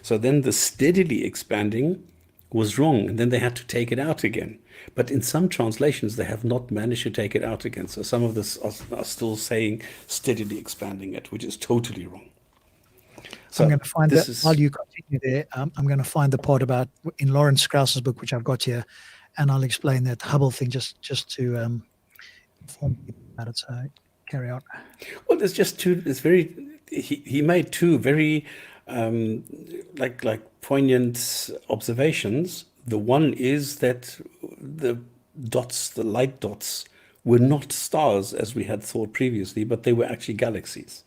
A: So then the steadily expanding was wrong, and then they had to take it out again. But in some translations, they have not managed to take it out again. So some of this are still saying steadily expanding it, which is totally wrong. So
B: I'm going to find
A: this
B: that
A: is
B: while you continue there, I'm going to find the part about in Lawrence Strauss's book, which I've got here, and I'll explain that Hubble thing just to inform people about it. So carry on.
A: well, there's just two. It's very. He made two very like poignant observations. The one is that the dots, the light dots, were not stars as we had thought previously, but they were actually galaxies.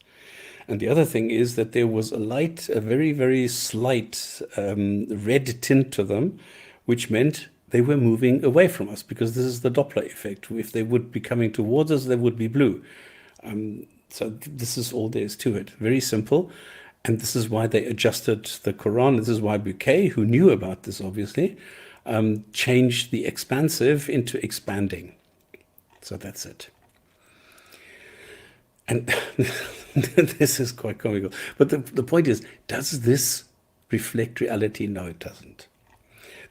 A: And the other thing is that there was a very, very slight red tint to them, which meant they were moving away from us because this is the Doppler effect. If they would be coming towards us, they would be blue. So this is all there is to it. Very simple. And this is why they adjusted the Quran. This is why Bouquet, who knew about this obviously, changed the expansive into expanding. So that's it. And this is quite comical. But the point is, does this reflect reality? No, it doesn't.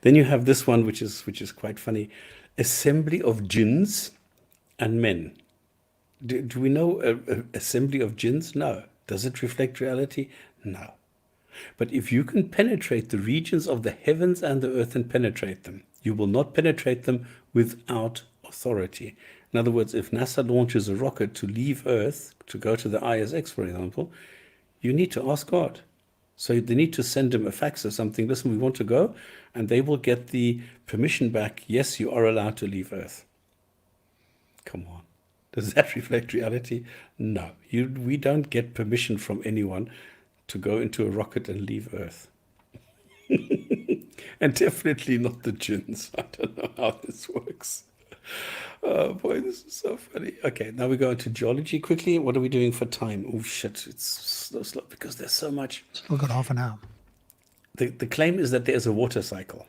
A: Then you have this one, which is quite funny. Assembly of jinns and men. Do we know an assembly of jinns? No. Does it reflect reality? No. But if you can penetrate the regions of the heavens and the earth and penetrate them, you will not penetrate them without authority. In other words, if NASA launches a rocket to leave Earth, to go to the ISX, for example, you need to ask God. So they need to send him a fax or something. Listen, we want to go. And they will get the permission back. Yes, you are allowed to leave Earth. Come on. Does that reflect reality? No. We don't get permission from anyone to go into a rocket and leave Earth. And definitely not the jinns. I don't know how this works. Oh boy, this is so funny. Okay, now we go into geology quickly. What are we doing for time? Oh shit, it's slow because there's so much.
B: Still got half an hour.
A: The claim is that there's a water cycle.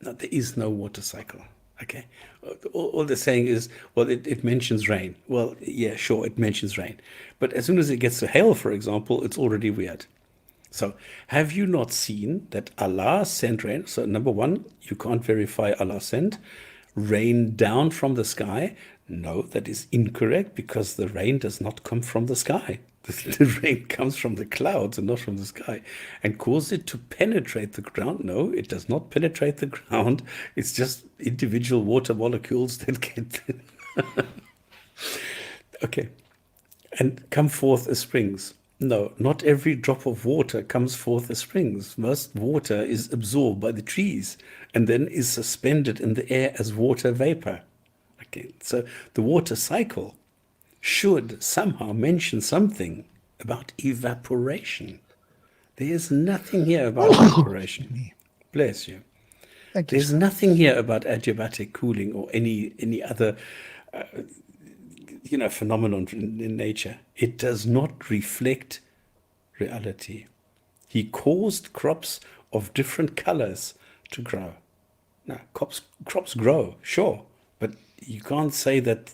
A: No, there is no water cycle. Okay, all they're saying is, well, it mentions rain. Well, yeah, sure, it mentions rain, but as soon as it gets to hail, for example, it's already weird. So, have you not seen that Allah sent rain? So, number one, you can't verify Allah sent rain down from the sky. No, that is incorrect because the rain does not come from the sky. The rain comes from the clouds and not from the sky, and cause it to penetrate the ground. No, it does not penetrate the ground. It's just individual water molecules that get okay, and come forth as springs. No, not every drop of water comes forth as springs. Most water is absorbed by the trees and then is suspended in the air as water vapor. Okay, so the water cycle should somehow mention something about evaporation. There is nothing here about evaporation. Bless you.
B: Thank you,
A: There's
B: sir.
A: nothing here about adiabatic cooling or any other phenomenon in nature. It does not reflect reality. He caused crops of different colors to grow. Now, crops grow, sure, but you can't say that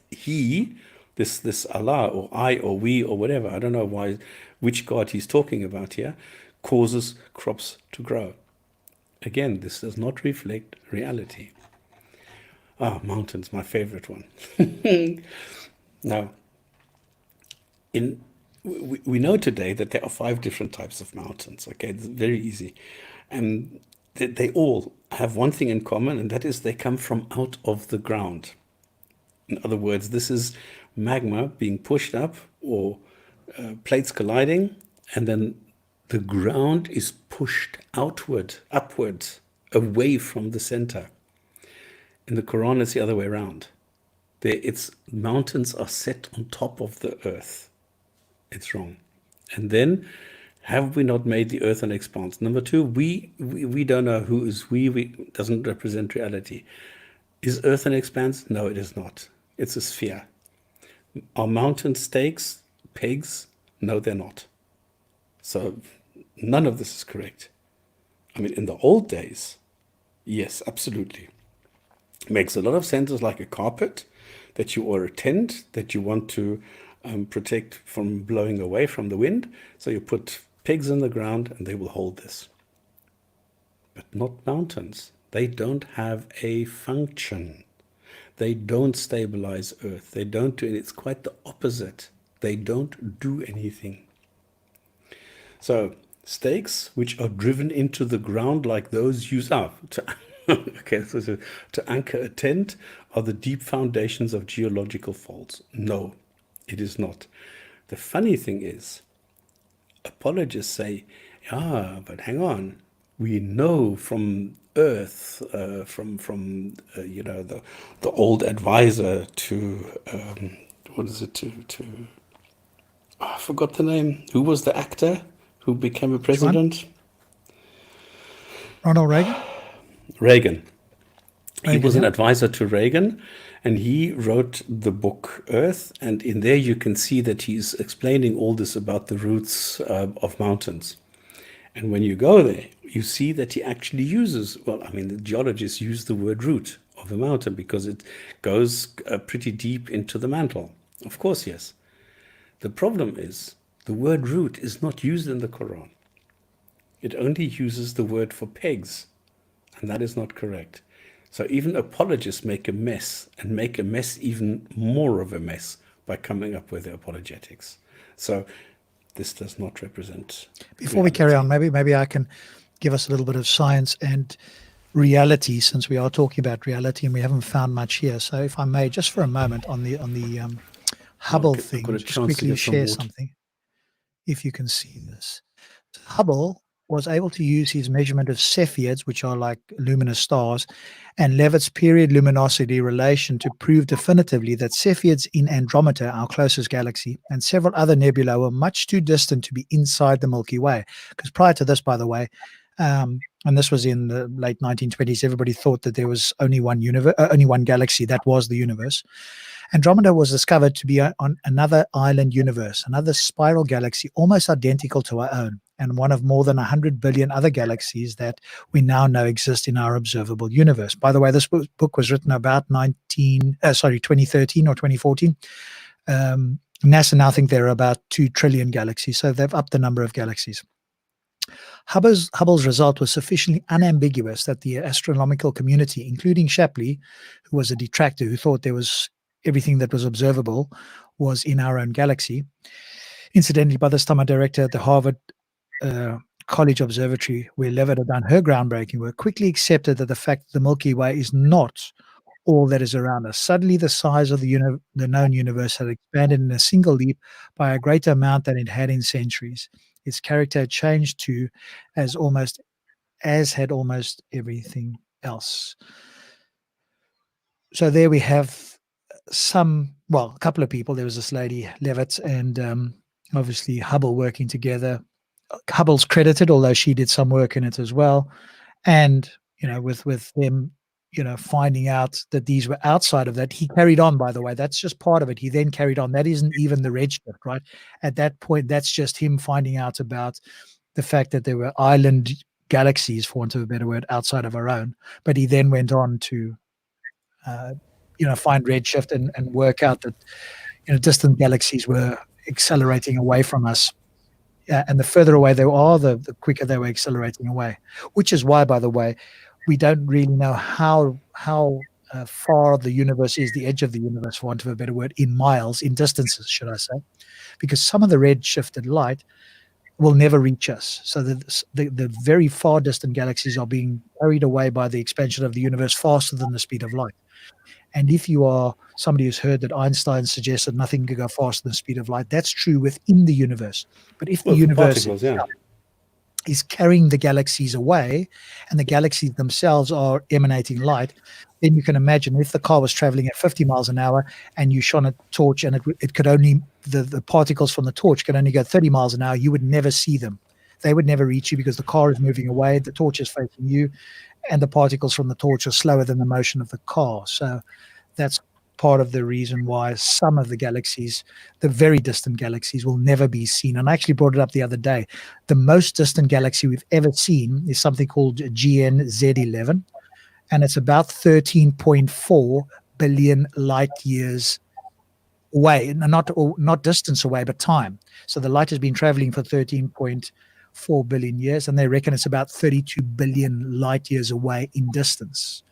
A: this Allah or I or we or whatever, I don't know which God he's talking about here, causes crops to grow. Again, this does not reflect reality. Mountains, my favorite one. Now, in we know today that there are 5 different types of mountains. Okay, it's very easy. And they all have one thing in common, and that is they come from out of the ground. In other words, this is magma being pushed up, or plates colliding, and then the ground is pushed outward, upwards, away from the center. In the Quran, it's the other way around. Its mountains are set on top of the earth. It's wrong. And then, have we not made the earth an expanse? Number 2, we don't know who is we. We doesn't represent reality. Is earth an expanse? No, it is not. It's a sphere. Are mountain stakes pegs? No, they're not. So none of this is correct. I mean, in the old days, yes, absolutely. Makes a lot of sense. It's like a carpet that you, or a tent that you want to protect from blowing away from the wind. So you put pegs in the ground and they will hold this. But not mountains. They don't have a function. They don't stabilize Earth. They don't do it. It's quite the opposite. They don't do anything. So stakes which are driven into the ground like those used to anchor a tent are the deep foundations of geological faults. No, it is not. The funny thing is, apologists say, yeah, but hang on. We know from Earth, the old advisor to what is it to I forgot the name. Who was the actor who became a president?
B: Ronald Reagan?
A: Reagan. He was an
B: yeah.
A: advisor to Reagan, and he wrote the book Earth, and in there you can see that he's explaining all this about the roots of mountains. And when you go there, you see that he actually uses, well, I mean, the geologists use the word root of a mountain because it goes pretty deep into the mantle. Of course, yes. The problem is the word root is not used in the Quran. It only uses the word for pegs, and that is not correct. So even apologists make a mess, and make a mess even more of a mess by coming up with their apologetics. So this does not represent
B: Before we carry on, maybe I can give us a little bit of science and reality, since we are talking about reality and we haven't found much here. So if I may, just for a moment on the Hubble thing, just quickly share something, if you can see this. Hubble was able to use his measurement of Cepheids, which are like luminous stars, and Leavitt's period luminosity relation to prove definitively that Cepheids in Andromeda, our closest galaxy, and several other nebulae were much too distant to be inside the Milky Way. Because prior to this, by the way, and this was in the late 1920s, everybody thought that there was only one galaxy that was the universe. Andromeda was discovered to be on another island universe, another spiral galaxy almost identical to our own, and one of more than 100 billion other galaxies that we now know exist in our observable universe. By the way, this book was written about 2013 or 2014. NASA now think there are about 2 trillion galaxies, so they've upped the number of galaxies. Hubble's result was sufficiently unambiguous that the astronomical community, including Shapley, who was a detractor who thought there was everything that was observable was in our own galaxy. Incidentally, by this time, a director at the Harvard College Observatory, where Leavitt had done her groundbreaking work, quickly accepted that the fact that the Milky Way is not all that is around us. Suddenly, the size of the known universe had expanded in a single leap by a greater amount than it had in centuries. Its character had changed too, as had almost everything else. So there we have a couple of people. There was this lady, Leavitt, and obviously Hubble working together. Hubble's credited, although she did some work in it as well. And, with them, finding out that these were outside of that, he carried on, by the way. That's just part of it. He then carried on. That isn't even the redshift, right? At that point, that's just him finding out about the fact that there were island galaxies, for want of a better word, outside of our own. But he then went on to find redshift and work out that distant galaxies were accelerating away from us, and the further away they are, the quicker they were accelerating away. Which is why, by the way, we don't really know how far the universe is, the edge of the universe, for want of a better word, in miles, in distances, should I say, because some of the red-shifted light will never reach us. So the very far distant galaxies are being carried away by the expansion of the universe faster than the speed of light. And if you are somebody who's heard that Einstein suggested nothing can go faster than the speed of light, that's true within the universe. But if the
A: Well, for
B: universe
A: particles, yeah.
B: is carrying the galaxies away, and the galaxies themselves are emanating light, then you can imagine if the car was traveling at 50 miles an hour and you shone a torch and it could only, the particles from the torch could only go 30 miles an hour, you would never see them. They would never reach you because the car is moving away, the torch is facing you, and the particles from the torch are slower than the motion of the car. So that's part of the reason why some of the galaxies, the very distant galaxies, will never be seen. And I actually brought it up the other day. The most distant galaxy we've ever seen is something called GNZ11, and it's about 13.4 billion light years away. Not distance away, but time. So the light has been traveling for 13.4 billion years, and they reckon it's about 32 billion light years away in distance.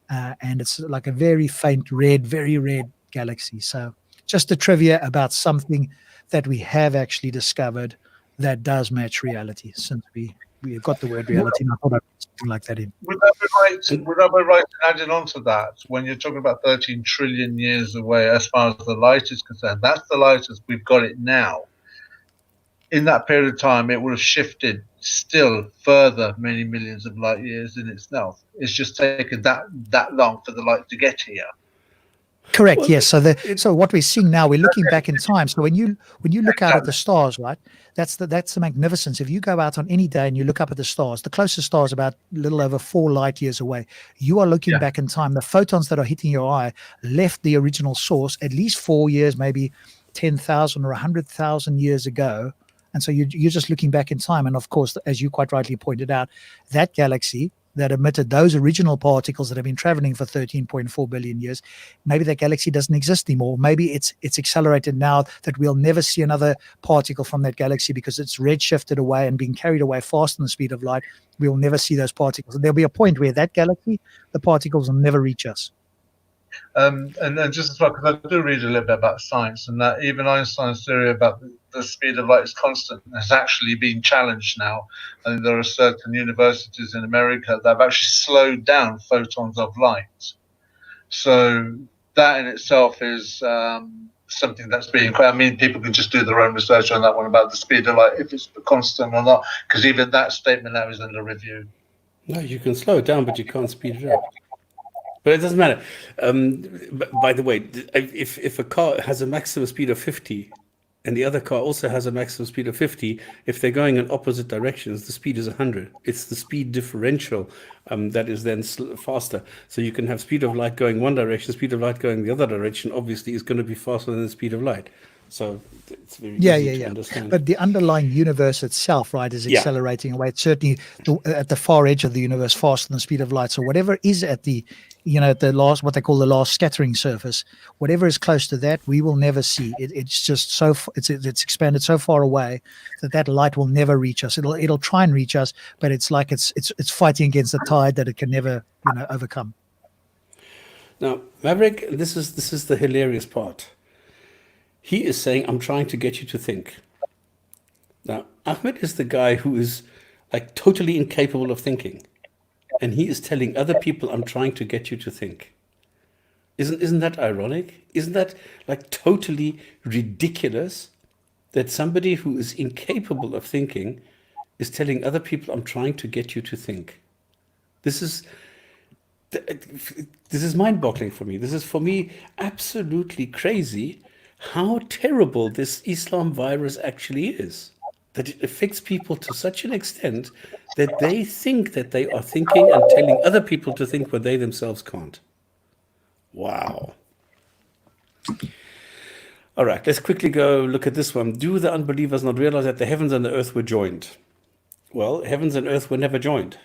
B: And it's like a very faint red, very red galaxy. So just a trivia about something that we have actually discovered that does match reality, since we've got the word reality, and I thought I'd put something like that in.
C: Would that be right in adding on to that, when you're talking about 13 trillion years away as far as the light is concerned, that's the light as we've got it now. In that period of time, it would have shifted still further many millions of light years in itself. It's just taken that long for the light to get here.
B: Correct. Well, yes. So what we're seeing now, we're looking back in time. So when you look out at the stars, right? That's the magnificence. If you go out on any day and you look up at the stars, the closest star is about a little over 4 light years away. You are looking back in time. The photons that are hitting your eye left the original source at least 4 years, maybe 10,000 or 100,000 years ago. And so you're just looking back in time. And of course, as you quite rightly pointed out, that galaxy that emitted those original particles that have been traveling for 13.4 billion years, maybe that galaxy doesn't exist anymore. Maybe it's accelerated now that we'll never see another particle from that galaxy because it's redshifted away and being carried away faster than the speed of light. We'll never see those particles. And there'll be a point where that galaxy, the particles will never reach us.
C: And just as well, because I do read a little bit about science, and that even Einstein's theory about the speed of light is constant has actually been challenged now. I think there are certain universities in America that have actually slowed down photons of light. So that in itself is something that's being, I mean, people can just do their own research on that one about the speed of light, if it's constant or not, because even that statement now is under review.
A: No, you can slow it down, but you can't speed it up. But it doesn't matter. By the way, if a car has a maximum speed of 50 and the other car also has a maximum speed of 50, if they're going in opposite directions, the speed is 100. It's the speed differential that is then faster. So you can have speed of light going one direction, speed of light going the other direction, obviously is going to be faster than the speed of light. So it's very easy to understand.
B: But the underlying universe itself, right, is accelerating away. It's certainly at the far edge of the universe faster than the speed of light. So whatever is at the, at the last, what they call the last scattering surface, whatever is close to that, we will never see. It's just it's expanded so far away that light will never reach us. It'll try and reach us, but it's like it's fighting against the tide that it can never overcome.
A: Now, Maverick, this is the hilarious part. He is saying, I'm trying to get you to think. Now, Ahmed is the guy who is like totally incapable of thinking. And he is telling other people, I'm trying to get you to think. Isn't that ironic? Isn't that like totally ridiculous that somebody who is incapable of thinking is telling other people, I'm trying to get you to think? This is mind-boggling for me. This is, for me, absolutely crazy how terrible this Islam virus actually is. That it affects people to such an extent that they think that they are thinking and telling other people to think when they themselves can't. Wow. All right, let's quickly go look at this one. Do the unbelievers not realize that the heavens and the earth were joined? Well, heavens and earth were never joined.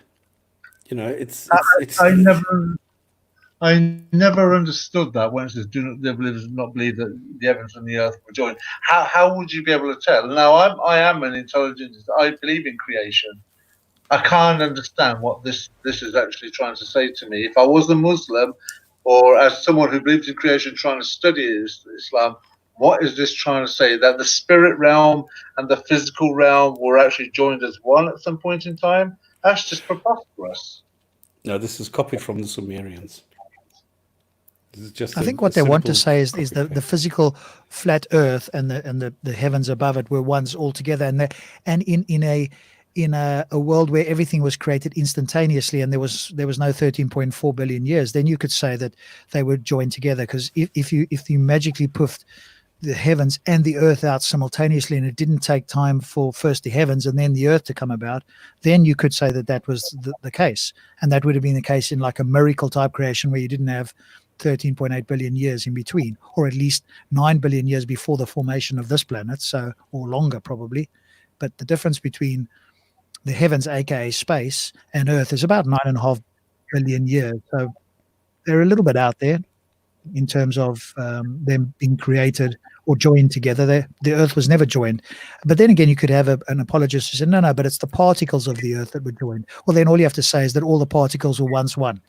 C: I never understood that when it says, do not the believers not believe that the heavens and the earth were joined. How would you be able to tell? Now, I am an intelligent, I believe in creation. I can't understand what this is actually trying to say to me. If I was a Muslim, Or as someone who believes in creation trying to study Islam, what is this trying to say? That the spirit realm and the physical realm were actually joined as one at some point in time? That's just preposterous.
A: No, this is copied from the Sumerians. This is just
B: I think what they want to say is the
A: copy-paste.
B: physical flat Earth and the heavens above it were once all together, and in a world where everything was created instantaneously and there was no 13.4 billion years, then you could say that they were joined together. Because if you magically puffed the heavens and the earth out simultaneously, and it didn't take time for first the heavens and then the earth to come about, then you could say that that was the case. And that would have been the case in like a miracle type creation where you didn't have 13.8 billion years in between, or at least 9 billion years before the formation of this planet, so, or longer probably. But the difference between the heavens, aka space, and earth is about 9.5 billion years. So they're a little bit out there in terms of them being created or joined together. The earth was never joined. But then again, you could have an apologist who said, no, but it's the particles of the earth that were joined. Well, then all you have to say is that all the particles were once one.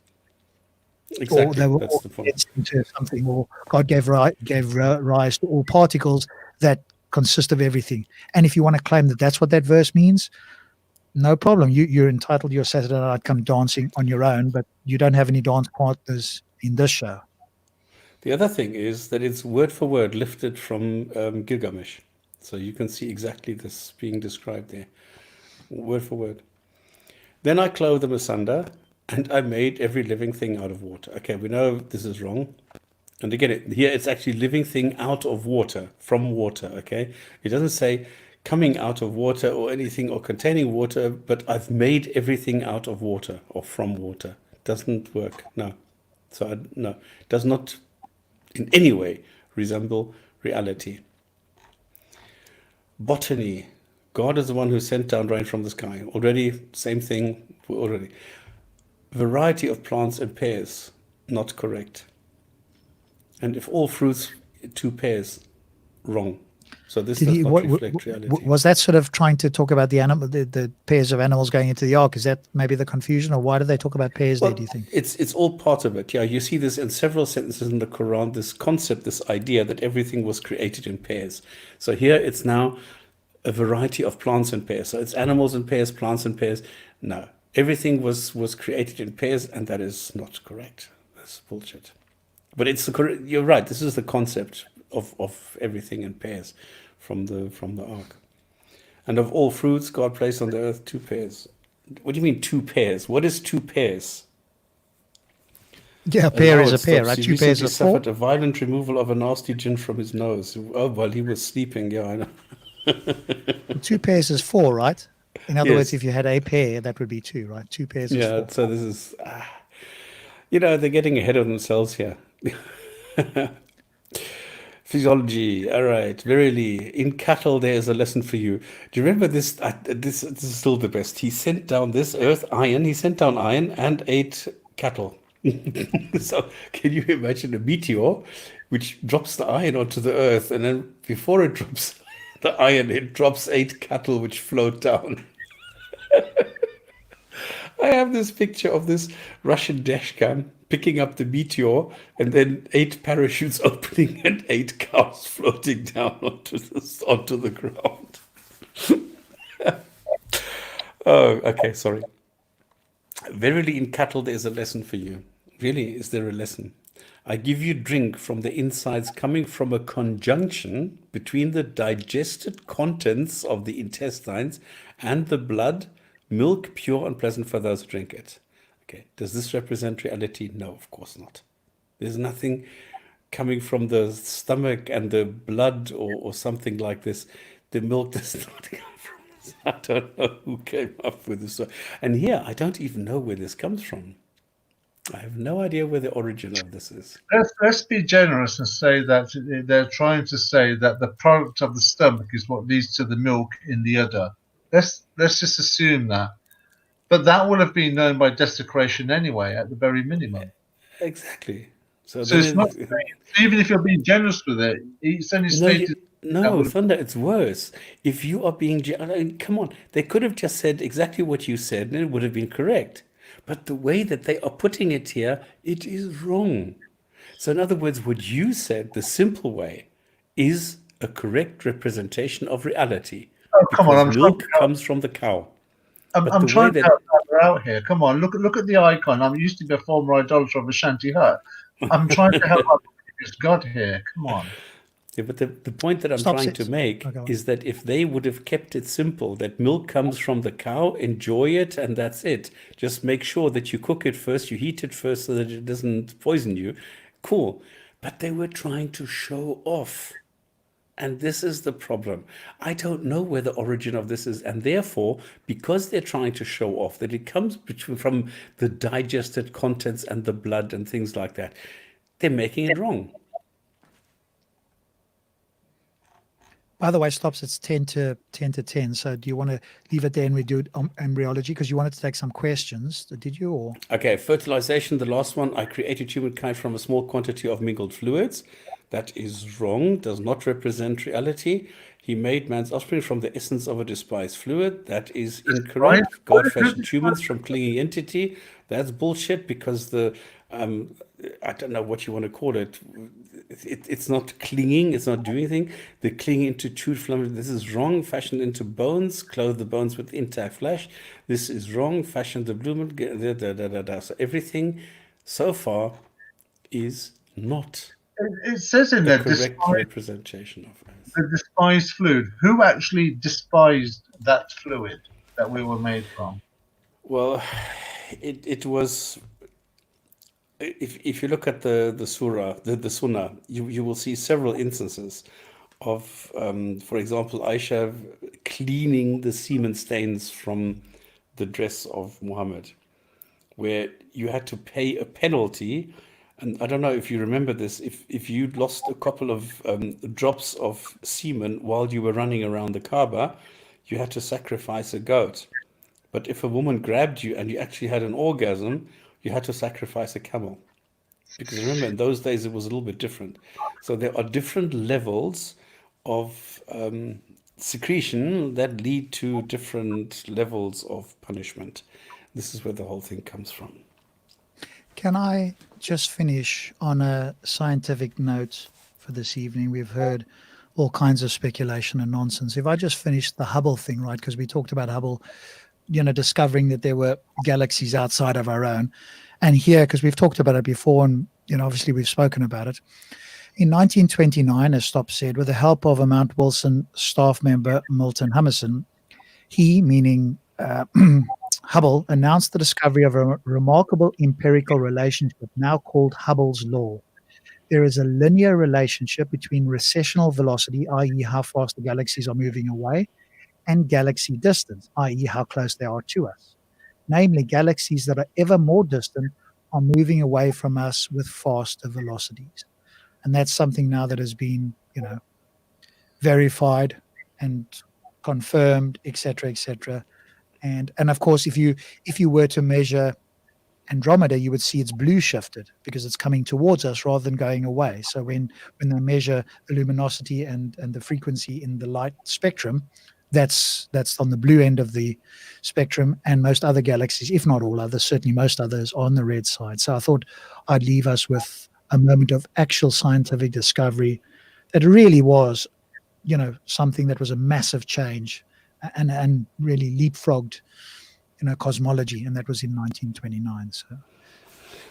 A: Exactly.
B: Or they were
A: That's
B: all
A: the point.
B: into something, or God gave rise to all particles that consist of everything. And if you want to claim that that's what that verse means, no problem. You're entitled to your Saturday night come dancing on your own, but you don't have any dance partners in this show.
A: The other thing is that it's word for word lifted from Gilgamesh. So you can see exactly this being described there, word for word. Then I clove them asunder, and I made every living thing out of water. Okay, we know this is wrong. And again, here it's actually living thing out of water, from water, okay? It doesn't say coming out of water or anything or containing water, but I've made everything out of water or from water. Doesn't work, no. So, no, it does not in any way resemble reality. Botany. God is the one who sent down rain from the sky. Already, same thing, already. Variety of plants and pears, not correct. And if all fruits, 2 pears, wrong. So this does not reflect reality.
B: Was that sort of trying to talk about the pairs of animals going into the ark? Is that maybe the confusion, or why do they talk about pairs there, do you think?
A: It's all part of it. Yeah, you see this in several sentences in the Quran, this concept, this idea that everything was created in pairs. So here it's now a variety of plants and pairs. So it's animals and pairs, plants and pairs. No, everything was created in pairs, and that is not correct. That's bullshit. But it's you're right. This is the concept of everything in pairs from the ark. And of all fruits, God placed on the earth 2 pairs. What do you mean 2 pairs? What is 2 pairs?
B: Yeah, a pair is a pair, right? 2 pairs
A: He
B: of 4.
A: suffered a violent removal of a nasty gin from his nose. Oh, while he was sleeping. Yeah, I know.
B: 2 pairs is 4, right? In other words,
A: Yes.
B: if you had a pair, that would be 2, right? 2 pairs is 4.
A: Yeah, so this is, they're getting ahead of themselves here. Physiology, all right. Verily, in cattle there is a lesson for you. Do you remember this? This is still the best. He sent down this earth iron. He sent down iron and ate cattle. So can you imagine a meteor which drops the iron onto the earth, and then before it drops the iron, it drops 8 cattle which float down. I have this picture of this Russian dashcam picking up the meteor, and then 8 parachutes opening and 8 cows floating down onto the ground. Oh, okay, sorry. Verily, in cattle there is a lesson for you. Really, is there a lesson? I give you drink from the insides coming from a conjunction between the digested contents of the intestines and the blood, milk pure and pleasant for those who drink it. Okay, does this represent reality? No, of course not. There's nothing coming from the stomach and the blood or something like this. The milk does not come from this. I don't know who came up with this. And here, I don't even know where this comes from. I have no idea where the origin of this is.
C: Let's be generous and say that they're trying to say that the product of the stomach is what leads to the milk in the udder. Let's just assume that. But that would have been known by desecration anyway, at the very minimum.
A: Exactly. So
C: it's not, even if you're being generous with it, it's only stated.
A: No, Thunder, it's worse. If you are being, come on, they could have just said exactly what you said, and it would have been correct. But the way that they are putting it here, it is wrong. So in other words, what you said, the simple way, is a correct representation of reality.
C: Oh, come on!
A: Because milk comes from the cow. But
C: I'm
A: the way
C: trying to
A: that
C: help her out here. Come on, look at the icon. I'm used to be a former idolater of a shanty hut. I'm trying to help our previous God here. Come on.
A: Yeah, but the point that I'm
B: Stop
A: trying to
B: six.
A: make
B: Okay.
A: is that if they would have kept it simple, that milk comes from the cow, enjoy it, and that's it. Just make sure that you cook it first, you heat it first so that it doesn't poison you. Cool. But they were trying to show off. And this is the problem. I don't know where the origin of this is. And therefore, because they're trying to show off that it comes from the digested contents and the blood and things like that, they're making it wrong.
B: By the way, Stops, it's 10 to 10. So do you want to leave it there and we do it on embryology? Because you wanted to take some questions. Did you? Or
A: Okay, fertilization, the last one. I created humankind from a small quantity of mingled fluids. That is wrong, does not represent reality. He made man's offspring from the essence of a despised fluid. That is incorrect. God fashioned humans from clinging entity. That's bullshit because I don't know what you want to call it. It's not clinging, it's not doing anything. The clinging into chewed phloem, this is wrong. Fashioned into bones, clothe the bones with intact flesh. This is wrong. Fashioned the bloom, So everything so far is not
C: It says in
A: the
C: there,
A: correct representation of Earth.
C: the despised fluid. Who actually despised that fluid that we were made from?
A: Well, it was. If you look at the surah, the sunnah, you will see several instances of, for example, Aisha cleaning the semen stains from the dress of Muhammad, where you had to pay a penalty. And I don't know if you remember this, if you'd lost a couple of drops of semen while you were running around the Kaaba, you had to sacrifice a goat. But if a woman grabbed you and you actually had an orgasm, you had to sacrifice a camel. Because remember, in those days, it was a little bit different. So there are different levels of secretion that lead to different levels of punishment. This is where the whole thing comes from.
B: can I just finish on a scientific note for this evening? We've heard all kinds of speculation and nonsense. If I just finish the Hubble thing, right? Because we talked about Hubble, discovering that there were galaxies outside of our own. And here, because we've talked about it before, and obviously we've spoken about it. In 1929, as Stop said, with the help of a Mount Wilson staff member, Milton Humason, he, meaning Hubble, announced the discovery of a remarkable empirical relationship now called Hubble's law. There is a linear relationship between recessional velocity, i.e. how fast the galaxies are moving away, and galaxy distance, i.e. how close they are to us. Namely, galaxies that are ever more distant are moving away from us with faster velocities. And that's something now that has been, verified and confirmed, etc., etc. And of course, if you were to measure Andromeda, you would see it's blue shifted because it's coming towards us rather than going away. So when they measure the luminosity and the frequency in the light spectrum, that's on the blue end of the spectrum, and most other galaxies, if not all others, certainly most others, are on the red side. So I thought I'd leave us with a moment of actual scientific discovery that really was, something that was a massive change and really leapfrogged, cosmology, and that was in 1929.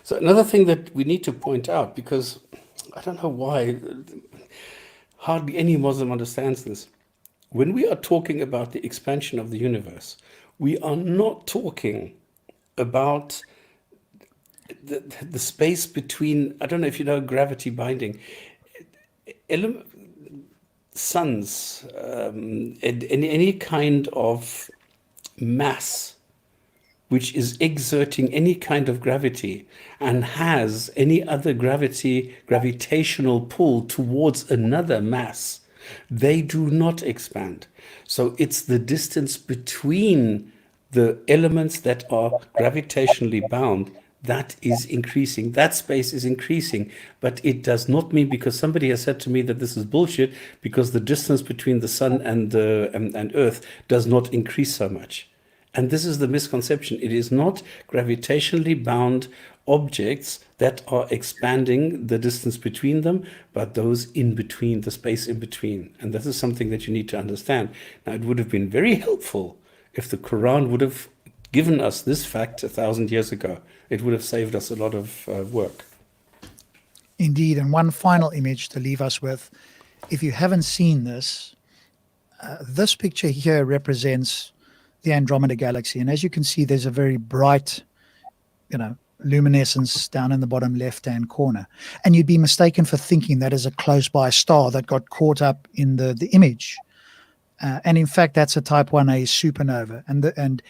A: So another thing that we need to point out, because I don't know why hardly any Muslim understands this. When we are talking about the expansion of the universe, we are not talking about the space between, I don't know if you know gravity binding, suns, any kind of mass which is exerting any kind of gravity and has any other gravitational pull towards another mass, they do not expand. So it's the distance between the elements that are gravitationally bound that is increasing. That space is increasing, but it does not mean, because somebody has said to me that this is bullshit, because the distance between the sun and Earth does not increase so much. And this is the misconception. It is not gravitationally bound objects that are expanding the distance between them, but those in between, the space in between. And this is something that you need to understand. Now, it would have been very helpful if the Quran would have given us this fact 1,000 years ago. It would have saved us a lot of work.
B: Indeed. And one final image to leave us with. If you haven't seen this, this picture here represents the Andromeda Galaxy. And as you can see, there's a very bright, luminescence down in the bottom left-hand corner. And you'd be mistaken for thinking that is a close-by star that got caught up in the image. And in fact, that's a Type 1a supernova. And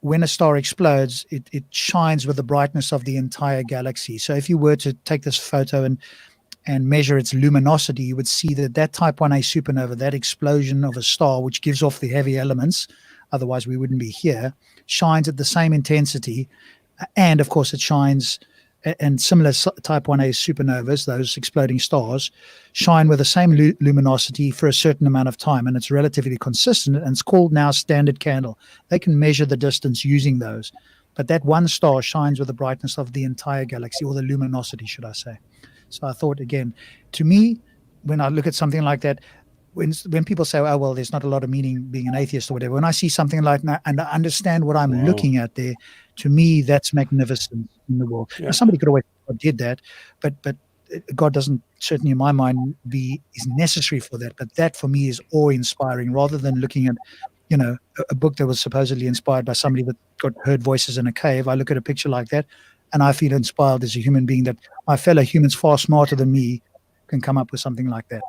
B: when a star explodes, it shines with the brightness of the entire galaxy. So if you were to take this photo and measure its luminosity, you would see that Type 1a supernova, that explosion of a star, which gives off the heavy elements, otherwise we wouldn't be here, shines at the same intensity. And of course, it shines, and similar Type 1a supernovas, those exploding stars, shine with the same luminosity for a certain amount of time. And it's relatively consistent. And it's called now standard candle. They can measure the distance using those. But that one star shines with the brightness of the entire galaxy, or the luminosity, should I say. So I thought, again, to me, when I look at something like that, when people say, oh, well, there's not a lot of meaning being an atheist or whatever, when I see something like that and I understand what I'm looking at there, to me, that's magnificent in the world.
A: Yeah.
B: Now, somebody could always say, God did that, but God doesn't, certainly in my mind, is necessary for that. But that, for me, is awe-inspiring, rather than looking at, a book that was supposedly inspired by somebody that heard voices in a cave. I look at a picture like that, and I feel inspired as a human being that my fellow humans far smarter than me can come up with something like that.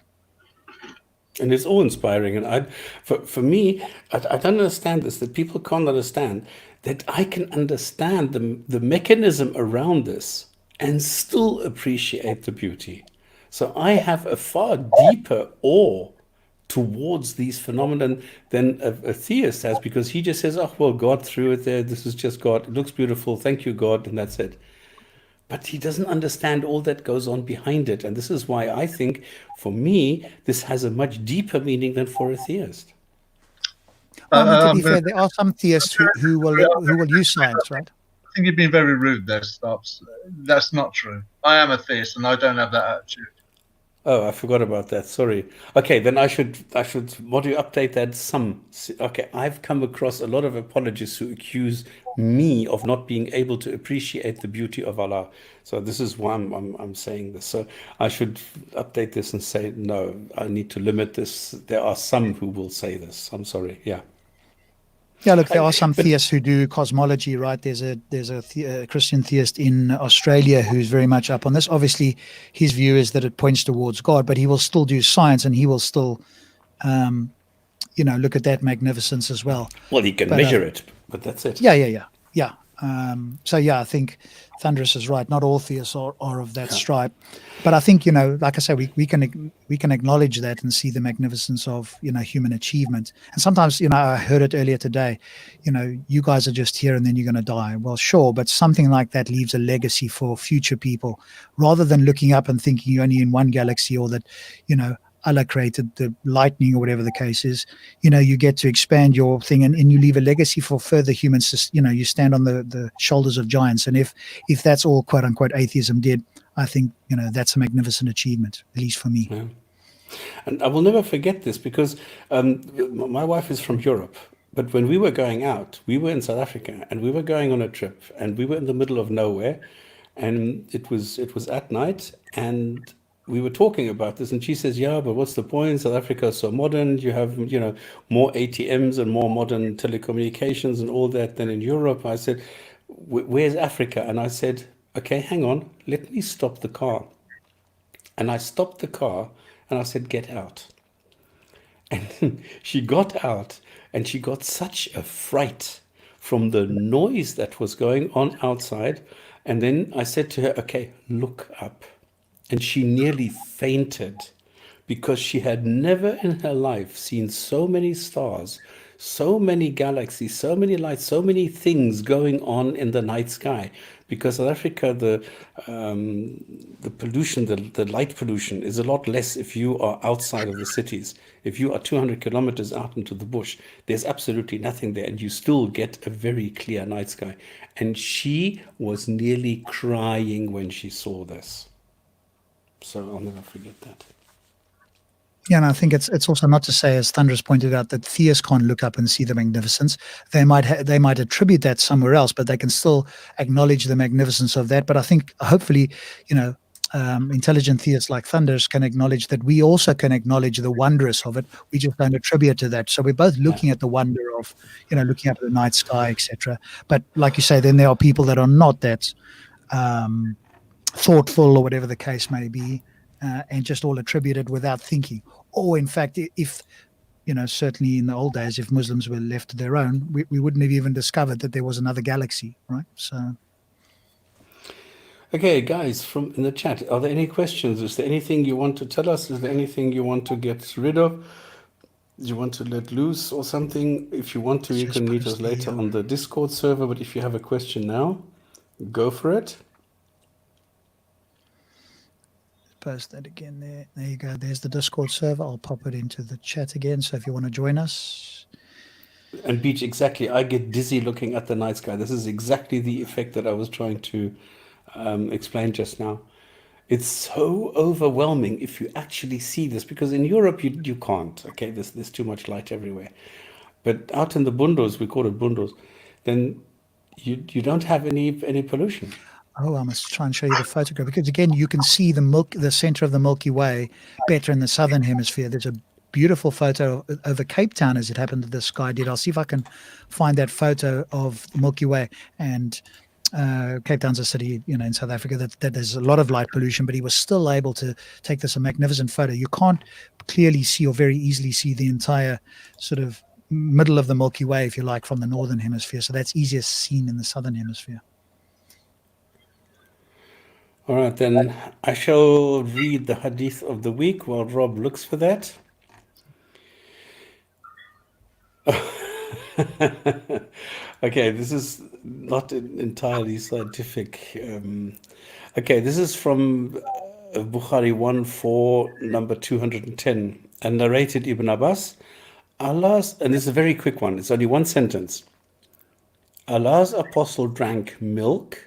A: And it's awe-inspiring. And for me, I don't understand this, that people can't understand that I can understand the mechanism around this and still appreciate the beauty. So I have a far deeper awe towards these phenomena than a theist has, because he just says, oh, well, God threw it there. This is just God. It looks beautiful. Thank you, God. And that's it. But he doesn't understand all that goes on behind it. And this is why I think, for me, this has a much deeper meaning than for a theist.
B: To be fair, there are some theists who will use science, right?
C: I think you've been very rude there, Stops. That's not true. I am a theist, and I don't have that attitude.
A: Oh, I forgot about that. Sorry. Okay, then I should want to update that some. Okay, I've come across a lot of apologists who accuse me of not being able to appreciate the beauty of Allah. So this is why I'm saying this. So I should update this and say, no, I need to limit this. There are some who will say this. I'm sorry. Yeah.
B: Yeah, look, there are some theists who do cosmology, right? There's a Christian theist in Australia who's very much up on this. Obviously, his view is that it points towards God, but he will still do science, and he will still, look at that magnificence as well.
A: Well, he can measure it, but that's it.
B: Yeah. I think Thunderous is right. Not all theists are of that stripe, but I think, like I say, we can acknowledge that and see the magnificence of, human achievement. And sometimes, I heard it earlier today, you guys are just here and then you're going to die. Well, sure, but something like that leaves a legacy for future people, rather than looking up and thinking you're only in one galaxy, or that, Allah created the lightning, or whatever the case is. You get to expand your thing, and you leave a legacy for further humans. You stand on the shoulders of giants. And if that's all quote unquote atheism did, I think that's a magnificent achievement, at least for me.
A: Yeah. And I will never forget this, because my wife is from Europe. But when we were going out, we were in South Africa, and we were going on a trip, and we were in the middle of nowhere, and it was at night, and we were talking about this, and she says, yeah, but what's the point? South Africa is so modern. You have, more ATMs and more modern telecommunications and all that than in Europe. I said, where's Africa? And I said, okay, hang on, let me stop the car. And I stopped the car, and I said, get out. And she got out, and she got such a fright from the noise that was going on outside. And then I said to her, okay, look up. And she nearly fainted, because she had never in her life seen so many stars, so many galaxies, so many lights, so many things going on in the night sky. because South Africa, the pollution, the light pollution is a lot less if you are outside of the cities. If you are 200 kilometers out into the bush, there's absolutely nothing there, and you still get a very clear night sky. And she was nearly crying when she saw this. So I'll never forget that.
B: Yeah, and I think it's also not to say, as Thunderous pointed out, that theists can't look up and see the magnificence. They might attribute that somewhere else, but they can still acknowledge the magnificence of that. But I think hopefully, intelligent theists like Thunderous can acknowledge that we also can acknowledge the wondrous of it. We just don't attribute to that. So we're both looking at the wonder of, looking up at the night sky, etc. But like you say, then there are people that are not that thoughtful, or whatever the case may be. And just all attributed without thinking. Or in fact, if, certainly in the old days, if Muslims were left to their own, we wouldn't have even discovered that there was another galaxy, right? So.
A: Okay, guys, from in the chat, are there any questions? Is there anything you want to tell us? Is there anything you want to get rid of? Do you want to let loose or something? If you want to, you can meet us later on the Discord server. But if you have a question now, go for it.
B: Post that again there. There you go. There's the Discord server. I'll pop it into the chat again. So if you want to join us.
A: And Beach, exactly. I get dizzy looking at the night sky. This is exactly the effect that I was trying to explain just now. It's so overwhelming if you actually see this, because in Europe you can't. Okay, there's too much light everywhere. But out in the bundos, we call it bundos, then you don't have any pollution.
B: Oh, I must try and show you the photograph, because again, you can see the center of the Milky Way better in the southern hemisphere. There's a beautiful photo over Cape Town, as it happened, that this guy did. I'll see if I can find that photo of the Milky Way. And Cape Town's a city, in South Africa that there's a lot of light pollution, but he was still able to take this a magnificent photo. You can't clearly see, or very easily see, the entire sort of middle of the Milky Way, if you like, from the northern hemisphere. So that's easier seen in the southern hemisphere.
A: All right, then I shall read the hadith of the week while Rob looks for that. Okay, this is not entirely scientific. Okay, this is from Bukhari 1:4, number 210, and narrated Ibn Abbas. Allah's, and this is a very quick one, it's only one sentence. Allah's apostle drank milk,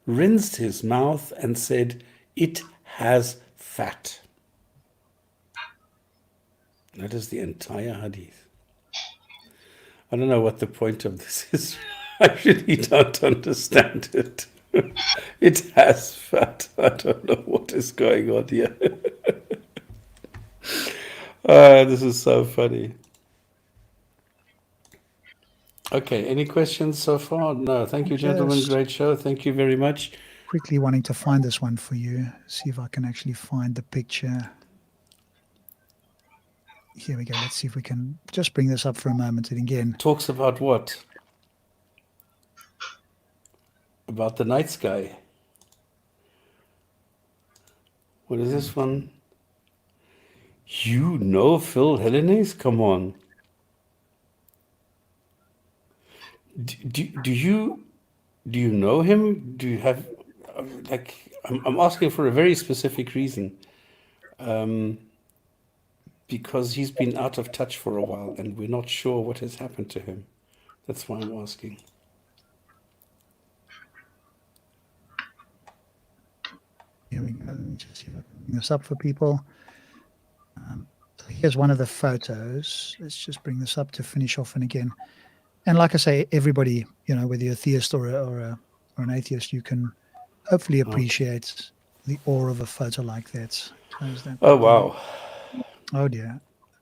A: rinsed his mouth, and said, "It has fat." That is the entire hadith. I don't know what the point of this is. I really don't understand it. It has fat. I don't know what is going on here. This is so funny. Okay, any questions so far? No, thank you, gentlemen.
B: Yes.
A: Great show. Thank you very much.
B: Quickly wanting to find this one for you. See if I can actually find the picture. Here we go. Let's see if we can just bring this up for a moment. And again,
A: Talks about what? About the night sky. What is this one? You know Phil Hellenes? Come on. Do you know him? Do you have, like, I'm asking for a very specific reason. Because he's been out of touch for a while and we're not sure what has happened to him. That's why I'm asking.
B: here we go. Let me just see if I can bring this up for people. So here's one of the photos. Let's just bring this up to finish off. And again, and like I say, everybody, whether you're a theist or an atheist, you can hopefully appreciate the awe of a photo like that.
A: Oh, wow.
B: Oh dear,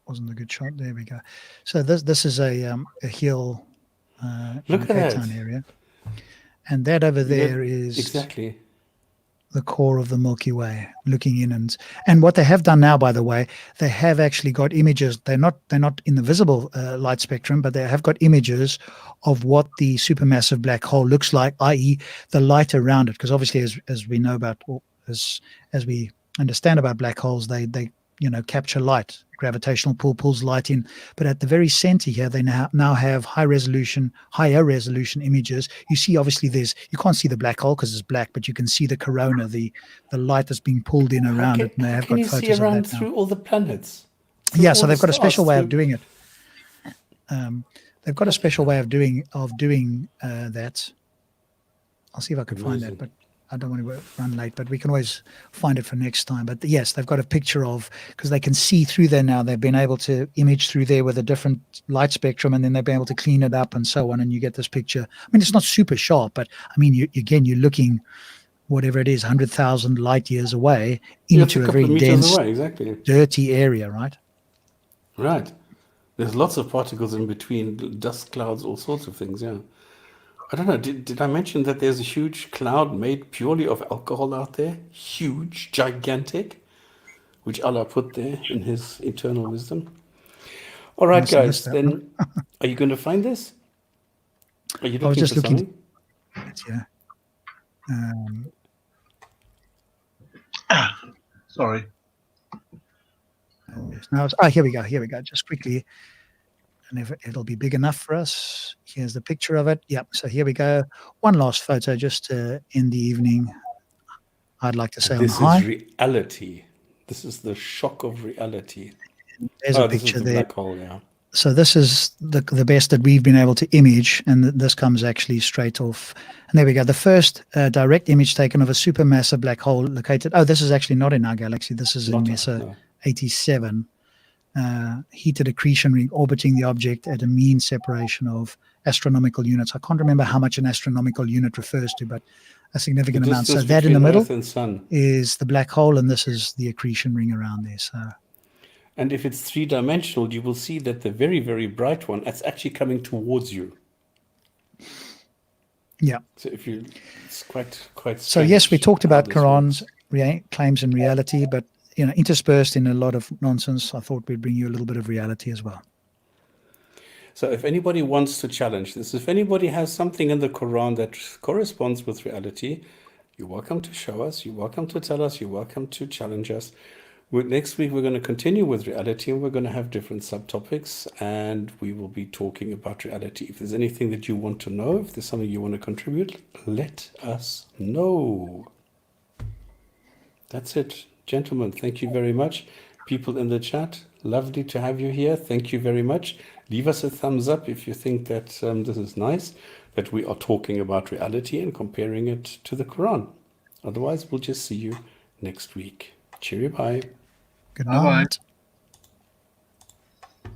B: wasn't a good shot. There we go. So this is a hill in the Cape Town area, and that over there is
A: exactly
B: the core of the Milky Way, looking in. And what they have done now, by the way, they have actually got images. They're not in the visible light spectrum, but they have got images of what the supermassive black hole looks like, i.e., the light around it. Because obviously, as we know about, or as we understand about black holes, they capture light. Gravitational pull pulls light in. But at the very center here, they now have higher resolution images. You see, obviously, you can't see the black hole because it's black, but you can see the corona, the light that's being pulled in around it. And they have
A: Can
B: got
A: you see
B: photos of
A: around
B: that now.
A: through all the planets?
B: Yeah, so they've got a special way of doing it. They've got a special way of doing that. I'll see if I can find that, but I don't want to run late, but we can always find it for next time. But yes, they've got a picture of, because they can see through there now. They've been able to image through there with a different light spectrum, and then they've been able to clean it up and so on. And you get this picture. I mean, it's not super sharp, but I mean, you're looking, whatever it is, 100,000 light years away into a very dense, dirty area, right?
A: Right. There's lots of particles in between, dust clouds, all sorts of things, yeah. I don't know, did I mention that there's a huge cloud made purely of alcohol out there? Huge, gigantic, which Allah put there in his eternal wisdom. All right, guys, then are you going to find this? Are you looking for something?
B: Yeah.
C: Sorry.
B: Now, here we go. Just quickly. And if it'll be big enough for us. Here's the picture of it. Yep. So here we go. One last photo just to end the evening. I'd like to say
A: this
B: on high.
A: This is reality. This is the shock of reality.
B: There's a picture there.
A: Black hole, yeah.
B: So this is the best that we've been able to image, and this comes actually straight off. And there we go. The first direct image taken of a supermassive black hole located. Oh, this is actually not in our galaxy. This is in MESA 87. Heated accretion ring orbiting the object at a mean separation of astronomical units. I can't remember how much an astronomical unit refers to, but a significant amount. So that in the middle is the black hole, and this is the accretion ring around there. So,
A: and if it's three-dimensional, you will see that the very, very bright one, that's actually coming towards you.
B: Yeah.
A: So it's quite.
B: So yes, we talked about Quran's claims and reality, but interspersed in a lot of nonsense, I thought we'd bring you a little bit of reality as well.
A: So if anybody wants to challenge this, if anybody has something in the Quran that corresponds with reality, you're welcome to show us, you're welcome to tell us, you're welcome to challenge us. Next week, we're going to continue with reality, and we're going to have different subtopics, and we will be talking about reality. If there's anything that you want to know, if there's something you want to contribute, let us know. That's it. Gentlemen, thank you very much. People in the chat, lovely to have you here. Thank you very much. Leave us a thumbs up if you think that this is nice, that we are talking about reality and comparing it to the Quran. Otherwise, we'll just see you next week. Cheerio, bye.
B: Good night. Bye-bye.